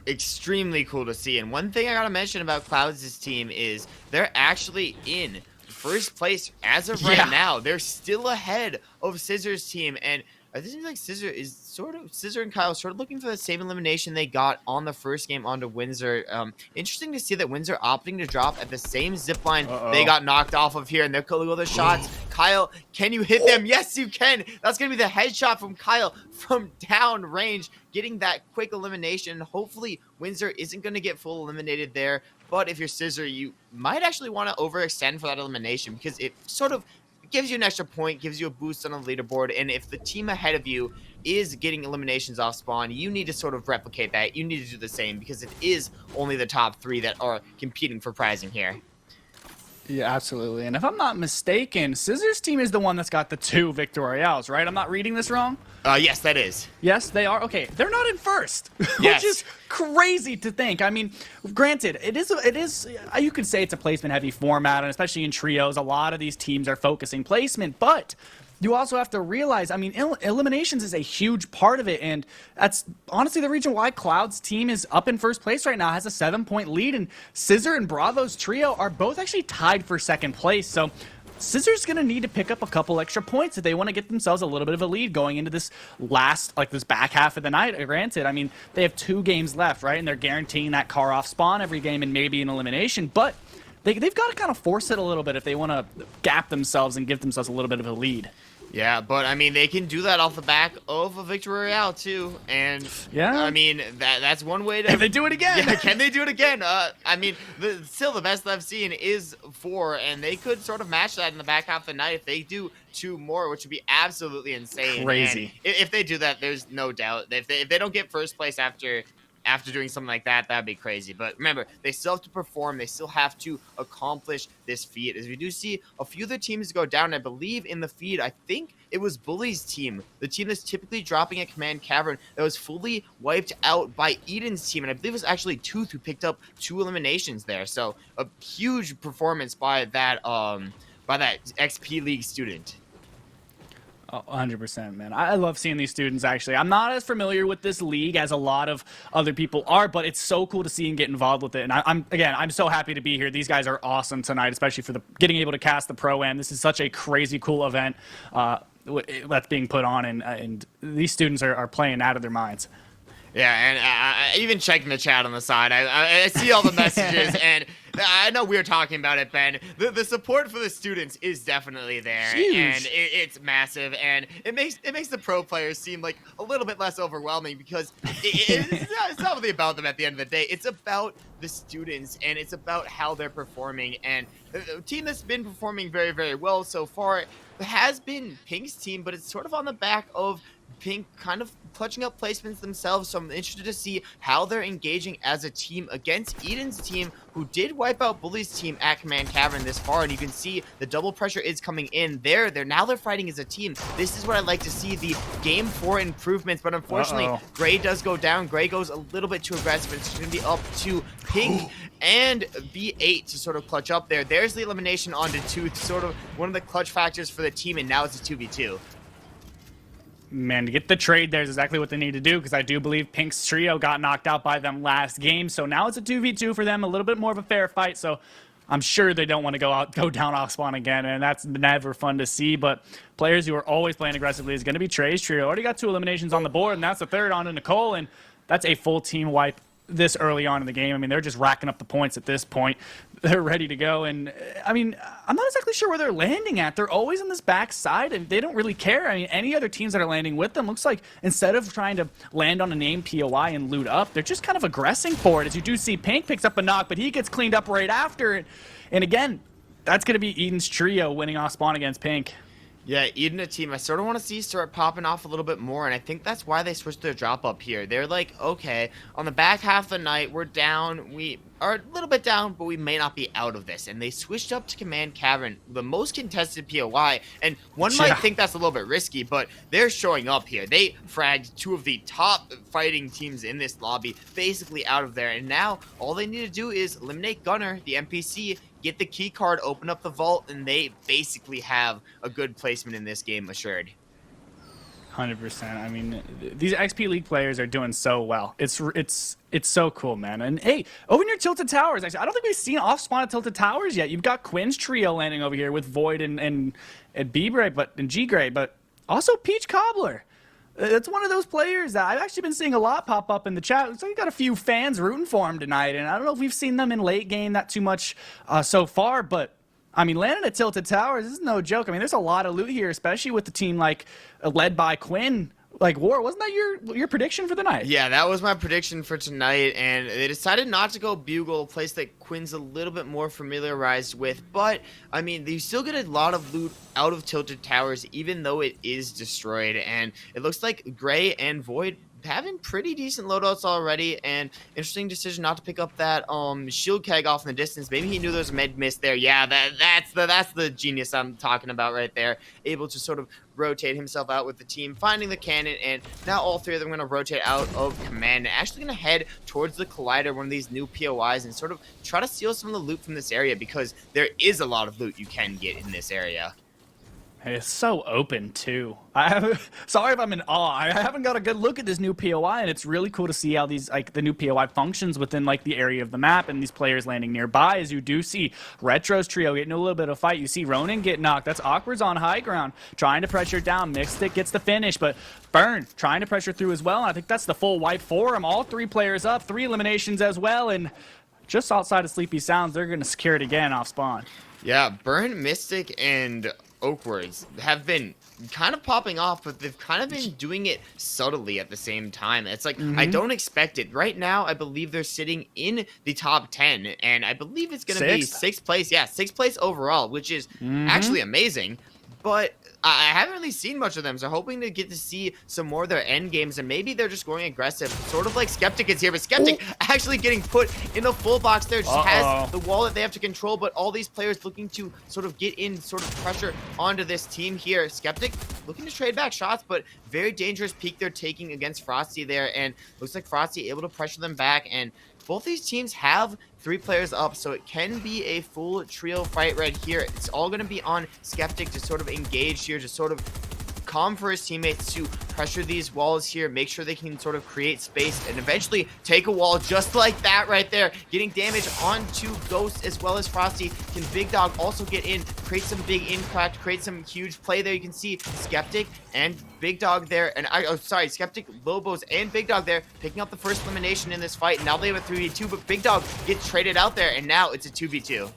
extremely cool to see. And one thing I gotta mention about Clouds' team is they're actually in first place as of right now. They're still ahead of Scissor's team, and it seems like Scissor and Kyle sort of looking for the same elimination they got on the first game onto Windsor. Interesting to see that Windsor opting to drop at the same zip line they got knocked off of here, and they're going to go the shots. Kyle, can you hit them? Yes, you can. That's going to be the headshot from Kyle from down range, getting that quick elimination. Hopefully, Windsor isn't going to get full eliminated there, but if you're Scissor, you might actually want to overextend for that elimination, because it sort of gives you an extra point, gives you a boost on the leaderboard, and if the team ahead of you is getting eliminations off spawn, you need to sort of replicate that. You need to do the same, because it is only the top 3 that are competing for prizing here. Yeah, absolutely. And if I'm not mistaken, Scissor's team is the one that's got the 2 victory royales, right? I'm not reading this wrong? Yes, that is. Yes, they are. Okay, they're not in first, Yes. which is crazy to think. I mean, granted, it is. You could say it's a placement-heavy format, and especially in trios, a lot of these teams are focusing placement. But you also have to realize, I mean, eliminations is a huge part of it, and that's honestly the reason why Cloud's team is up in first place right now, has a 7-point lead, and Scissor and Bravo's trio are both actually tied for second place. So Scissor's going to need to pick up a couple extra points if they want to get themselves a little bit of a lead going into this this back half of the night. Granted, I mean, they have 2 games left, right? And they're guaranteeing that car off spawn every game and maybe an elimination. But they've got to kind of force it a little bit if they want to gap themselves and give themselves a little bit of a lead. Yeah, but I mean, they can do that off the back of a victory royale too, and yeah, I mean that's one way to. Can they do it again? Yeah, can they do it again? I mean, still the best I've seen is 4, and they could sort of match that in the back half of the night if they do 2 more, which would be absolutely insane. Crazy. And if they do that, there's no doubt that if they don't get first place after doing something like that, that'd be crazy. But remember, they still have to perform. They still have to accomplish this feat. As we do see a few of the teams go down, I believe in the feed, I think it was Bully's team, the team that's typically dropping at Command Cavern, that was fully wiped out by Eden's team. And I believe it was actually Tooth who picked up 2 eliminations there. So a huge performance by that XP League student. Oh, 100%, man. I love seeing these students, actually. I'm not as familiar with this league as a lot of other people are, but it's so cool to see and get involved with it. And I'm so happy to be here. These guys are awesome tonight, especially for getting able to cast the Pro-Am. This is such a crazy cool event that's being put on, and these students are playing out of their minds. Yeah, and even checking the chat on the side, I see all the messages, and I know we're talking about it, Ben. The support for the students is definitely there, Huge. And it's massive, and it makes the pro players seem like a little bit less overwhelming, because it's not really about them at the end of the day. It's about the students, and it's about how they're performing. And the team that's been performing very, very well so far has been Pink's team, but it's sort of on the back of Pink kind of clutching up placements themselves, so I'm interested to see how they're engaging as a team against Eden's team, who did wipe out Bully's team at Command Cavern this far, and you can see the double pressure is coming in. They're fighting as a team. This is what I like to see, the Game 4 improvements, but unfortunately, Gray does go down. Gray goes a little bit too aggressive. It's going to be up to Pink and V8 to sort of clutch up there. There's the elimination onto Tooth, sort of one of the clutch factors for the team, and now it's a 2v2. Man, to get the trade there is exactly what they need to do, because I do believe Pink's trio got knocked out by them last game. So now it's a 2v2 for them, a little bit more of a fair fight. So I'm sure they don't want to go down off spawn again, and that's never fun to see. But players who are always playing aggressively is going to be Trey's trio. Already got 2 eliminations on the board, and that's the third on to Nicole, and that's a full team wipe this early on in the game. I mean, they're just racking up the points at this point. They're ready to go. And I mean, I'm not exactly sure where they're landing at. They're always on this backside and they don't really care. I mean, any other teams that are landing with them, looks like instead of trying to land on a named POI and loot up, they're just kind of aggressing for it. As you do see, Pink picks up a knock, but he gets cleaned up right after it. And again, that's going to be Eden's trio winning off spawn against Pink. Yeah, Eden, a team I sort of want to see start popping off a little bit more, and I think that's why they switched their drop up here. They're like, okay, on the back half of the night, we're down. We are a little bit down, but we may not be out of this. And they switched up to Command Cavern, the most contested POI, and one might think that's a little bit risky, but they're showing up here. They fragged 2 of the top fighting teams in this lobby basically out of there, and now all they need to do is eliminate Gunner, the NPC, get the key card, open up the vault, and they basically have a good placement in this game assured. 100%. I mean, these XP League players are doing so well. It's so cool, man. And hey, over near Tilted Towers, actually, I don't think we've seen off spawn at Tilted Towers yet. You've got Quinn's trio landing over here with Void and B-Gray, and G-Gray, but also Peach Cobbler. It's one of those players that I've actually been seeing a lot pop up in the chat. So we got a few fans rooting for him tonight, and I don't know if we've seen them in late game that too much so far, but I mean, landing at Tilted Towers is no joke. I mean, there's a lot of loot here, especially with the team like led by Quinn. Like, War, wasn't that your prediction for the night? Yeah, that was my prediction for tonight, and they decided not to go Bugle, a place that Quinn's a little bit more familiarized with. But, I mean, you still get a lot of loot out of Tilted Towers, even though it is destroyed. And it looks like Gray and Void having pretty decent loadouts already, and interesting decision not to pick up that shield keg off in the distance. Maybe he knew there was a med mist there. Yeah, that's the genius I'm talking about right there. Able to sort of rotate himself out with the team, finding the cannon, and now all 3 of them are going to rotate out of command and actually going to head towards the Collider, one of these new POIs, and sort of try to steal some of the loot from this area, because there is a lot of loot you can get in this area. It's so open too. Sorry if I'm in awe. I haven't got a good look at this new POI, and it's really cool to see how these the new POI functions within the area of the map, and these players landing nearby. As you do see Retro's trio getting a little bit of fight. You see Ronin get knocked. That's Awkward's on high ground, trying to pressure down. Mystic gets the finish, but Burn trying to pressure through as well. And I think that's the full wipe for him. All 3 players up, 3 eliminations as well, and just outside of Sleepy Sounds, they're going to secure it again off spawn. Yeah, Burn, Mystic, and Oakwards have been kind of popping off, but they've kind of been doing it subtly at the same time. It's like, I don't expect it. Right now, I believe they're sitting in the top 10, and I believe it's going to be 6th place. Yeah, 6th place overall, which is actually amazing. But I haven't really seen much of them, so hoping to get to see some more of their end games, and maybe they're just going aggressive, sort of like Skeptic is here, but Skeptic actually getting put in a full box there, just has the wall that they have to control, but all these players looking to sort of get in, sort of pressure onto this team here. Skeptic looking to trade back shots, but very dangerous peek they're taking against Frosty there, and looks like Frosty able to pressure them back, and both these teams have 3 players up, so it can be a full trio fight right here. It's all going to be on Skeptic to sort of engage here, to sort of calm for his teammates to pressure these walls here, make sure they can sort of create space and eventually take a wall just like that right there, getting damage onto Ghost as well as Frosty. Can Big Dog also get in, create some big impact, create some huge play there? You can see Skeptic and Big Dog there, and Skeptic, Lobos, and Big Dog there picking up the first elimination in this fight. Now they have a 3v2, but Big Dog gets traded out there, and now it's a 2v2.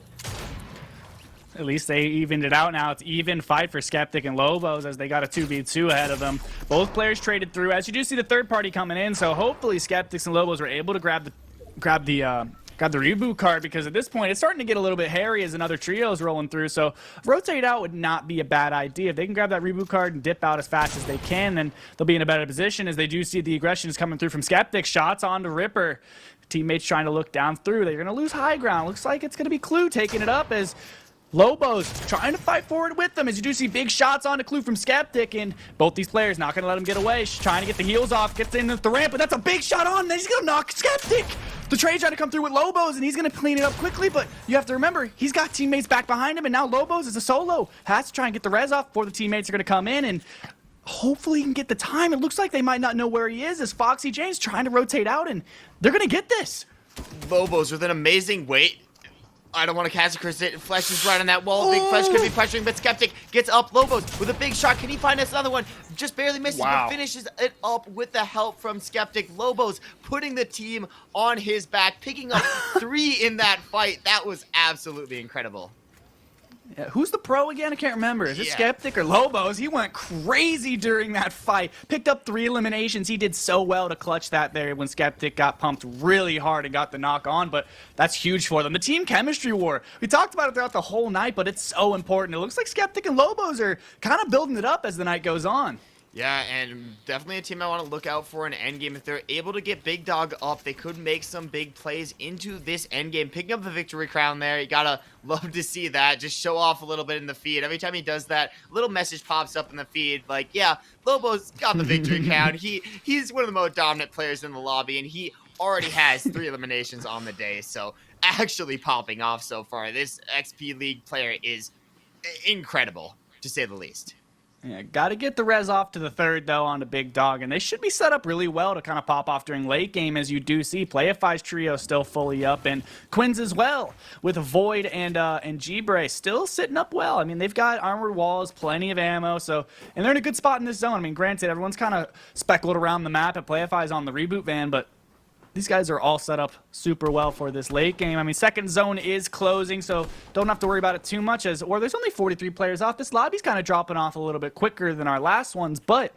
At least they evened it out now. It's even fight for Skeptic and Lobos as they got a 2v2 ahead of them. Both players traded through. As you do see the third party coming in, so hopefully Skeptics and Lobos were able to grab the reboot card, because at this point it's starting to get a little bit hairy as another trio is rolling through. So rotate out would not be a bad idea. If they can grab that reboot card and dip out as fast as they can, then they'll be in a better position, as they do see the aggression is coming through from Skeptic. Shots on to Ripper. Teammates trying to look down through. They're going to lose high ground. Looks like it's going to be Clue taking it up, as Lobos trying to fight forward with them, as you do see big shots onto Clue from Skeptic, and both these players not going to let him get away. She's trying to get the heels off, gets into the ramp, but that's a big shot on, and then he's going to knock Skeptic. The trade trying to come through with Lobos, and he's going to clean it up quickly, but you have to remember, he's got teammates back behind him, and now Lobos is a solo. Has to try and get the res off before the teammates are going to come in, and hopefully he can get the time. It looks like they might not know where he is, as Foxy James trying to rotate out, and they're going to get this. Lobos with an amazing wait. I don't want to cast a curse it. Flesh is right on that wall. Big Flesh could be pressuring, but Skeptic gets up. Lobos with a big shot. Can he find us another one? Just barely misses, but finishes it up with the help from Skeptic. Lobos putting the team on his back, picking up 3 in that fight. That was absolutely incredible. Yeah, who's the pro again? I can't remember. Is it Skeptic or Lobos? He went crazy during that fight. Picked up 3 eliminations. He did so well to clutch that there when Skeptic got pumped really hard and got the knock on, but that's huge for them. The team chemistry war. We talked about it throughout the whole night, but it's so important. It looks like Skeptic and Lobos are kind of building it up as the night goes on. Yeah, and definitely a team I want to look out for in endgame. If they're able to get Big Dog up, they could make some big plays into this endgame. Picking up the victory crown there, you gotta love to see that. Just show off a little bit in the feed. Every time he does that, little message pops up in the feed like, yeah, Lobo's got the victory crown. He's one of the most dominant players in the lobby, and he already has 3 eliminations on the day. So actually popping off so far. This XP League player is incredible, to say the least. Yeah, got to get the res off to the 3rd, though, on the Big Dog, and they should be set up really well to kind of pop off during late game, as you do see. Playify's trio still fully up, and Quinn's as well, with Void and Gibre still sitting up well. I mean, they've got armored walls, plenty of ammo, so, and they're in a good spot in this zone. I mean, granted, everyone's kind of speckled around the map, and Playify's on the reboot van, but these guys are all set up super well for this late game. I mean, second zone is closing, so don't have to worry about it too much. Or there's only 43 players off. This lobby's kind of dropping off a little bit quicker than our last ones, but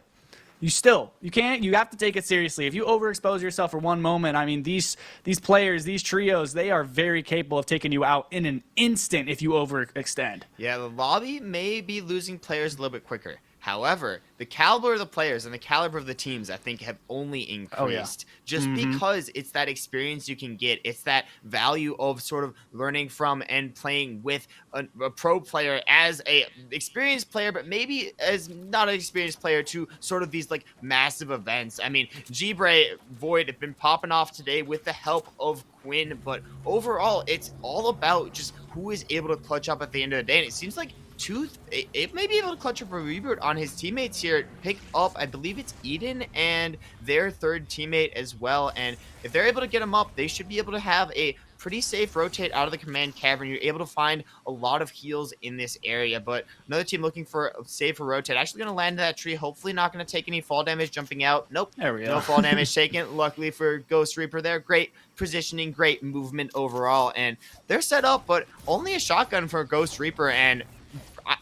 you have to take it seriously. If you overexpose yourself for one moment, I mean, these players, these trios, they are very capable of taking you out in an instant if you overextend. Yeah, the lobby may be losing players a little bit quicker. However, the caliber of the players and the caliber of the teams, I think, have only increased. Just because it's that experience you can get. It's that value of sort of learning from and playing with a pro player as a experienced player, but maybe as not an experienced player to sort of these like massive events. I mean, Gibre, Void have been popping off today with the help of Quinn, but overall, it's all about just who is able to clutch up at the end of the day. And it seems like Tooth, it may be able to clutch up a reboot on his teammates here. Pick up, I believe it's Eden and their 3rd teammate as well. And if they're able to get him up, they should be able to have a pretty safe rotate out of the command cavern. You're able to find a lot of heals in this area, but another team looking for a safer rotate. Actually going to land in that tree. Hopefully not going to take any fall damage jumping out. Nope. There we go. No fall damage taken. Luckily for Ghost Reaper there. Great positioning, great movement overall. And they're set up, but only a shotgun for Ghost Reaper. And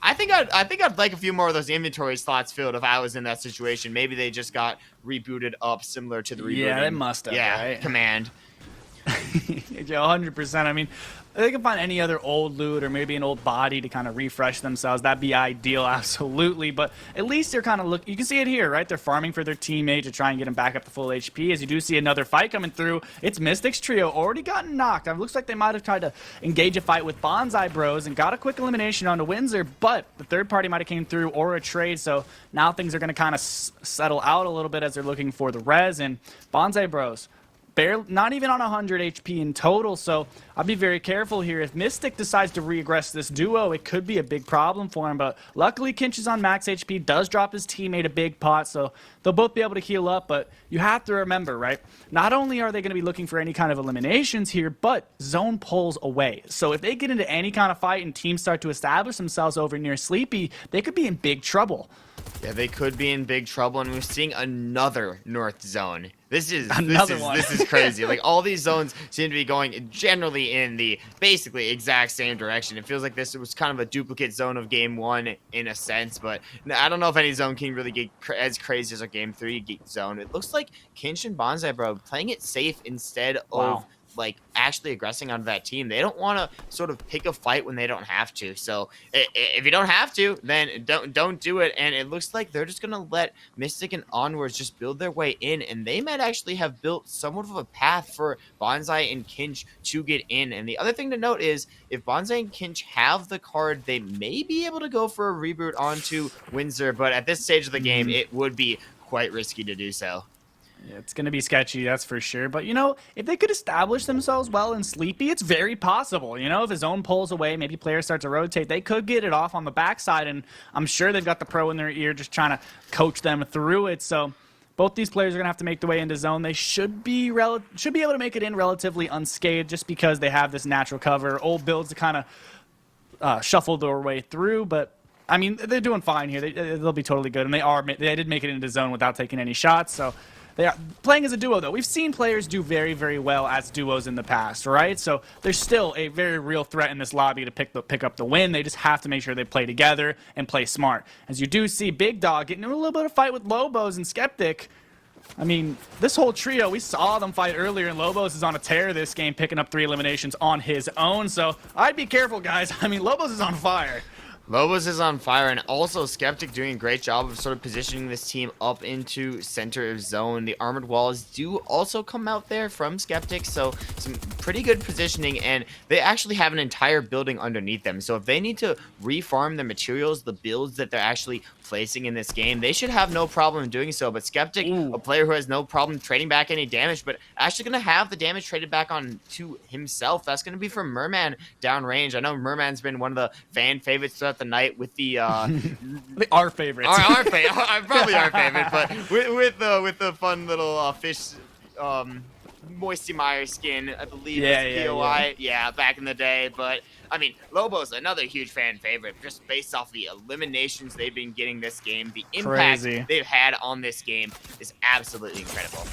I think I'd like a few more of those inventory slots filled if I was in that situation. Maybe they just got rebooted up similar to the rebooting. Yeah, they must have, right? Command. Yeah, 100%. I mean, they can find any other old loot or maybe an old body to kind of refresh themselves. That'd be ideal, absolutely. But at least they're kind of you can see it here, right? They're farming for their teammate to try and get him back up to full HP. As you do see another fight coming through, it's Mystic's trio already gotten knocked. It looks like they might have tried to engage a fight with Bonsai Bros and got a quick elimination onto Windsor, but the 3rd party might have came through or a trade, so now things are going to kind of settle out a little bit as they're looking for the res, and Bonsai Bros not even on 100 HP in total, so I'll be very careful here. If Mystic decides to regress this duo, it could be a big problem for him, but luckily Kinch is on max HP, does drop his teammate a big pot, so they'll both be able to heal up, but you have to remember, right, not only are they going to be looking for any kind of eliminations here, but zone pulls away. So if they get into any kind of fight and teams start to establish themselves over near Sleepy, they could be in big trouble. Yeah, they could be in big trouble, and we're seeing another north zone. This is crazy. Like, all these zones seem to be going generally in the basically exact same direction. It feels like this was kind of a duplicate zone of game 1 in a sense, but I don't know if any zone can really get as crazy as a game 3 zone. It looks like Kinch and Bonsai Bro playing it safe instead of like actually aggressing onto that team. They don't want to sort of pick a fight when they don't have to. So if you don't have to, then don't do it. And it looks like they're just gonna let Mystic and Onwards just build their way in, and they might actually have built somewhat of a path for Bonsai and Kinch to get in. And the other thing to note is if Bonsai and Kinch have the card, they may be able to go for a reboot onto Windsor, but at this stage of the game, it would be quite risky to do so. Yeah, it's going to be sketchy, that's for sure. But, you know, if they could establish themselves well in Sleepy, it's very possible. You know, if his zone pulls away, maybe players start to rotate, they could get it off on the backside, and I'm sure they've got the pro in their ear just trying to coach them through it. So Both these players are going to have to make the way into zone. They should be able to make it in relatively unscathed just because they have this natural cover. Old builds to kind of shuffle their way through, but I mean, they're doing fine here. They'll be totally good, and they did make it into zone without taking any shots, so they are playing as a duo, though. We've seen players do very, very well as duos in the past, right? So there's still a very real threat in this lobby to pick up the win. They just have to make sure they play together and play smart. As you do see Big Dog getting in a little bit of fight with Lobos and Skeptic. I mean, this whole trio, we saw them fight earlier, and Lobos is on a tear this game, picking up 3 eliminations on his own. So I'd be careful, guys. I mean, Lobos is on fire. Lobos is on fire, and also Skeptic doing a great job of sort of positioning this team up into center of zone. The armored walls do also come out there from Skeptic, so some pretty good positioning, and they actually have an entire building underneath them. So if they need to refarm the materials, the builds that they're actually placing in this game, they should have no problem doing so. But Skeptic, a player who has no problem trading back any damage, but actually going to have the damage traded back on to himself. That's going to be from Merman downrange. I know Merman's been one of the fan favorites throughout the night with the our favorites. Our favorite, probably our favorite, but with the fun little fish Moisty Meyer skin, I believe. POI. Yeah, back in the day. But I mean, Lobo's another huge fan favorite, just based off the eliminations they've been getting this game. The impact they've had on this game is absolutely incredible.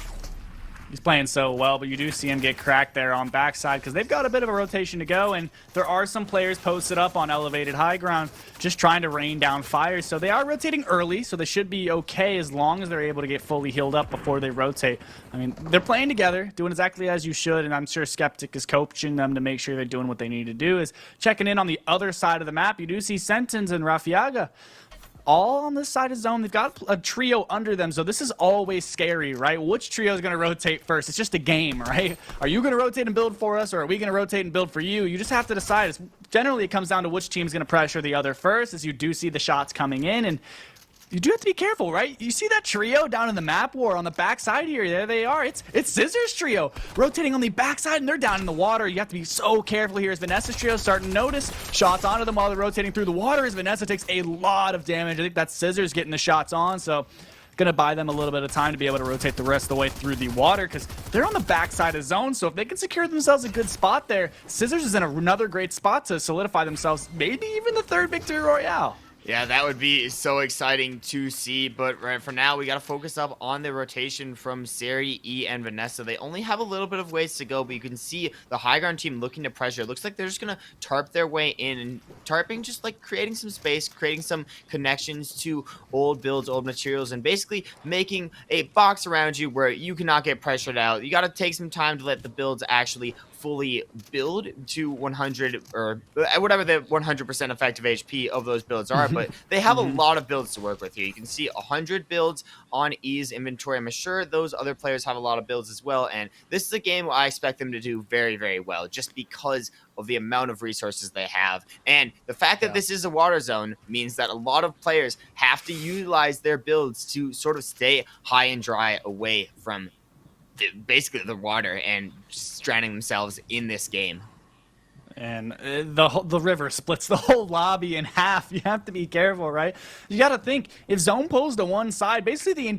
He's playing so well, but you do see him get cracked there on backside because they've got a bit of a rotation to go, and there are some players posted up on elevated high ground just trying to rain down fire. So they are rotating early, so they should be okay as long as they're able to get fully healed up before they rotate. I mean, they're playing together, doing exactly as you should, and I'm sure Skeptic is coaching them to make sure they're doing what they need to do. Is checking in on the other side of the map. You do see Sentence and Rafiaga all on this side of zone. They've got a trio under them, so this is always scary, right? Which trio is going to rotate first? It's just a game, right? Are you going to rotate and build for us, or are we going to rotate and build for you? You just have to decide. Generally, it comes down to which team's going to pressure the other first, as you do see the shots coming in, and you do have to be careful, right? You see that trio down in the map war on the backside here. There they are. It's Scissors trio rotating on the backside, and they're down in the water. You have to be so careful here as Vanessa's trio starting to notice shots onto them while they're rotating through the water, as Vanessa takes a lot of damage. I think that's Scissors getting the shots on, so going to buy them a little bit of time to be able to rotate the rest of the way through the water because they're on the backside of zone. So if they can secure themselves a good spot there, Scissors is in another great spot to solidify themselves, maybe even the 3rd victory royale. Yeah, that would be so exciting to see, but for now, we got to focus up on the rotation from Sari, E, and Vanessa. They only have a little bit of ways to go, but you can see the high ground team looking to pressure. It looks like they're just going to tarp their way in, and tarping just like creating some space, creating some connections to old builds, old materials, and basically making a box around you where you cannot get pressured out. You got to take some time to let the builds actually fully build to 100 or whatever the 100% effective HP of those builds are, but they have a lot of builds to work with here. You can see 100 builds on E's inventory. I'm sure those other players have a lot of builds as well, and this is a game where I expect them to do very, very well just because of the amount of resources they have. And the fact that this is a water zone means that a lot of players have to utilize their builds to sort of stay high and dry away from basically the water and stranding themselves in this game. And the river splits the whole lobby in half. You have to be careful, right? You got to think, if zone pulls to one side, basically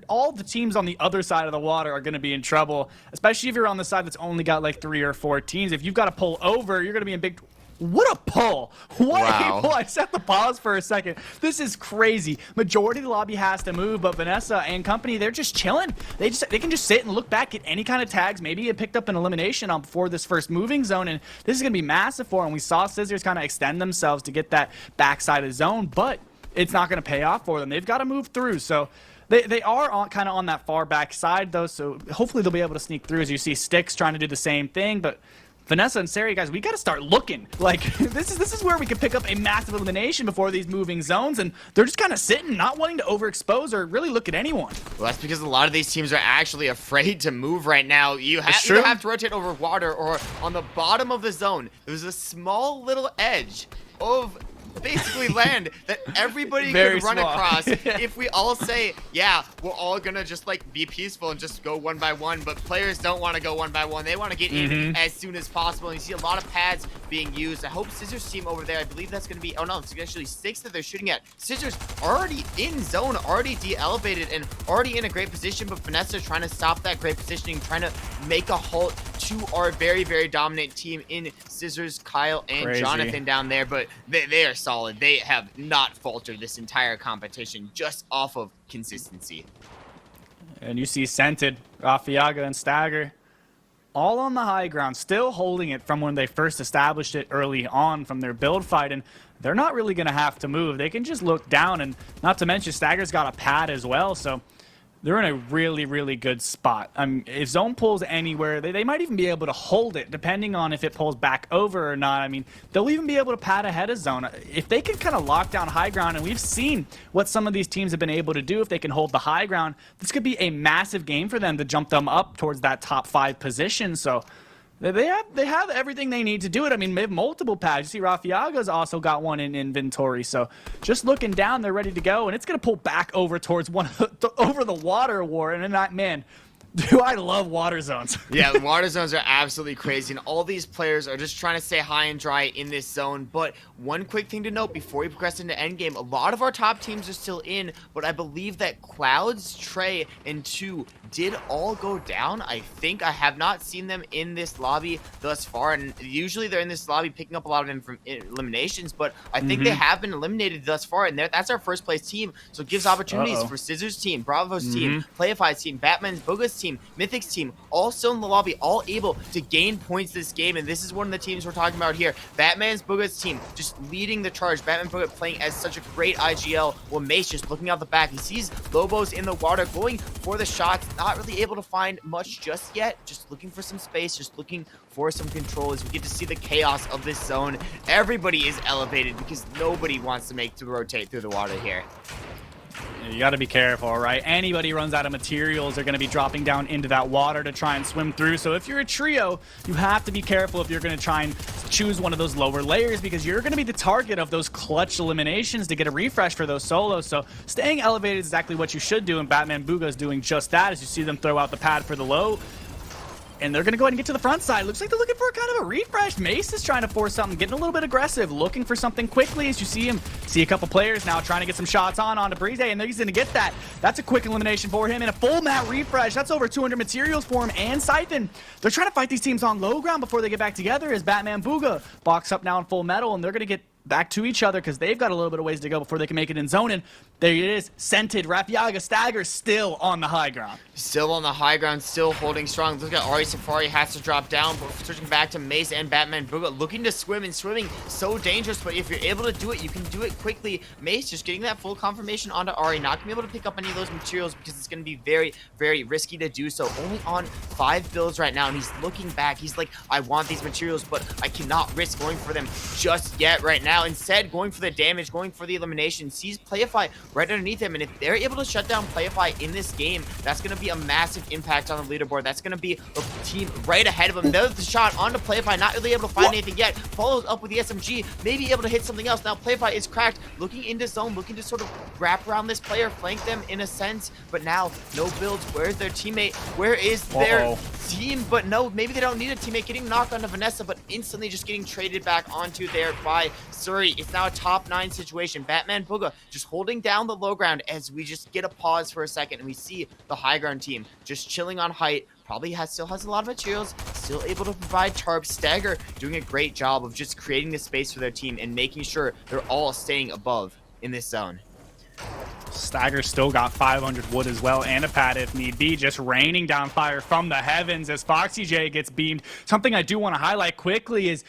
all the teams on the other side of the water are going to be in trouble, especially if you're on the side that's only got like 3 or 4 teams. If you've got to pull over, you're going to be in big... What a pull! What a pull! I just have to pause for a second. This is crazy. Majority of the lobby has to move, but Vanessa and company, they're just chilling. They can just sit and look back at any kind of tags. Maybe it picked up an elimination on before this first moving zone, and this is going to be massive for them. We saw Scissors kind of extend themselves to get that backside of zone, but it's not going to pay off for them. They've got to move through, so... They are kind of on that far back side, though, so hopefully they'll be able to sneak through, as you see Styx trying to do the same thing, but... Vanessa and Sari, guys, we got to start looking. Like, this is where we can pick up a massive elimination before these moving zones, and they're just kind of sitting, not wanting to overexpose or really look at anyone. Well, that's because a lot of these teams are actually afraid to move right now. You either have to rotate over water, or on the bottom of the zone, there's a small little edge of basically land that everybody Very could run small. across if we all say, yeah, we're all gonna just like be peaceful and just go one by one. But players don't want to go one by one. They want to get in as soon as possible. And you see a lot of pads being used. I hope Scissors team over there, I believe that's gonna be, oh no, it's actually 6 that they're shooting at. Scissors already in zone, already de-elevated and already in a great position, but Vanessa trying to stop that great positioning, trying to make a halt to our very, very dominant team in Scissors, Kyle, and Crazy. Jonathan down there. But they are solid. They have not faltered this entire competition just off of consistency. And you see Scented, Rafiaga, and Stagger all on the high ground, still holding it from when they first established it early on from their build fight, and they're not really going to have to move. They can just look down, and not to mention Stagger's got a pad as well, so they're in a really, really good spot. If zone pulls anywhere, they might even be able to hold it, depending on if it pulls back over or not. I mean, they'll even be able to pad ahead of zone. If they can kind of lock down high ground, and we've seen what some of these teams have been able to do if they can hold the high ground, this could be a massive game for them to jump them up towards that top 5 position. So they have everything they need to do it. I mean, they have multiple pads. You see Rafiaga's also got one in inventory. So just looking down, they're ready to go. And it's going to pull back over towards over the water war. And then that, man, do I love water zones. Yeah, the water zones are absolutely crazy, and all these players are just trying to stay high and dry in this zone. But one quick thing to note before we progress into endgame, a lot of our top teams are still in, but I believe that Clouds, Trey, and 2 did all go down. I think I have not seen them in this lobby thus far, and usually they're in this lobby picking up a lot of eliminations, but I think they have been eliminated thus far, and that's our first place team, so it gives opportunities for Scissors team, Bravo's team, Playify's team, Batman's Booga's team, Mythic's team, all still in the lobby, all able to gain points this game, and this is one of the teams we're talking about here. Batman's Booga's team just leading the charge. Batman Booga playing as such a great IGL, while Mace just looking out the back. He sees Lobos in the water, going for the shots, not really able to find much just yet, just looking for some space, just looking for some control as we get to see the chaos of this zone. Everybody is elevated because nobody wants to rotate through the water here. You got to be careful, right? Anybody runs out of materials, they're going to be dropping down into that water to try and swim through. So if you're a trio, you have to be careful if you're going to try and choose one of those lower layers, because you're going to be the target of those clutch eliminations to get a refresh for those solos. So staying elevated is exactly what you should do, and Batman Booga is doing just that as you see them throw out the pad for the low. And they're going to go ahead and get to the front side. Looks like they're looking for kind of a refresh. Mace is trying to force something, getting a little bit aggressive, looking for something quickly as you see him. See a couple players now trying to get some shots onto Breeze, and he's going to get that. That's a quick elimination for him and a full mat refresh. That's over 200 materials for him and Siphon. They're trying to fight these teams on low ground before they get back together as Batman Booga box up now in full metal, and they're going to get back to each other because they've got a little bit of ways to go before they can make it in zone. And there it is, Scented, Rafiaga, Stagger still on the high ground. Still on the high ground, still holding strong. Look at Ari Safari has to drop down, but switching back to Mace and Batman Booga, looking to swim, and swimming so dangerous, but if you're able to do it, you can do it quickly. Mace just getting that full confirmation onto Ari, not gonna be able to pick up any of those materials because it's gonna be very, very risky to do so. Only on 5 builds right now, and he's looking back. He's like, I want these materials, but I cannot risk going for them just yet right now. Instead, going for the damage, going for the elimination, sees Playify right underneath him, and if they're able to shut down Playify in this game, that's going to be a massive impact on the leaderboard. That's going to be the team right ahead of him. There's the shot onto Playify, not really able to find anything yet. Follows up with the SMG, maybe able to hit something else. Now Playify is cracked, looking into zone, looking to sort of wrap around this player, flank them in a sense, but now no builds. Where's their teammate? Where is their team? But no, maybe they don't need a teammate. Getting knocked onto Vanessa, but instantly just getting traded back onto there by Surrey. It's now a top 9 situation. Batman Booga just holding down the low ground as we just get a pause for a second, and we see the high ground team just chilling on height. Probably still has a lot of materials, still able to provide tarps. Stagger doing a great job of just creating the space for their team and making sure they're all staying above in this zone. Stagger still got 500 wood as well, and a pad if need be, just raining down fire from the heavens as Foxy J gets beamed. Something I do want to highlight quickly is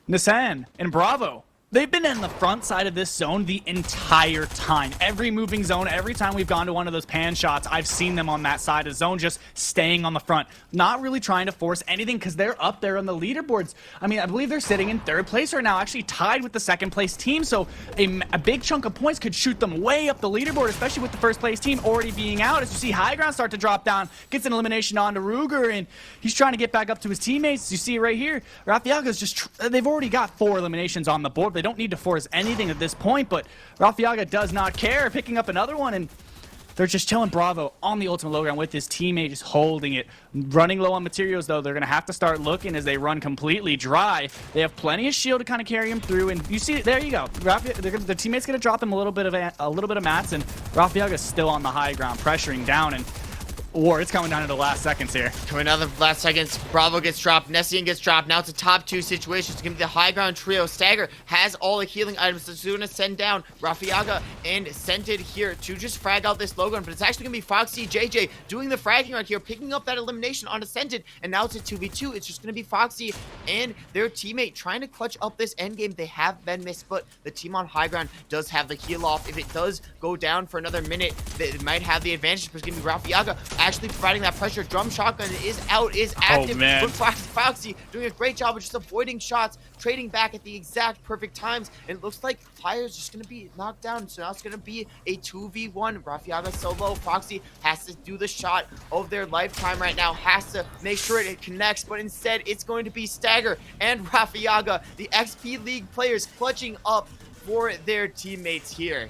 Nissan and Bravo. They've been in the front side of this zone the entire time. Every moving zone, every time we've gone to one of those pan shots, I've seen them on that side of zone just staying on the front. Not really trying to force anything because they're up there on the leaderboards. I mean, I believe they're sitting in 3rd place right now, actually tied with the 2nd place team. So a big chunk of points could shoot them way up the leaderboard, especially with the 1st place team already being out. As you see high ground start to drop down, gets an elimination onto Ruger, and he's trying to get back up to his teammates. You see right here, Rafiaga's just, they've already got 4 eliminations on the board. They don't need to force anything at this point, but Rafiaga does not care, picking up another one, and they're just chilling Bravo on the ultimate low ground with his teammate just holding it. Running low on materials, though, they're going to have to start looking as they run completely dry. They have plenty of shield to kind of carry him through, and you see, there you go. The teammate's going to drop him a little bit of mats, and Rafiaga's still on the high ground, pressuring down, and it's coming down to the last seconds here. Coming down to the last seconds, Bravo gets dropped, Nessian gets dropped. Now it's a top 2 situation. It's going to be the high ground trio. Stagger has all the healing items. So it's going to send down Rafiaga and Scented here to just frag out this low ground. But it's actually going to be Foxy JJ doing the fragging right here, picking up that elimination on Scented. And now it's a 2v2. It's just going to be Foxy and their teammate trying to clutch up this end game. They have been missed, but the team on high ground does have the heal off. If it does go down for another minute, they might have the advantage. But it's going to be Rafiaga actually providing that pressure. Drum shotgun is out, is active. But Foxy doing a great job of just avoiding shots, trading back at the exact perfect times. And it looks like Fire's just going to be knocked down. So now it's going to be a 2v1. Rafiaga solo. Foxy has to do the shot of their lifetime right now. Has to make sure it connects. But instead, it's going to be Stagger and Rafiaga, the XP League players, clutching up for their teammates here.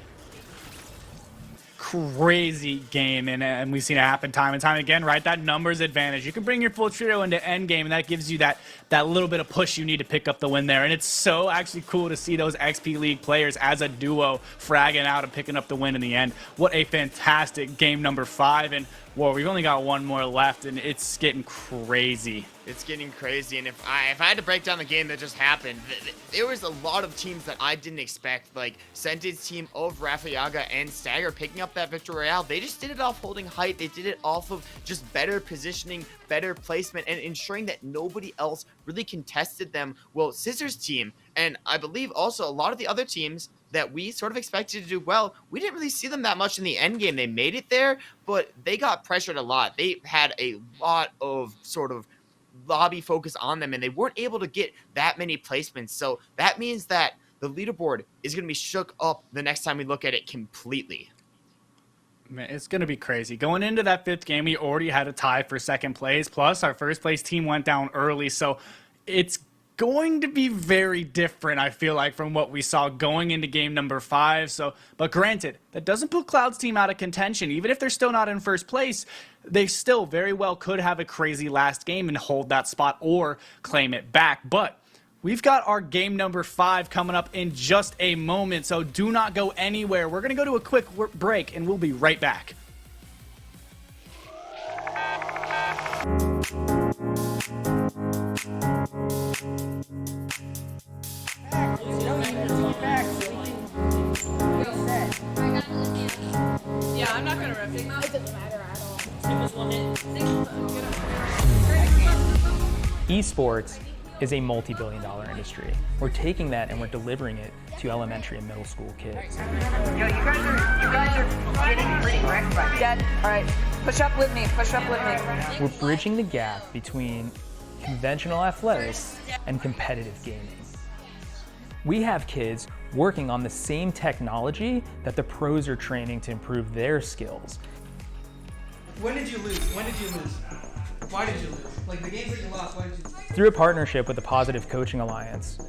Crazy game, and we've seen it happen time and time again, right? That numbers advantage. You can bring your full trio into end game, and that gives you that little bit of push you need to pick up the win there. And it's so actually cool to see those XP League players as a duo fragging out and picking up the win in the end. What a fantastic game number 5, and whoa, we've only got one more left, and it's getting crazy. It's getting crazy, and if I had to break down the game that just happened, there was a lot of teams that I didn't expect, like Scented's team of Rafiaga and Stagger picking up that victory royale. They just did it off holding height. They did it off of just better positioning, better placement, and ensuring that nobody else really contested them. Well, Scissors' team, and I believe also a lot of the other teams that we sort of expected to do well, we didn't really see them that much in the end game. They made it there, but they got pressured a lot. They had a lot of sort of lobby focus on them, and they weren't able to get that many placements. So that means that the leaderboard is going to be shook up the next time we look at it completely. Man, it's going to be crazy. Going into that 5th game, we already had a tie for 2nd place, plus our 1st place team went down early, so it's going to be very different, I feel like, from what we saw going into game number 5. But granted, that doesn't put Cloud's team out of contention. Even if they're still not in 1st place, they still very well could have a crazy last game and hold that spot or claim it back. But we've got our game number 5 coming up in just a moment, so do not go anywhere. We're going to go to a quick break, and we'll be right back. Yeah, I'm not gonna rip it. It doesn't matter at all. Esports is a multi-billion-dollar industry. We're taking that and we're delivering it to elementary and middle school kids. Yo, you guys are getting pretty wrecked by me. Dad, all right, push up with me. We're bridging the gap between conventional athletics and competitive gaming. We have kids working on the same technology that the pros are training to improve their skills. When did you lose? Why did you lose? Like the games that you lost, why did you lose? Through a partnership with the Positive Coaching Alliance,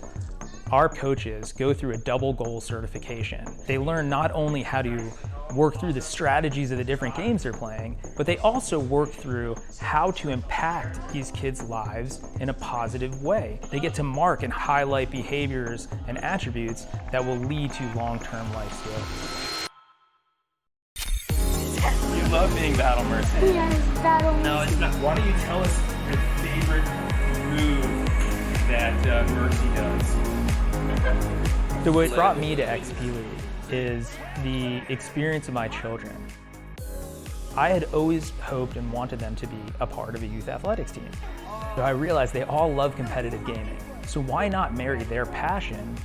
our coaches go through a double goal certification. They learn not only how to work through the strategies of the different games they're playing, but they also work through how to impact these kids' lives in a positive way. They get to mark and highlight behaviors and attributes that will lead to long-term life skills. You love being Battle Mercy. Yes, Battle Mercy. No, it's not. Why don't you tell us your favorite move that Mercy does? So what brought me to XP League is the experience of my children. I had always hoped and wanted them to be a part of a youth athletics team. So I realized they all love competitive gaming. So why not marry their passion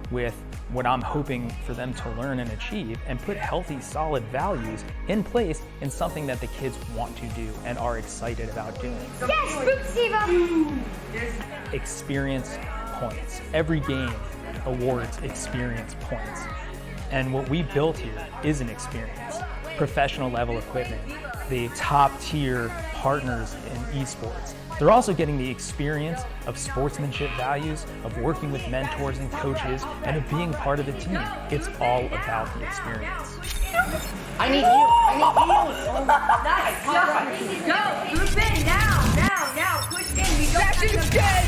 with what I'm hoping for them to learn and achieve and put healthy, solid values in place in something that the kids want to do and are excited about doing. Yes, Boop Experience points. Every game awards experience points. And what we built here is an experience. Professional level equipment, the top tier partners in esports, They're also getting the experience of sportsmanship values, of working with mentors and coaches, and of being part of a team. It's all about the experience. I need you. Nice job. Go. Group in now. Push in. We don't have to get.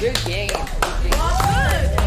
Good game. Good.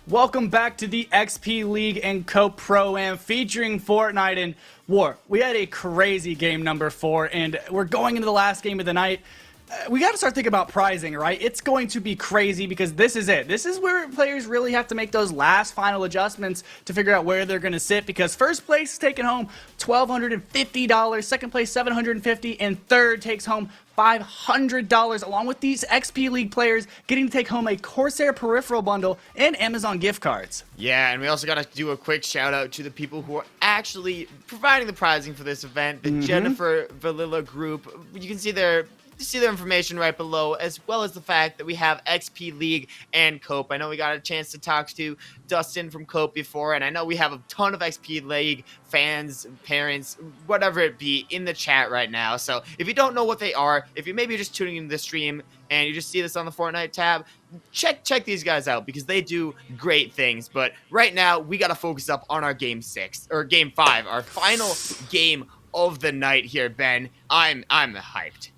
Welcome back to the XP League and Cope Pro-Am featuring Fortnite and War. We had a crazy game number 4, and we're going into the last game of the night. We got to start thinking about prizing, right? It's going to be crazy because this is it. This is where players really have to make those last final adjustments to figure out where they're going to sit, because first place is taking home $1,250, second place $750, and third takes home $500, along with these XP League players getting to take home a Corsair peripheral bundle and Amazon gift cards. Yeah, and we also got to do a quick shout out to the people who are actually providing the prizing for this event, the Jennifer Valilla group. You can see their information right below, as well as the fact that we have XP League and Cope. I know we got a chance to talk to Dustin from Cope before, and I know we have a ton of XP League fans, parents, whatever it be, in the chat right now. So if you don't know what they are, if you maybe just tuning into the stream and you just see this on the Fortnite tab, check these guys out because they do great things. But right now, we got to focus up on our game 5, our final game of the night here, Ben. I'm hyped.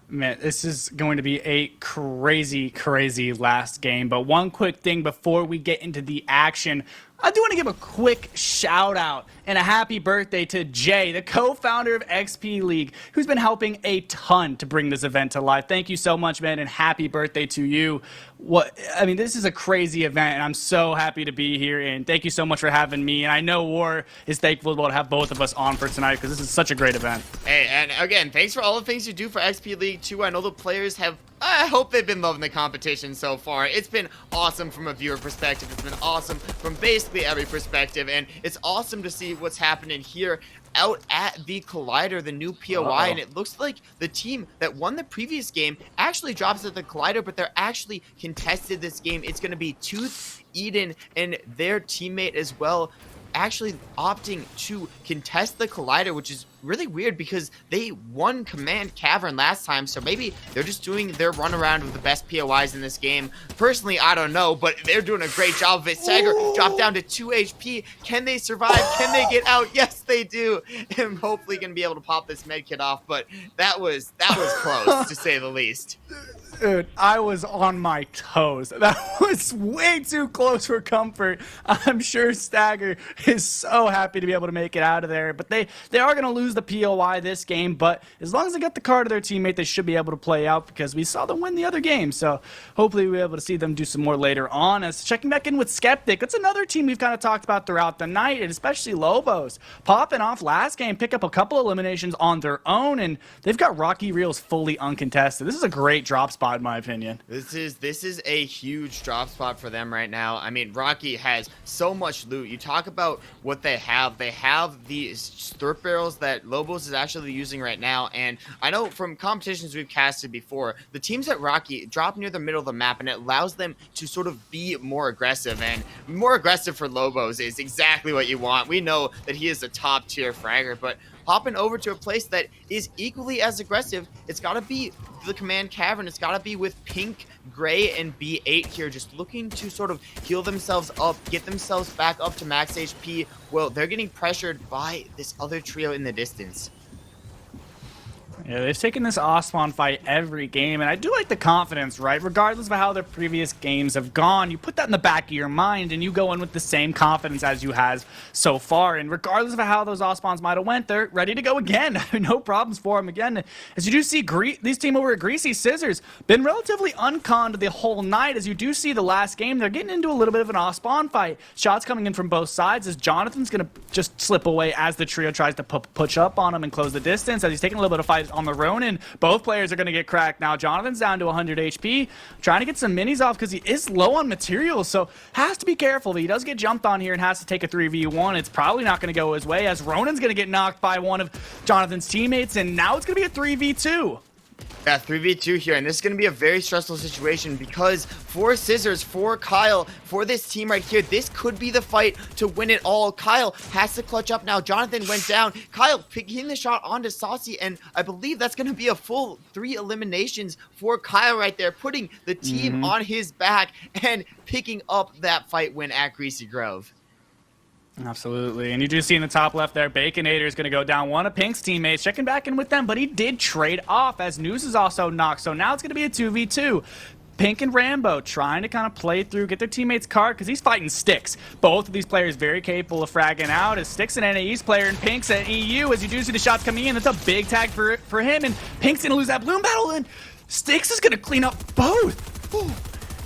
Man, this is going to be a crazy, crazy last game. But one quick thing before we get into the action, I do want to give a quick shout out and a happy birthday to Jay, the co-founder of XP League, who's been helping a ton to bring this event to life. Thank you so much, man, and happy birthday to you. This is a crazy event, and I'm so happy to be here, and thank you so much for having me. And I know War is thankful to have both of us on for tonight because this is such a great event. Hey, and again, thanks for all the things you do for XP League too. I know the players have, I hope they've been loving the competition so far. It's been awesome from a viewer perspective. It's been awesome from basically every perspective, and it's awesome to see what's happening here out at the Collider, the new POI, and it looks like the team that won the previous game actually drops at the Collider, but they're actually contested this game. It's going to be Tooth, Eden, and their teammate as well, actually opting to contest the Collider, which is really weird because they won Command Cavern last time, so maybe they're just doing their run around with the best POIs in this game. Personally, I don't know, but they're doing a great job of it. Stagger dropped down to 2 HP. Can they survive? Can they get out? Yes, they do. And hopefully gonna be able to pop this med kit off, but that was close to say the least. Dude, I was on my toes. That was way too close for comfort. I'm sure Stagger is so happy to be able to make it out of there. But they are going to lose the POI this game. But as long as they get the card of their teammate, they should be able to play out because we saw them win the other game. So hopefully we'll be able to see them do some more later on. As checking back in with Skeptic, that's another team we've kind of talked about throughout the night, and especially Lobos. Popping off last game, pick up a couple eliminations on their own, and they've got Rocky Reels fully uncontested. This is a great drop spot in my opinion. This is a huge drop spot for them right now. I mean, Rocky has so much loot. You talk about what they have. They have these slurp barrels that Lobos is actually using right now, and I know from competitions we've casted before, the teams at Rocky drop near the middle of the map, and it allows them to sort of be more aggressive, and more aggressive for Lobos is exactly what you want. We know that he is a top tier fragger, but hopping over to a place that is equally as aggressive, it's got to be the Command Cavern. It's got to be with Pink, Gray, and B8 here, just looking to sort of heal themselves up, get themselves back up to max HP. Well, they're getting pressured by this other trio in the distance. Yeah, they've taken this Osmon fight every game, and I do like the confidence, right? Regardless of how their previous games have gone, you put that in the back of your mind, and you go in with the same confidence as you have so far. And regardless of how those Osmons might have went, they're ready to go again. No problems for them again. As you do see, these team over at Greasy Scissors been relatively unconned the whole night. As you do see the last game, they're getting into a little bit of an Osmon fight. Shots coming in from both sides as Jonathan's going to just slip away as the trio tries to push up on him and close the distance. As he's taking a little bit of fight on the Ronin, both players are going to get cracked now. Jonathan's down to 100 HP, trying to get some minis off because he is low on materials, so has to be careful. He does get jumped on here and has to take a 3v1. It's probably not going to go his way as Ronin's going to get knocked by one of Jonathan's teammates, and now it's going to be a 3v2. Yeah, 3v2 here, and this is going to be a very stressful situation because for Scissors, for Kyle, for this team right here, this could be the fight to win it all. Kyle has to clutch up now. Jonathan went down. Kyle hitting the shot onto Saucy, and I believe that's going to be a full 3 eliminations for Kyle right there, putting the team on his back and picking up that fight win at Greasy Grove. Absolutely. And you do see in the top left there, Baconator is going to go down. One of Pink's teammates checking back in with them, but he did trade off as News is also knocked. So now it's going to be a 2v2. Pink and Rambo trying to kind of play through, get their teammates card, because he's fighting Styx. Both of these players very capable of fragging out. As Styx an NAE's player and Pink's an EU, as you do see the shots coming in, that's a big tag for him, and Pink's going to lose that Bloom battle, and Styx is going to clean up both. Ooh.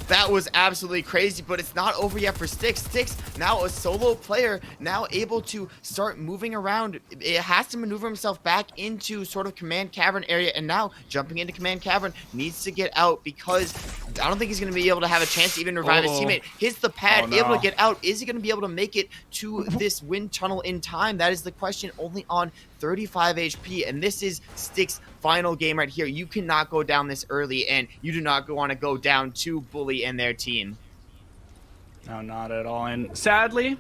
That was absolutely crazy, but it's not over yet for Styx. Styx, now a solo player, now able to start moving around. It has to maneuver himself back into sort of Command Cavern area, and now jumping into Command Cavern needs to get out because I don't think he's going to be able to have a chance to even revive his teammate. Hits the pad, able to get out. Is he going to be able to make it to this wind tunnel in time? That is the question, only on 35 HP, and this is Styx's final game right here. You cannot go down this early, and you do not want to go down to Bully and their team. No, not at all. And sadly,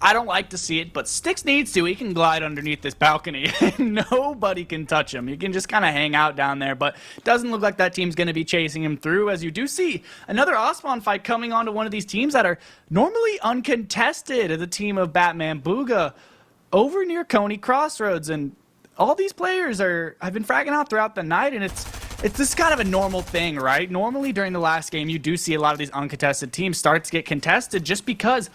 I don't like to see it, but Styx needs to. He can glide underneath this balcony. Nobody can touch him. He can just kind of hang out down there, but it doesn't look like that team's going to be chasing him through, as you do see another Osmon fight coming onto one of these teams that are normally uncontested, the team of Batman Booga over near Coney Crossroads. And all these players have been fragging out throughout the night, and it's this kind of a normal thing, right? Normally during the last game, you do see a lot of these uncontested teams start to get contested just because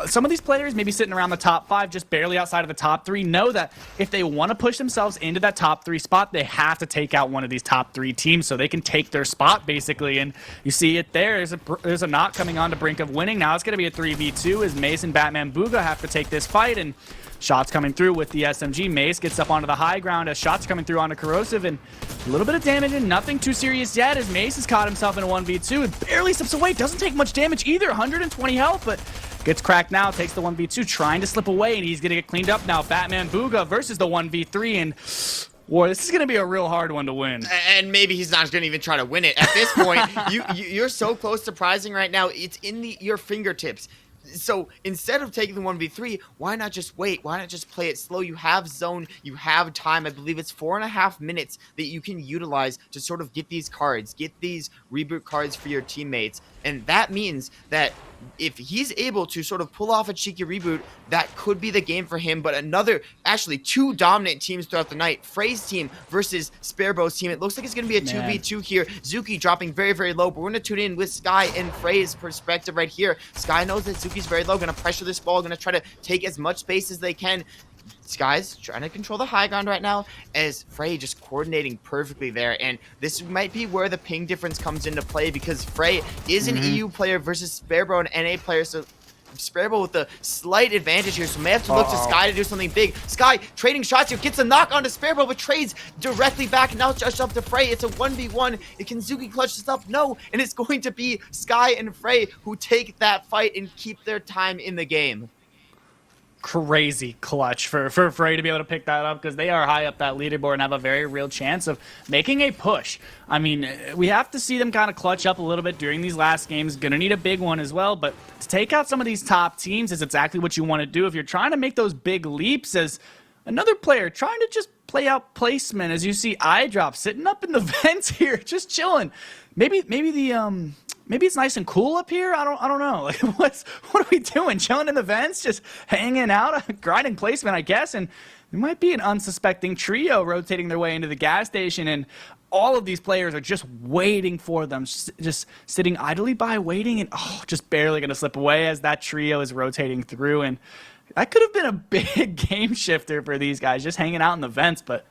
some of these players, maybe sitting around the top 5, just barely outside of the top 3, know that if they want to push themselves into that top 3 spot, they have to take out one of these top 3 teams so they can take their spot, basically. And you see it there. There's a knot coming on to brink of winning. Now it's going to be a 3v2 as Mace and Batman Booga have to take this fight, and shots coming through with the SMG. Mace gets up onto the high ground as shots coming through onto Corrosive, and a little bit of damage and nothing too serious yet as Mace has caught himself in a 1v2 and barely slips away. Doesn't take much damage either, 120 health, but gets cracked now, takes the 1v2, trying to slip away, and he's going to get cleaned up now. Batman Booga versus the 1v3, and war, this is going to be a real hard one to win. And maybe he's not going to even try to win it. At this point, you're so close to prizing right now. It's in your fingertips. So instead of taking the 1v3, why not just wait? Why not just play it slow? You have zone, you have time. I believe it's 4.5 minutes that you can utilize to sort of get these cards, get these reboot cards for your teammates. And that means that if he's able to sort of pull off a cheeky reboot, that could be the game for him. But actually 2 dominant teams throughout the night. Frey's team versus Sparrow's team. It looks like it's going to be a 2v2 here. Zuki dropping very, very low, but we're going to tune in with Sky and Frey's perspective right here. Sky knows that Zuki's very low, going to pressure this ball, going to try to take as much space as they can. Sky's trying to control the high ground right now as Frey just coordinating perfectly there, and this might be where the ping difference comes into play because Frey is an EU player versus Sparrow, an NA player, so Sparrow with a slight advantage here, so may have to look to Sky to do something big. Sky trading shots here, gets a knock onto Sparrow, but trades directly back, and now just up to Frey. It's a 1v1. Can Zuki clutch this up? No, and it's going to be Sky and Frey who take that fight and keep their time in the game. Crazy clutch for Frey to be able to pick that up because they are high up that leaderboard and have a very real chance of making a push. I mean, we have to see them kind of clutch up a little bit during these last games. Gonna need a big one as well, but to take out some of these top teams is exactly what you want to do if you're trying to make those big leaps. As another player trying to just play out placement, as you see iDrop sitting up in the vents here, just chilling. Maybe it's nice and cool up here. I don't know. Like, what are we doing? Chilling in the vents, just hanging out, grinding placement, I guess. And there might be an unsuspecting trio rotating their way into the gas station, and all of these players are just waiting for them, just sitting idly by, waiting, and just barely going to slip away as that trio is rotating through. And that could have been a big game shifter for these guys, just hanging out in the vents, but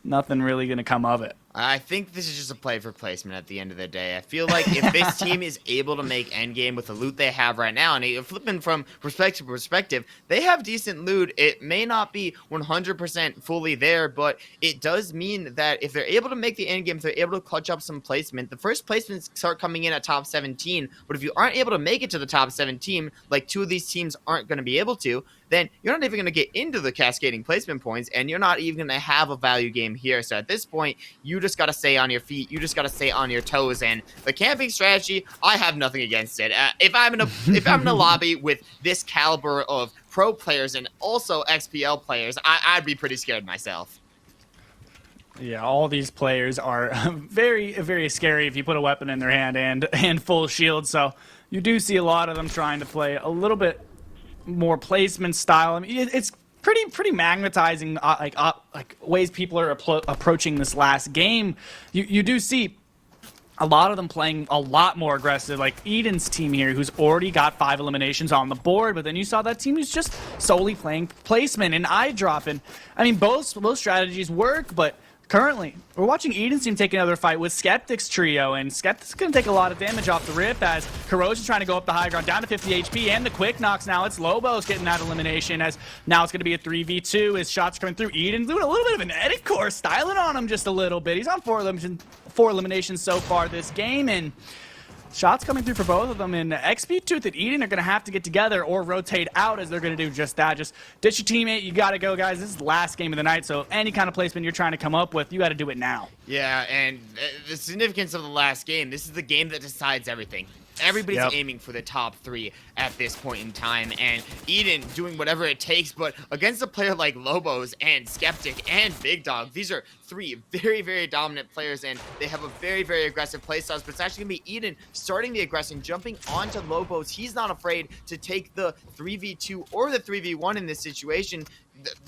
nothing really going to come of it. I think this is just a play for placement at the end of the day. I feel like if this team is able to make endgame with the loot they have right now, and flipping from perspective to perspective, they have decent loot. It may not be 100% fully there, but it does mean that if they're able to make the endgame, if they're able to clutch up some placement, the first placements start coming in at top 17. But if you aren't able to make it to the top 17, like 2 of these teams aren't going to be able to, then you're not even going to get into the cascading placement points, and you're not even going to have a value game here. So at this point, you just got to stay on your feet. You just got to stay on your toes. And the camping strategy, I have nothing against it. If I'm in a lobby with this caliber of pro players and also XPL players, I'd be pretty scared myself. Yeah, all these players are very, very scary if you put a weapon in their hand and full shield. So you do see a lot of them trying to play a little bit more placement style. I mean, it's pretty magnetizing, like ways people are approaching this last game. You do see a lot of them playing a lot more aggressive, like Eden's team here, who's already got 5 eliminations on the board, but then you saw that team who's just solely playing placement and eye drop. And I mean, both strategies work, but currently we're watching Eden's team take another fight with Skeptic's trio, and Skeptic's gonna take a lot of damage off the rip as Corrosion's trying to go up the high ground, down to 50 HP, and the quick knocks. Now it's Lobos getting that elimination, as now it's gonna be a 3v2 as shots coming through. Eden's doing a little bit of an edit course, styling on him just a little bit. He's on 4 eliminations so far this game, and shots coming through for both of them. And XP Tooth and Eden are going to have to get together or rotate out, as they're going to do just that. Just ditch your teammate. You got to go, guys. This is the last game of the night, so any kind of placement you're trying to come up with, you got to do it now. Yeah, and the significance of the last game, this is the game that decides everything. Everybody's aiming for the top 3 at this point in time, and Eden doing whatever it takes, but against a player like Lobos and Skeptic and Big Dog, these are 3 very, very dominant players, and they have a very, very aggressive playstyles, but it's actually going to be Eden starting the aggression, jumping onto Lobos. He's not afraid to take the 3v2 or the 3v1 in this situation.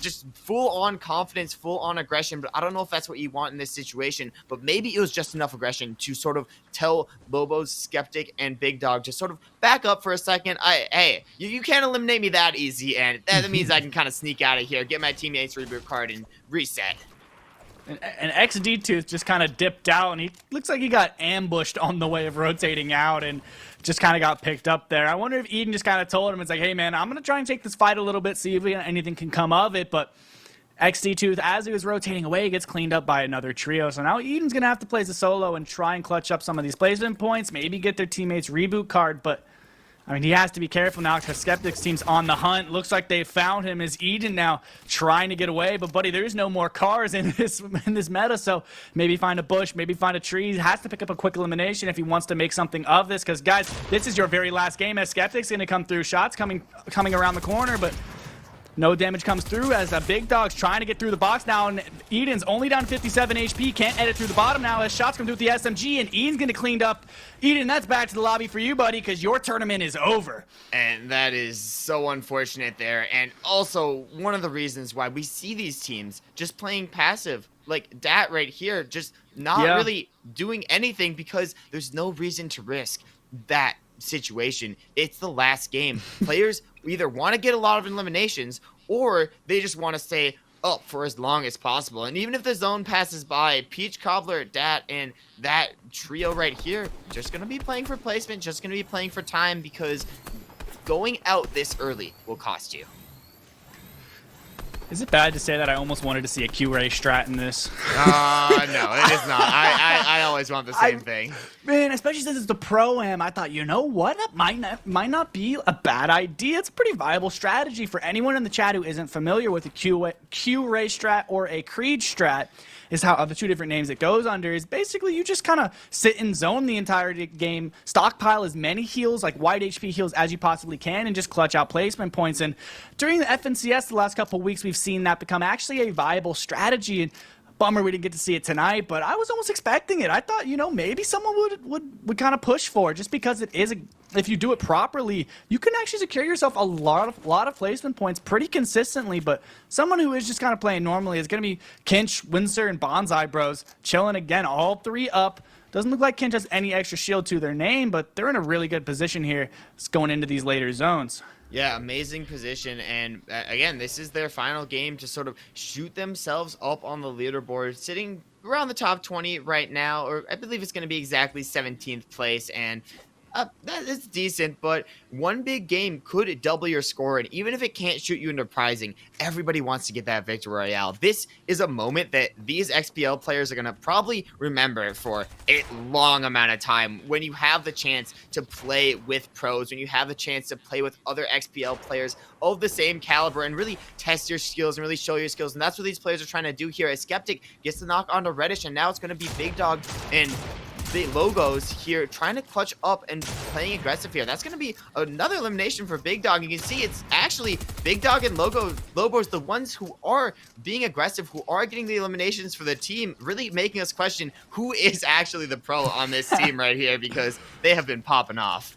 Just full-on confidence, full-on aggression, but I don't know if that's what you want in this situation, but maybe it was just enough aggression to sort of tell Lobos, Skeptic, and Big Dog to sort of back up for a second. Hey, you can't eliminate me that easy, and that means I can kind of sneak out of here, get my teammates reboot card, and reset. And XD Tooth just kind of dipped out, and he looks like he got ambushed on the way of rotating out and just kind of got picked up there. I wonder if Eden just kind of told him, it's like, hey, man, I'm going to try and take this fight a little bit, see if anything can come of it. But XD Tooth, as he was rotating away, gets cleaned up by another trio. So now Eden's going to have to play the solo and try and clutch up some of these placement points, maybe get their teammates reboot card. But I mean, he has to be careful now because Skeptic's team's on the hunt. Looks like they found him as Eden now trying to get away. But, buddy, there's no more cars in this meta, so maybe find a bush, maybe find a tree. He has to pick up a quick elimination if he wants to make something of this because, guys, this is your very last game as Skeptic's going to come through. Shots coming around the corner, but no damage comes through as the Big Dog's trying to get through the box now, and Eden's only down to 57 HP, can't edit through the bottom now as shots come through with the SMG, and Eden's gonna cleaned up. Eden, that's back to the lobby for you, buddy, because your tournament is over. And that is so unfortunate there, and also one of the reasons why we see these teams just playing passive, like Dat right here, just not really doing anything because there's no reason to risk that situation. It's the last game. Players either want to get a lot of eliminations or they just want to stay up for as long as possible. And even if the zone passes by, Peach, Cobbler, Dat, and that trio right here just going to be playing for placement, just going to be playing for time because going out this early will cost you. Is it bad to say that I almost wanted to see a Q-Ray strat in this? No, it is not. I always want the same thing. Man, especially since it's the Pro-Am, I thought, you know what? That might not be a bad idea. It's a pretty viable strategy for anyone in the chat who isn't familiar with a Q-Ray strat or a Creed strat. Is how the 2 different names it goes under is basically you just kind of sit in zone the entire game, stockpile as many heals, like wide HP heals as you possibly can, and just clutch out placement points. And during the FNCS the last couple of weeks, we've seen that become actually a viable strategy. And bummer we didn't get to see it tonight, but I was almost expecting it. I thought, you know, maybe someone would kind of push for it just because it is if you do it properly, you can actually secure yourself a lot of placement points pretty consistently. But someone who is just kind of playing normally is going to be Kinch, Windsor, and Bonsai Bros chilling again, all 3 up. Doesn't look like Kinch has any extra shield to their name, but they're in a really good position here going into these later zones. Yeah, amazing position, and again, this is their final game to sort of shoot themselves up on the leaderboard, sitting around the top 20 right now, or I believe it's going to be exactly 17th place, and that is decent, but one big game could double your score, and even if it can't shoot you into prizing, everybody wants to get that victory royale. This is a moment that these XPL players are going to probably remember for a long amount of time when you have the chance to play with pros, when you have the chance to play with other XPL players of the same caliber and really test your skills and really show your skills, and that's what these players are trying to do here. As Skeptic gets the knock onto Reddish, and now it's going to be Big Dog and the Logos here trying to clutch up and playing aggressive here. That's going to be another elimination for Big Dog. You can see it's actually Big Dog and Lobos, the ones who are being aggressive, who are getting the eliminations for the team, really making us question who is actually the pro on this team right here because they have been popping off.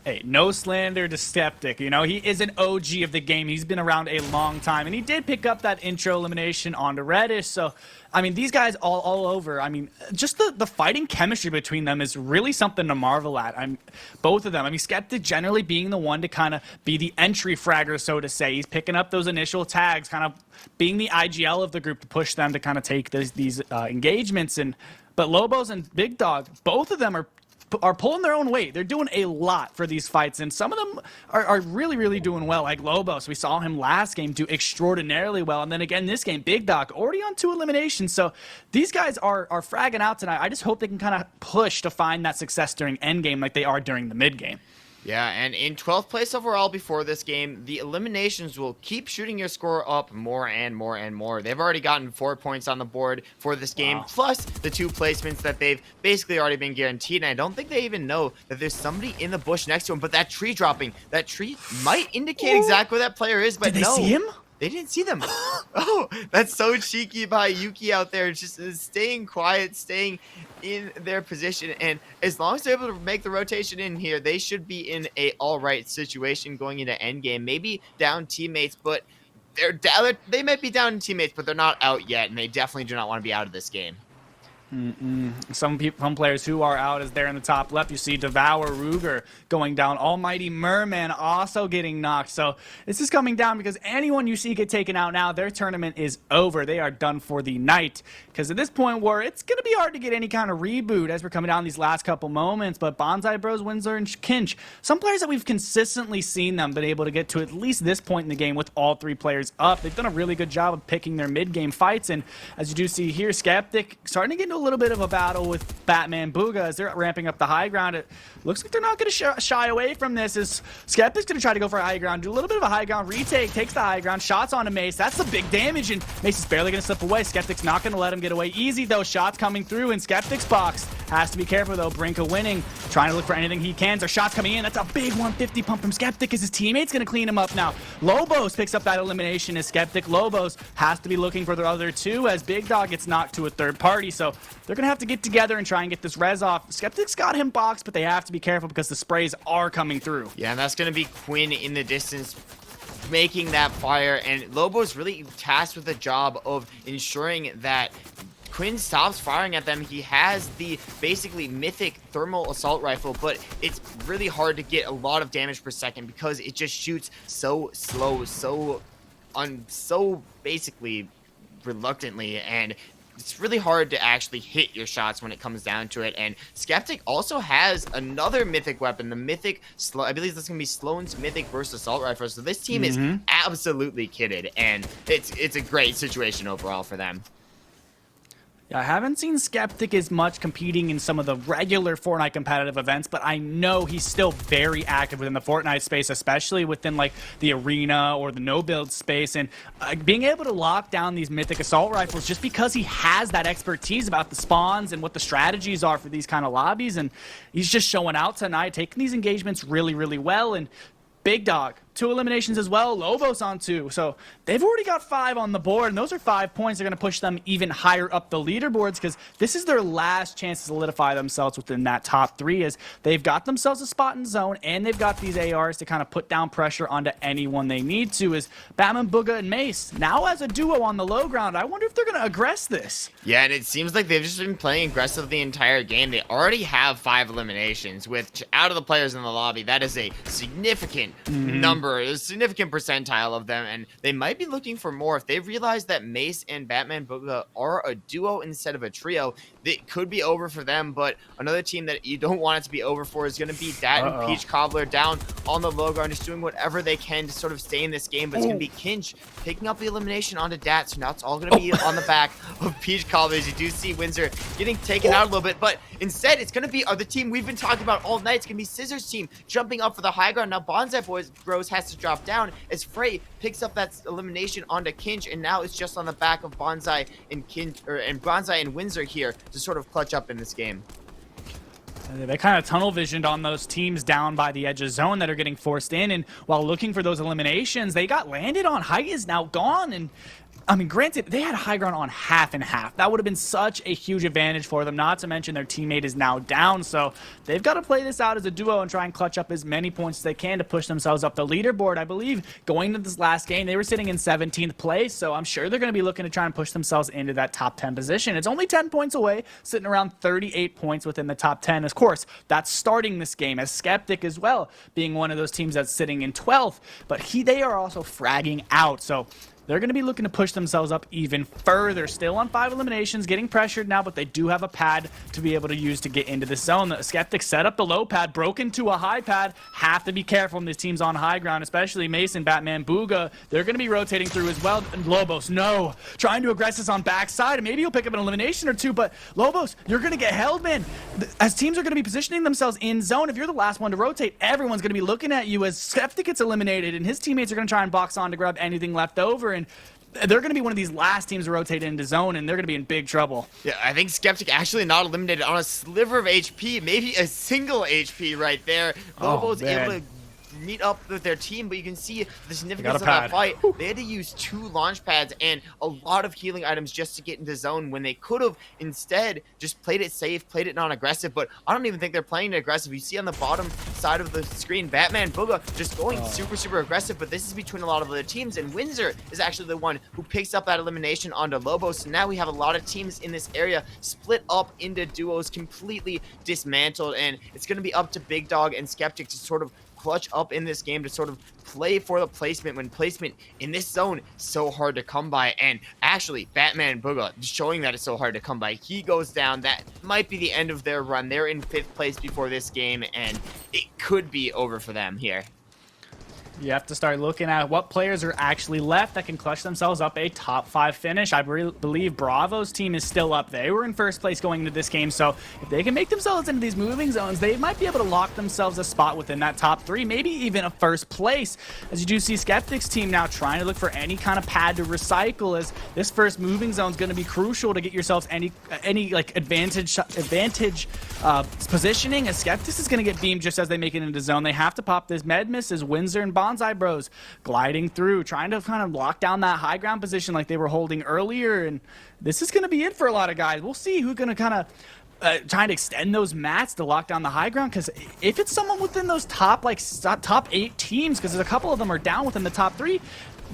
Hey, no slander to Skeptic. You know, he is an OG of the game. He's been around a long time, and he did pick up that intro elimination onto Reddish. So, I mean, these guys all over. I mean, just the fighting chemistry between them is really something to marvel at. Both of them. I mean, Skeptic generally being the one to kind of be the entry fragger, so to say. He's picking up those initial tags, kind of being the IGL of the group to push them to kind of take these engagements. But Lobos and Big Dog, both of them are pulling their own weight. They're doing a lot for these fights, and some of them are really, really doing well. Like Lobos, we saw him last game do extraordinarily well, and then again this game, Big Dog already on 2 eliminations. So these guys are fragging out tonight. I just hope they can kind of push to find that success during endgame like they are during the mid game. Yeah, and in 12th place overall before this game, the eliminations will keep shooting your score up more and more and more. They've already gotten 4 points on the board for this game, plus the 2 placements that they've basically already been guaranteed. And I don't think they even know that there's somebody in the bush next to him, but that tree dropping, that tree might indicate exactly where that player is, but Did they see him? They didn't see them. Oh, that's so cheeky by Yuki out there, just staying quiet, staying in their position. And as long as they're able to make the rotation in here, they should be in a all right situation going into endgame. Maybe down teammates, but they might be down in teammates, but they're not out yet, and they definitely do not want to be out of this game. Some players who are out is there in the top left. You see Devour Ruger going down. Almighty Merman also getting knocked. So this is coming down because anyone you see get taken out now, their tournament is over. They are done for the night. Because at this point where it's going to be hard to get any kind of reboot as we're coming down these last couple moments. But Bonsai Bros, Windsor, and Kinch, some players that we've consistently seen them been able to get to at least this point in the game with all 3 players up. They've done a really good job of picking their mid-game fights. And as you do see here, Skeptic starting to get into a little bit of a battle with Batman Booga as they're ramping up the high ground. It looks like they're not going to shy away from this as Skeptic's going to try to go for a high ground, do a little bit of a high ground retake, takes the high ground, shots onto Mace. That's the big damage, and Mace is barely going to slip away. Skeptic's not going to let him get away easy, though. Shots coming through in Skeptic's box. Has to be careful, though. Brink of winning, trying to look for anything he can. There's shots coming in. That's a big 150 pump from Skeptic as his teammate's going to clean him up now. Lobos picks up that elimination as Skeptic. Lobos has to be looking for the other 2 as Big Dog gets knocked to a third party, so they're going to have to get together and try and get this res off. Skeptic's got him boxed, but they have to be careful because the sprays are coming through. Yeah, and that's going to be Quinn in the distance making that fire, and Lobo's really tasked with the job of ensuring that Quinn stops firing at them. He has the basically mythic thermal assault rifle, but it's really hard to get a lot of damage per second because it just shoots so slow, so basically reluctantly, and it's really hard to actually hit your shots when it comes down to it. And Skeptic also has another mythic weapon, the mythic I believe this is gonna be Sloan's mythic burst assault rifle. So this team is absolutely kitted, and it's a great situation overall for them. Yeah, I haven't seen Skeptic as much competing in some of the regular Fortnite competitive events, but I know he's still very active within the Fortnite space, especially within like the arena or the no-build space. And being able to lock down these mythic assault rifles just because he has that expertise about the spawns and what the strategies are for these kind of lobbies. And he's just showing out tonight, taking these engagements really, really well. And Big Dog, 2 eliminations as well. Lobos on 2. So they've already got 5 on the board, and those are 5 points. They're going to push them even higher up the leaderboards because this is their last chance to solidify themselves within that top 3 as they've got themselves a spot in zone, and they've got these ARs to kind of put down pressure onto anyone they need to as Batman, Booga, and Mace now as a duo on the low ground. I wonder if they're going to aggress this. Yeah, and it seems like they've just been playing aggressive the entire game. They already have 5 eliminations, which out of the players in the lobby, that is a significant number, a significant percentile of them, and they might be looking for more. If they realize that Mace and Batman Booga are a duo instead of a trio, it could be over for them. But another team that you don't want it to be over for is going to be Dat and Peach Cobbler down on the low ground, just doing whatever they can to sort of stay in this game. But it's going to be Kinch picking up the elimination onto Dat, so now it's all going to be on the back of Peach Cobbler. As you do see Windsor getting taken out a little bit, but instead it's going to be the team we've been talking about all night. It's going to be Scissors' team jumping up for the high ground. Now Bonsai Bros has to drop down as Frey picks up that elimination onto Kinch, and now it's just on the back of Bonsai and Bonsai and Windsor here to sort of clutch up in this game. They kind of tunnel visioned on those teams down by the edge of zone that are getting forced in, and while looking for those eliminations, they got landed on. Height is now gone, and I mean, granted, they had high ground on half and half. That would have been such a huge advantage for them, not to mention their teammate is now down. So they've got to play this out as a duo and try and clutch up as many points as they can to push themselves up the leaderboard. I believe going into this last game, they were sitting in 17th place. So I'm sure they're going to be looking to try and push themselves into that top 10 position. It's only 10 points away, sitting around 38 points within the top 10. Of course, that's starting this game as Skeptic as well, being one of those teams that's sitting in 12th. But they are also fragging out. So they're going to be looking to push themselves up even further. Still on 5 eliminations, getting pressured now, but they do have a pad to be able to use to get into the zone. The Skeptics set up the low pad, broke into a high pad. Have to be careful when this team's on high ground, especially Mason, Batman, Booga. They're going to be rotating through as well. And Lobos, no. Trying to aggress us on backside. Maybe he'll pick up an elimination or two, but Lobos, you're going to get held, man. As teams are going to be positioning themselves in zone, if you're the last one to rotate, everyone's going to be looking at you as Skeptic gets eliminated, and his teammates are going to try and box on to grab anything left over. And they're going to be one of these last teams to rotate into zone, and they're going to be in big trouble. Yeah, I think Skeptic actually not eliminated on a sliver of HP, maybe a single HP right there. Lobo's able to meet up with their team, but you can see the significance of that fight. They had to use 2 launch pads and a lot of healing items just to get into zone when they could have instead just played it safe, played it non-aggressive, but I don't even think they're playing it aggressive. You see on the bottom side of the screen, Batman, Booga just going super aggressive, but this is between a lot of other teams, and Windsor is actually the one who picks up that elimination onto Lobos. So now we have a lot of teams in this area split up into duos, completely dismantled, and it's going to be up to Big Dog and Skeptic to sort of clutch up in this game to sort of play for the placement when placement in this zone is so hard to come by. And actually, Batman Booga showing that it's so hard to come by. He goes down. That might be the end of their run. They're in 5th place before this game, and it could be over for them here. You have to start looking at what players are actually left that can clutch themselves up a top 5 finish. I believe Bravo's team is still up. They were in 1st place going into this game, so if they can make themselves into these moving zones, they might be able to lock themselves a spot within that top 3, maybe even a 1st place. As you do see Skeptic's team now trying to look for any kind of pad to recycle, as this first moving zone is going to be crucial to get yourselves any like advantage positioning, as Skeptics is going to get beamed just as they make it into zone. They have to pop this med miss as Windsor and Bonsai Bros gliding through, trying to kind of lock down that high ground position like they were holding earlier, and this is going to be it for a lot of guys. We'll see who's going to kind of trying to extend those mats to lock down the high ground, because if it's someone within those top 8 teams, because there's a couple of them are down within the top 3,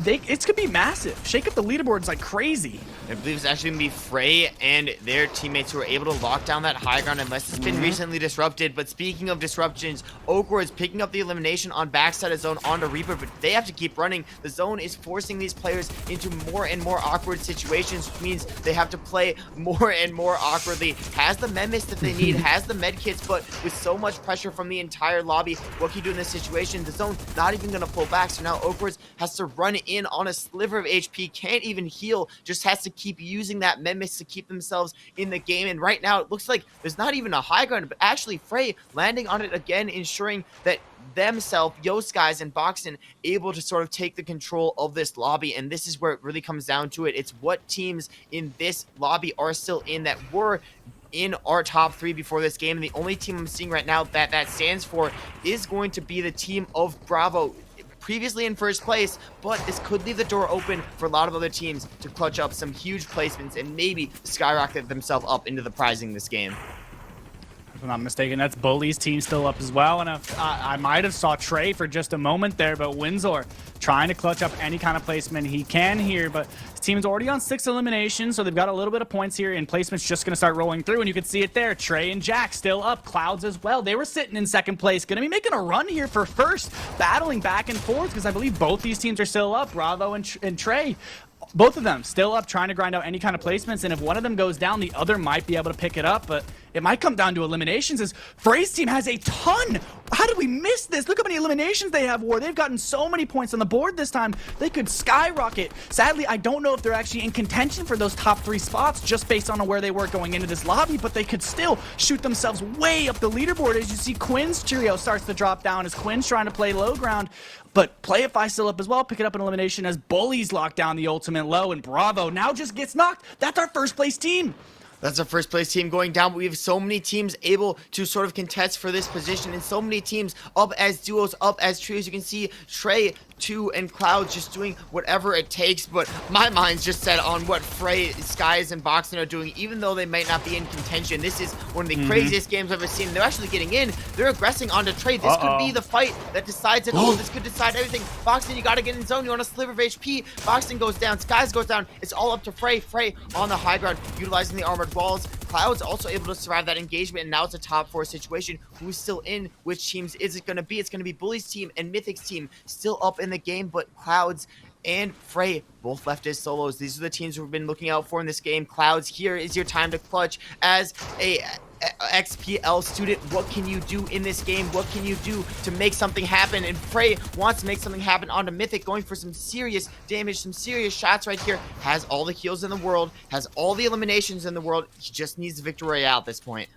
it's gonna be massive. Shake up the leaderboards like crazy. I believe it's actually gonna be Frey and their teammates who are able to lock down that high ground unless it's been recently disrupted. But speaking of disruptions, Okra is picking up the elimination on backside of zone onto Reaper, but they have to keep running. The zone is forcing these players into more and more awkward situations, which means they have to play more and more awkwardly. Has the memis that they need, has the med kits, but with so much pressure from the entire lobby, what can you do in this situation? The zone not even gonna pull back, so now Okra has to run in on a sliver of HP, can't even heal, just has to keep using that memis to keep themselves in the game. And right now it looks like there's not even a high ground, but actually Frey landing on it again, ensuring that themselves, Yo Skies and Boxen, able to sort of take the control of this lobby. And this is where it really comes down to it. It's what teams in this lobby are still in that were in our top 3 before this game. And the only team I'm seeing right now that stands for is going to be the team of Bravo, previously in 1st place, but this could leave the door open for a lot of other teams to clutch up some huge placements and maybe skyrocket themselves up into the prizing this game. If I'm not mistaken, that's Bully's team still up as well. And I might have saw Trey for just a moment there, but Windsor trying to clutch up any kind of placement he can here. But his team's already on 6 eliminations, so they've got a little bit of points here, and placement's just going to start rolling through. And you can see it there. Trey and Jack still up. Clouds as well. They were sitting in 2nd place. Going to be making a run here for 1st, battling back and forth, because I believe both these teams are still up. Bravo and Trey. Both of them still up, trying to grind out any kind of placements, and if one of them goes down, the other might be able to pick it up, but it might come down to eliminations, as Frey's team has a ton. How did we miss this? Look how many eliminations they have, War. They've gotten so many points on the board this time. They could skyrocket. Sadly, I don't know if they're actually in contention for those top 3 spots just based on where they were going into this lobby, but they could still shoot themselves way up the leaderboard. As you see, Quinn's trio starts to drop down as Quinn's trying to play low ground, but Playify still up as well, picking up an elimination as Bullies lock down the ultimate low, and Bravo now just gets knocked. That's our 1st place team. That's our first place team going down, but we have so many teams able to sort of contest for this position, and so many teams up as duos, up as trios. You can see Trey, 2, and Cloud just doing whatever it takes, but my mind's just set on what Frey, Skies, and Boxing are doing, even though they might not be in contention. This is one of the craziest games I've ever seen. They're actually getting in. They're aggressing onto Trey. This could be the fight that decides it all. This could decide everything. Boxing, you gotta get in zone. You want a sliver of HP. Boxing goes down. Skies goes down. It's all up to Frey. Frey on the high ground, utilizing the armored walls. Cloud's also able to survive that engagement, and now it's a top 4 situation. Who's still in? Which teams is it going to be? It's going to be Bully's team and Mythic's team still up in the game, but Clouds and Frey both left as solos. These are the teams we've been looking out for in this game. Clouds, here is your time to clutch as a XPL student. What can you do in this game? What can you do to make something happen? And Frey wants to make something happen onto Mythic, going for some serious damage, some serious shots right here. Has all the heals in the world, has all the eliminations in the world. He just needs the victory royale at this point.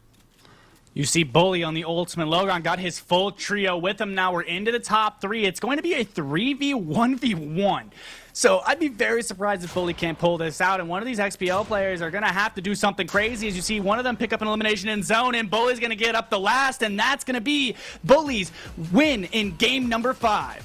You see Bully on the ultimate. Logan got his full trio with him. Now we're into the top 3. It's going to be a 3v1v1. So I'd be very surprised if Bully can't pull this out. And one of these XPL players are going to have to do something crazy. As you see one of them pick up an elimination in zone, and Bully's going to get up the last. And that's going to be Bully's win in game number 5.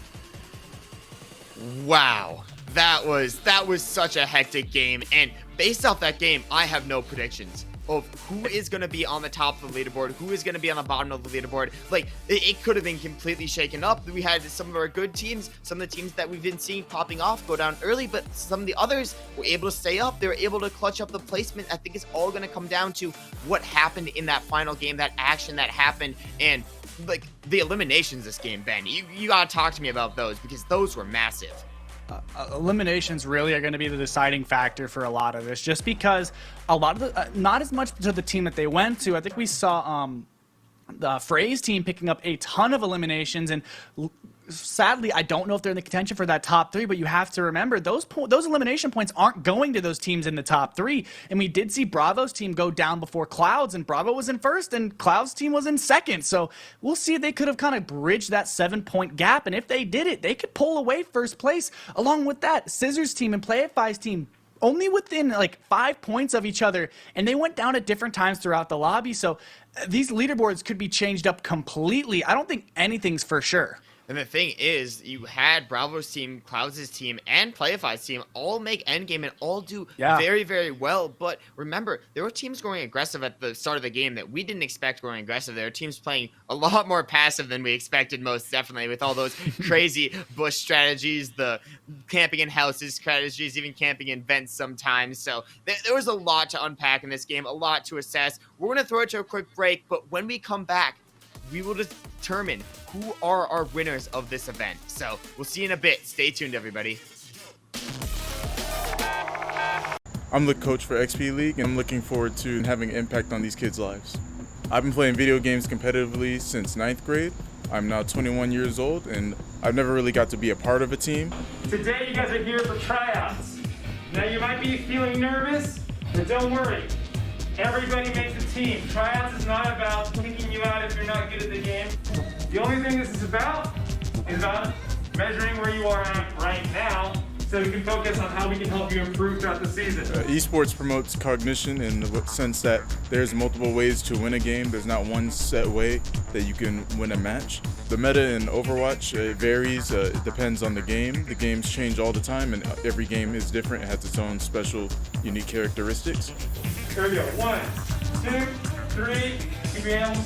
Wow. That was such a hectic game. And based off that game, I have no predictions of who is going to be on the top of the leaderboard, who is going to be on the bottom of the leaderboard. Like, it could have been completely shaken up. We had some of our good teams, some of the teams that we've been seeing popping off go down early, but some of the others were able to stay up. They were able to clutch up the placement. I think it's all going to come down to what happened in that final game, that action that happened, and like the eliminations this game, Ben. You got to talk to me about those, because those were massive. Eliminations really are going to be the deciding factor for a lot of this, just because a lot of the not as much to the team that they went to. I think we saw the Frey's team picking up a ton of eliminations, and sadly, I don't know if they're in the contention for that top 3, but you have to remember those elimination points aren't going to those teams in the top 3. And we did see Bravo's team go down before Clouds, and Bravo was in first and Clouds' team was in second. So we'll see if they could have kind of bridged that 7-point gap. And if they did it, they could pull away first place. Along with that, Scissors' team and PlayFi's team only within like 5 points of each other, and they went down at different times throughout the lobby. So these leaderboards could be changed up completely. I don't think anything's for sure. And the thing is, you had Bravo's team, Clouds' team, and PlayFi's team all make endgame and all do very, very well. But remember, there were teams going aggressive at the start of the game that we didn't expect going aggressive. There were teams playing a lot more passive than we expected, most definitely, with all those crazy bush strategies, the camping in houses strategies, even camping in vents sometimes. So there was a lot to unpack in this game, a lot to assess. We're going to throw it to a quick break, but when we come back, we will determine who are our winners of this event. So we'll see you in a bit. Stay tuned, everybody. I'm the coach for XP League, and I'm looking forward to having an impact on these kids' lives. I've been playing video games competitively since 9th grade. I'm now 21 years old, and I've never really got to be a part of a team. Today you guys are here for tryouts. Now you might be feeling nervous, but don't worry. Everybody makes a team. Tryouts is not about kicking you out if you're not good at the game. The only thing this is about measuring where you are at right now, so we can focus on how we can help you improve throughout the season. Esports promotes cognition in the sense that there's multiple ways to win a game. There's not one set way that you can win a match. The meta in Overwatch, it varies. It depends on the game. The games change all the time, and every game is different. It has its own special, unique characteristics. Here we go. 1, 2, 3. Keep your hands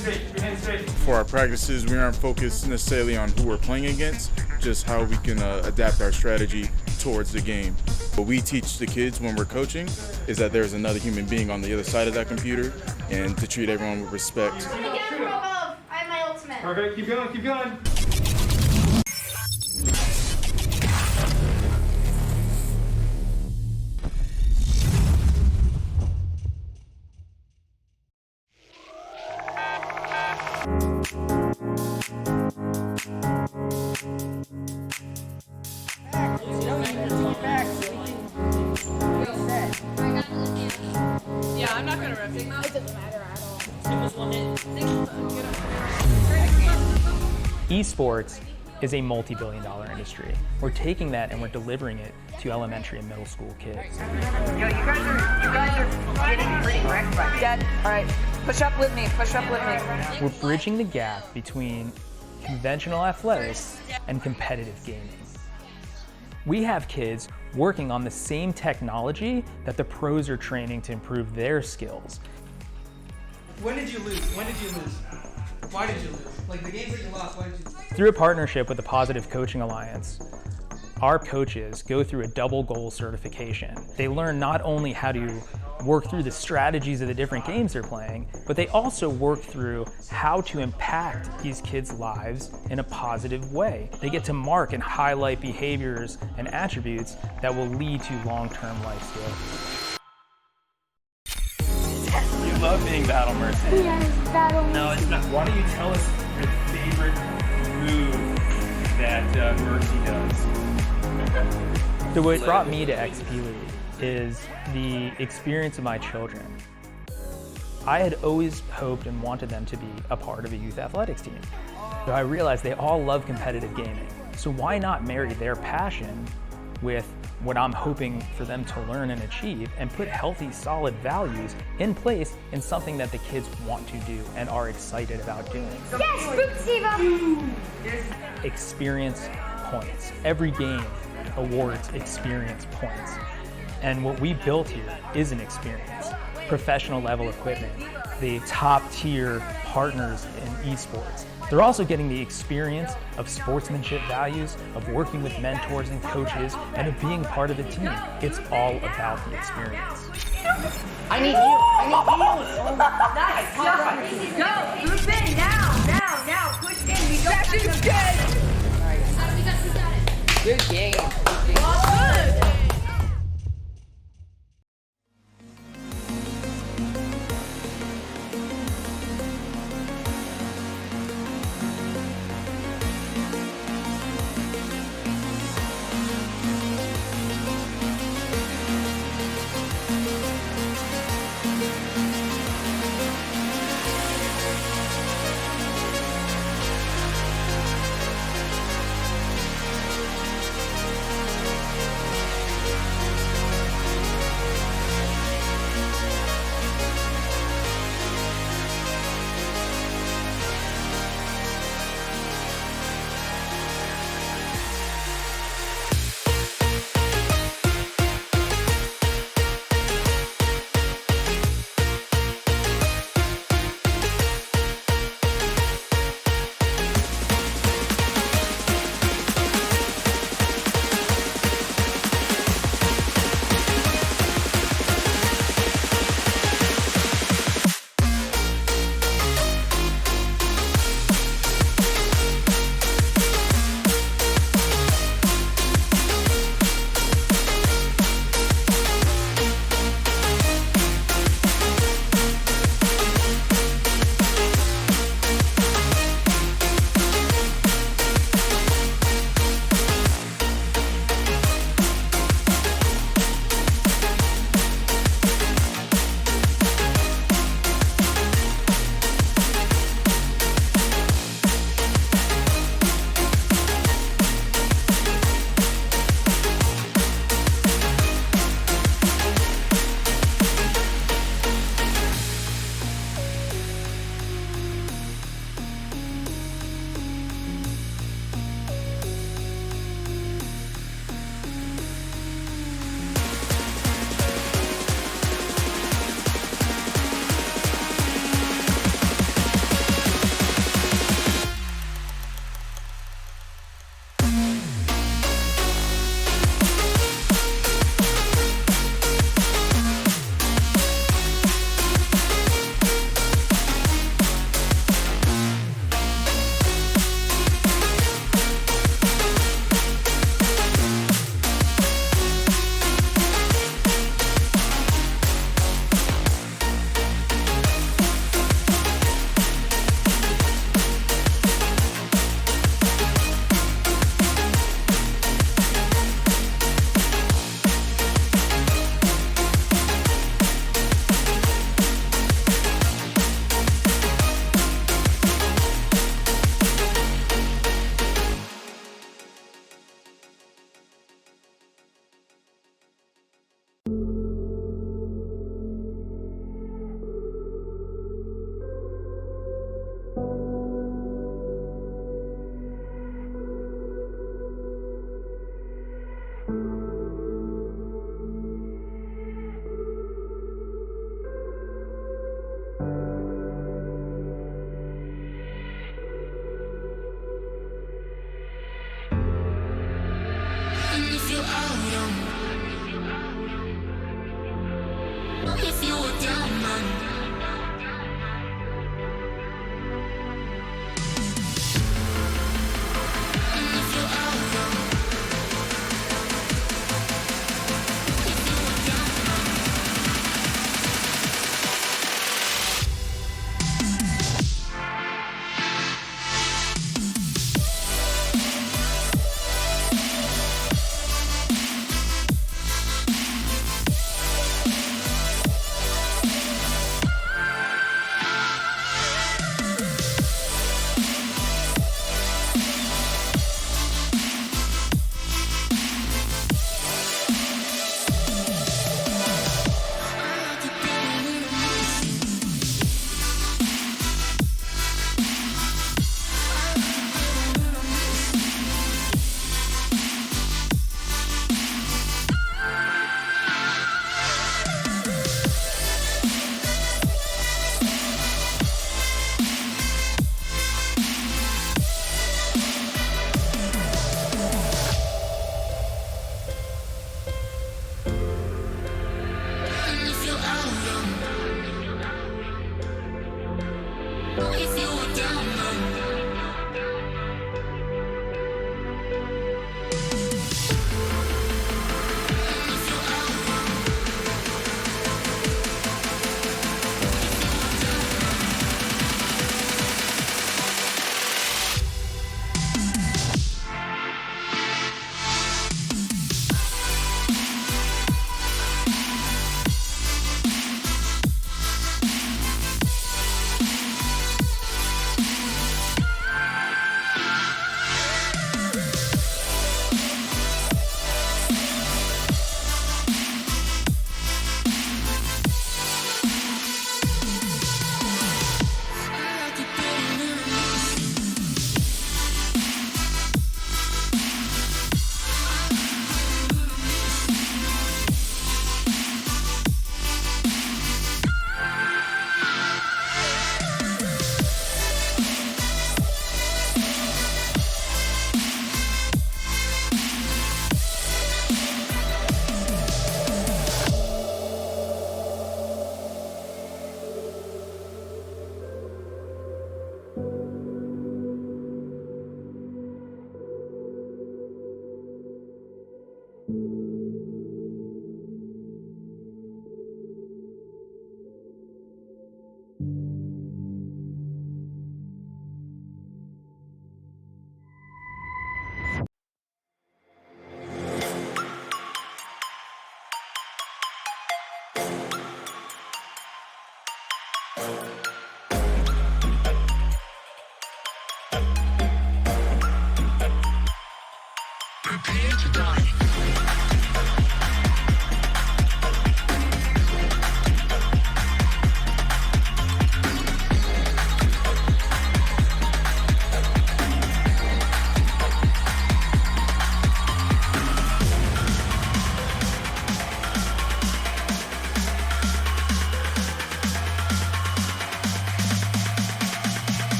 straight. Keep your hands straight. For our practices, we aren't focused necessarily on who we're playing against, just how we can adapt our strategy towards the game. What we teach the kids when we're coaching is that there's another human being on the other side of that computer, and to treat everyone with respect. I have my ultimate. Perfect. Keep going. Keep going. Yeah, I'm not gonna rip it. It doesn't matter at all. Esports is a multi-billion-dollar industry. We're taking that and we're delivering it to elementary and middle school kids. Yo, you guys are getting pretty wrecked by me. Dad, all right, push up with me, push up with me. We're bridging the gap between conventional athletics and competitive gaming. We have kids working on the same technology that the pros are training to improve their skills. When did you lose? When did you lose? Why did you lose? Like the games that you lost, why did you lose? Through a partnership with the Positive Coaching Alliance, our coaches go through a double goal certification. They learn not only how to work through the strategies of the different games they're playing, but they also work through how to impact these kids' lives in a positive way. They get to mark and highlight behaviors and attributes that will lead to long-term life skills. You love being Battle Mercy. Yes, Battle No, it's not. Why don't you tell us your favorite move that Mercy does? So what brought me to XP League is the experience of my children. I had always hoped and wanted them to be a part of a youth athletics team. So I realized they all love competitive gaming. So why not marry their passion with what I'm hoping for them to learn and achieve and put healthy, solid values in place in something that the kids want to do and are excited about doing. Yes, Boopsiva! Experience points. Every game awards experience points. And what we built here is an experience. Professional level equipment, the top tier partners in esports. They're also getting the experience of sportsmanship values, of working with mentors and coaches, and of being part of the team. It's all about the experience. I need you. Nice. Go. Group in now. Push in. We don't have to get. Good game. Good.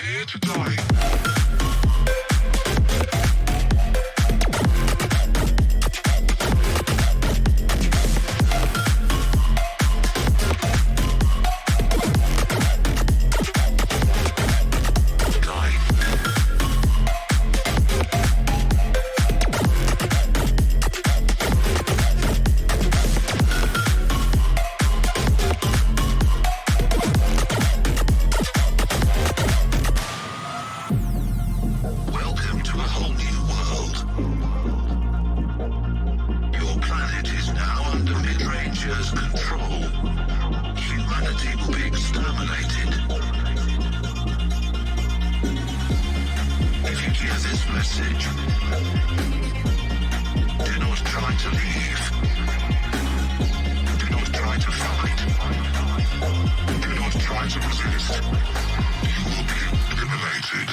here to die. Welcome to a whole new world. Your planet is now under Midrangers' control. Humanity will be exterminated. If you hear this message, do not try to leave. Do not try to fight. Do not try to resist. You will be eliminated.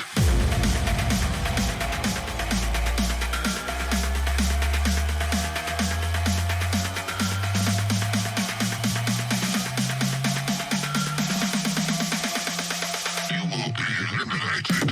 You will be eliminated.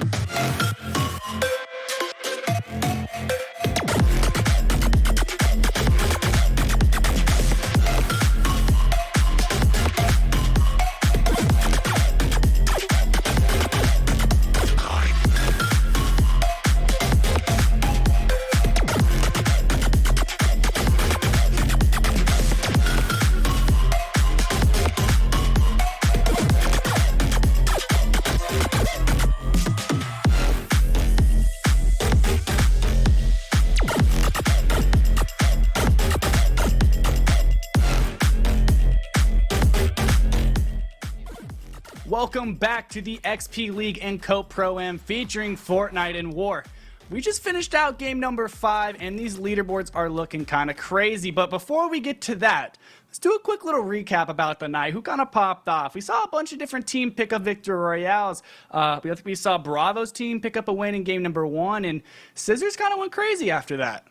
Welcome back to the XP League and Cope Pro-Am featuring Fortnite and War. We just finished out game number 5 and these leaderboards are looking kind of crazy, but before we get to that, let's do a quick little recap about the night. Who kind of popped off? We saw a bunch of different team pick up victory royales. I think we saw Bravo's team pick up a win in game number 1, and Scissors kind of went crazy after that.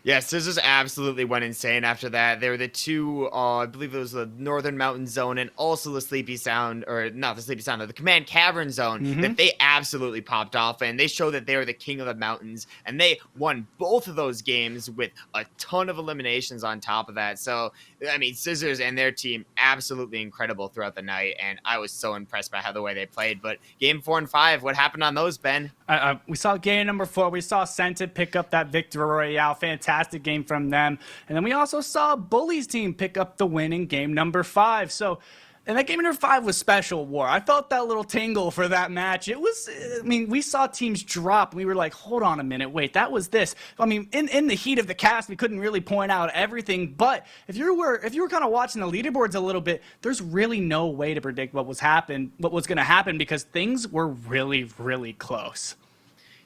Yeah, Scissors absolutely went insane after that. They were the two, I believe it was the Northern Mountain Zone and also the Sleepy Sound, or not the Sleepy Sound, the Command Cavern Zone that they absolutely popped off, and they showed that they were the king of the mountains, and they won both of those games with a ton of eliminations on top of that. So, I mean, Scissors and their team absolutely incredible throughout the night, and I was so impressed by how the way they played. But game 4 and 5, what happened on those, Ben? We saw game number 4. We saw Senta pick up that victory royale. Fantastic game from them. And then we also saw Bully's team pick up the win in game number 5. So, and that game number 5 was special, War. I felt that little tingle for that match. It was, I mean, we saw teams drop. And we were like, hold on a minute, wait, that was this. I mean, in the heat of the cast, we couldn't really point out everything. But if you were kind of watching the leaderboards a little bit, there's really no way to predict what was going to happen because things were really, really close.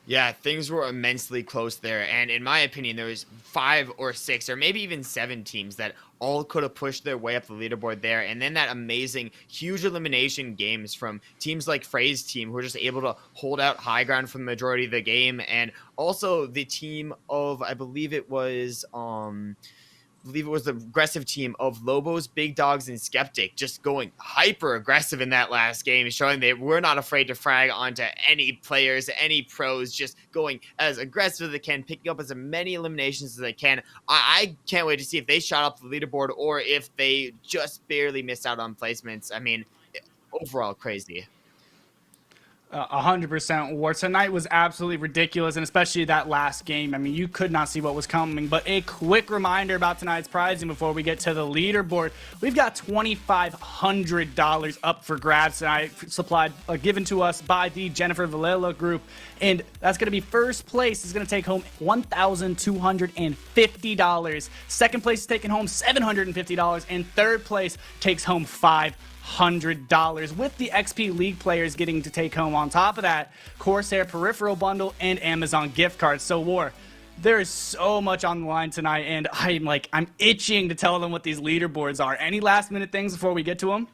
Yeah, things were immensely close there, and in my opinion, there was 5 or 6 or maybe even 7 teams that all could have pushed their way up the leaderboard there, and then that amazing, huge elimination games from teams like Frey's team, who were just able to hold out high ground for the majority of the game, and also the team of, I believe it was the aggressive team of Lobos, Big Dogs, and Skeptic just going hyper aggressive in that last game, showing they were not afraid to frag onto any players, any pros, just going as aggressive as they can, picking up as many eliminations as they can. I can't wait to see if they shot up the leaderboard or if they just barely missed out on placements. I mean, overall crazy. 100% War. Tonight was absolutely ridiculous, and especially that last game. I mean, you could not see what was coming. But a quick reminder about tonight's prizing before we get to the leaderboard. We've got $2,500 up for grabs tonight, given to us by the Jennifer Vallela group. And that's going to be first place is going to take home $1,250. Second place is taking home $750. And third place takes home $500, with the XP League players getting to take home on top of that Corsair peripheral bundle and Amazon gift cards. So War, there is so much on the line tonight, and I'm itching to tell them what these leaderboards are. Any last minute things before we get to them?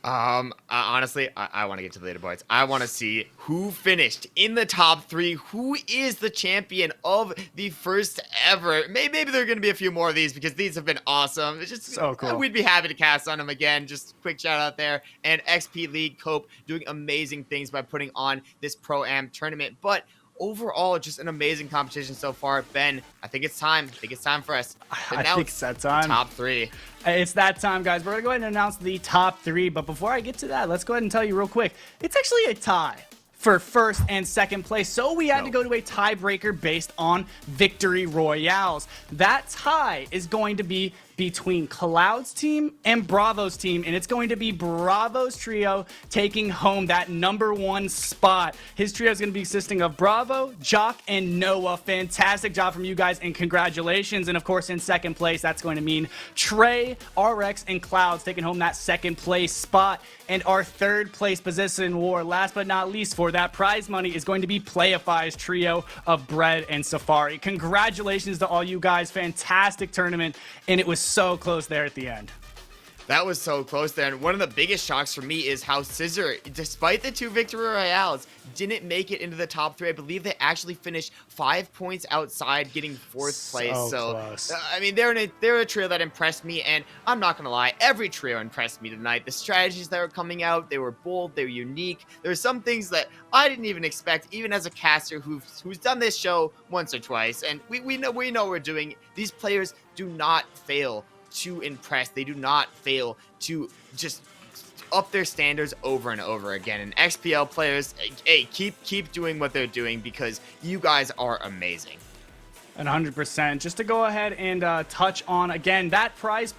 Honestly, I want to get to the leaderboards. I want to see who finished in the top 3. Who is the champion of the first ever? Maybe there are going to be a few more of these because these have been awesome. It's just so cool. We'd be happy to cast on them again. Just quick shout out there. And XP League Cope doing amazing things by putting on this Pro-Am tournament. But overall, just an amazing competition so far. Ben, I think it's time. I think it's time for us. I think it's that time. Top 3. It's that time, guys. We're going to go ahead and announce the top 3. But before I get to that, let's go ahead and tell you real quick. It's actually a tie for first and second place. So we had to go to a tiebreaker based on victory royales. That tie is going to be between Cloud's team and Bravo's team, and it's going to be Bravo's trio taking home that #1 spot. His trio is going to be consisting of Bravo, Jock, and Noah. Fantastic job from you guys, and congratulations. And of course, in second place, that's going to mean Trey, RX, and Clouds taking home that second place spot. And our third place position in war, last but not least, for that prize money is going to be Playify's trio of Bread and Safari. Congratulations to all you guys. Fantastic tournament, and it was so close there at the end. That was so close there. And one of the biggest shocks for me is how Scissor, despite the 2 victory royales, didn't make it into the top 3. I believe they actually finished 5 points outside, getting 4th place. So close. I mean, they're a trio that impressed me, and I'm not gonna lie, every trio impressed me tonight. The strategies that were coming out, they were bold, they were unique. There were some things that I didn't even expect, even as a caster who's done this show once or twice, and we know what we're doing. These players do not fail to impress. They do not fail to just up their standards over and over again. And XPL players, hey, keep doing what they're doing because you guys are amazing. 100%. Just to go ahead and touch on again, that prize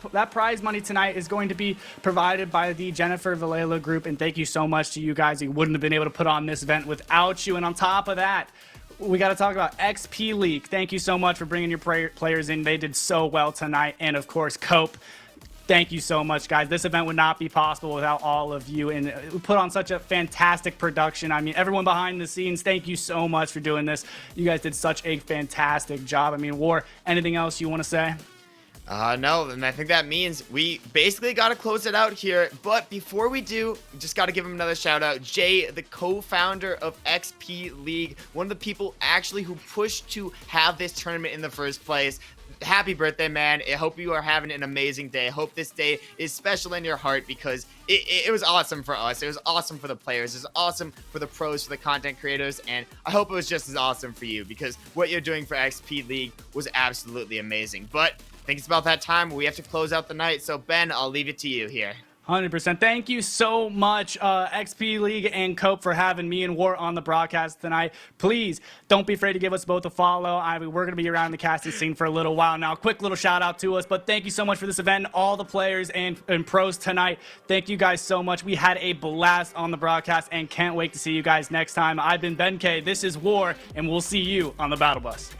money tonight is going to be provided by the Jennifer Vallela group, and thank you so much to you guys. We wouldn't have been able to put on this event without you. And on top of that, we got to talk about XP League. Thank you so much for bringing your players in. They did so well tonight. And of course, Cope. Thank you so much, guys. This event would not be possible without all of you. And we put on such a fantastic production. I mean, everyone behind the scenes, thank you so much for doing this. You guys did such a fantastic job. I mean, War, anything else you want to say? No, and I think that means we basically got to close it out here. But before we do, just got to give him another shout out. Jay, the co-founder of XP League, one of the people actually who pushed to have this tournament in the first place. Happy birthday, man. I hope you are having an amazing day. I hope this day is special in your heart because it was awesome for us. It was awesome for the players. It was awesome for the pros, for the content creators. And I hope it was just as awesome for you because what you're doing for XP League was absolutely amazing. But I think it's about that time where we have to close out the night. So, Ben, I'll leave it to you here. 100%. Thank you so much, XP League and Cope, for having me and War on the broadcast tonight. Please don't be afraid to give us both a follow. We're going to be around the casting scene for a little while now. Quick little shout out to us, but thank you so much for this event, all the players and pros tonight. Thank you guys so much. We had a blast on the broadcast and can't wait to see you guys next time. I've been Ben K. This is War, and we'll see you on the Battle Bus.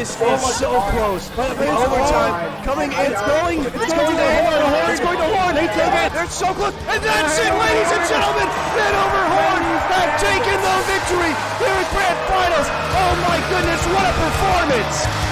This is so close. Overtime coming in. It's going to Horn. It's going to Horn. They take it. They're so close. And that's it, ladies and gentlemen. Then over Horn have taken the victory here at Grand Finals. Oh my goodness, what a performance.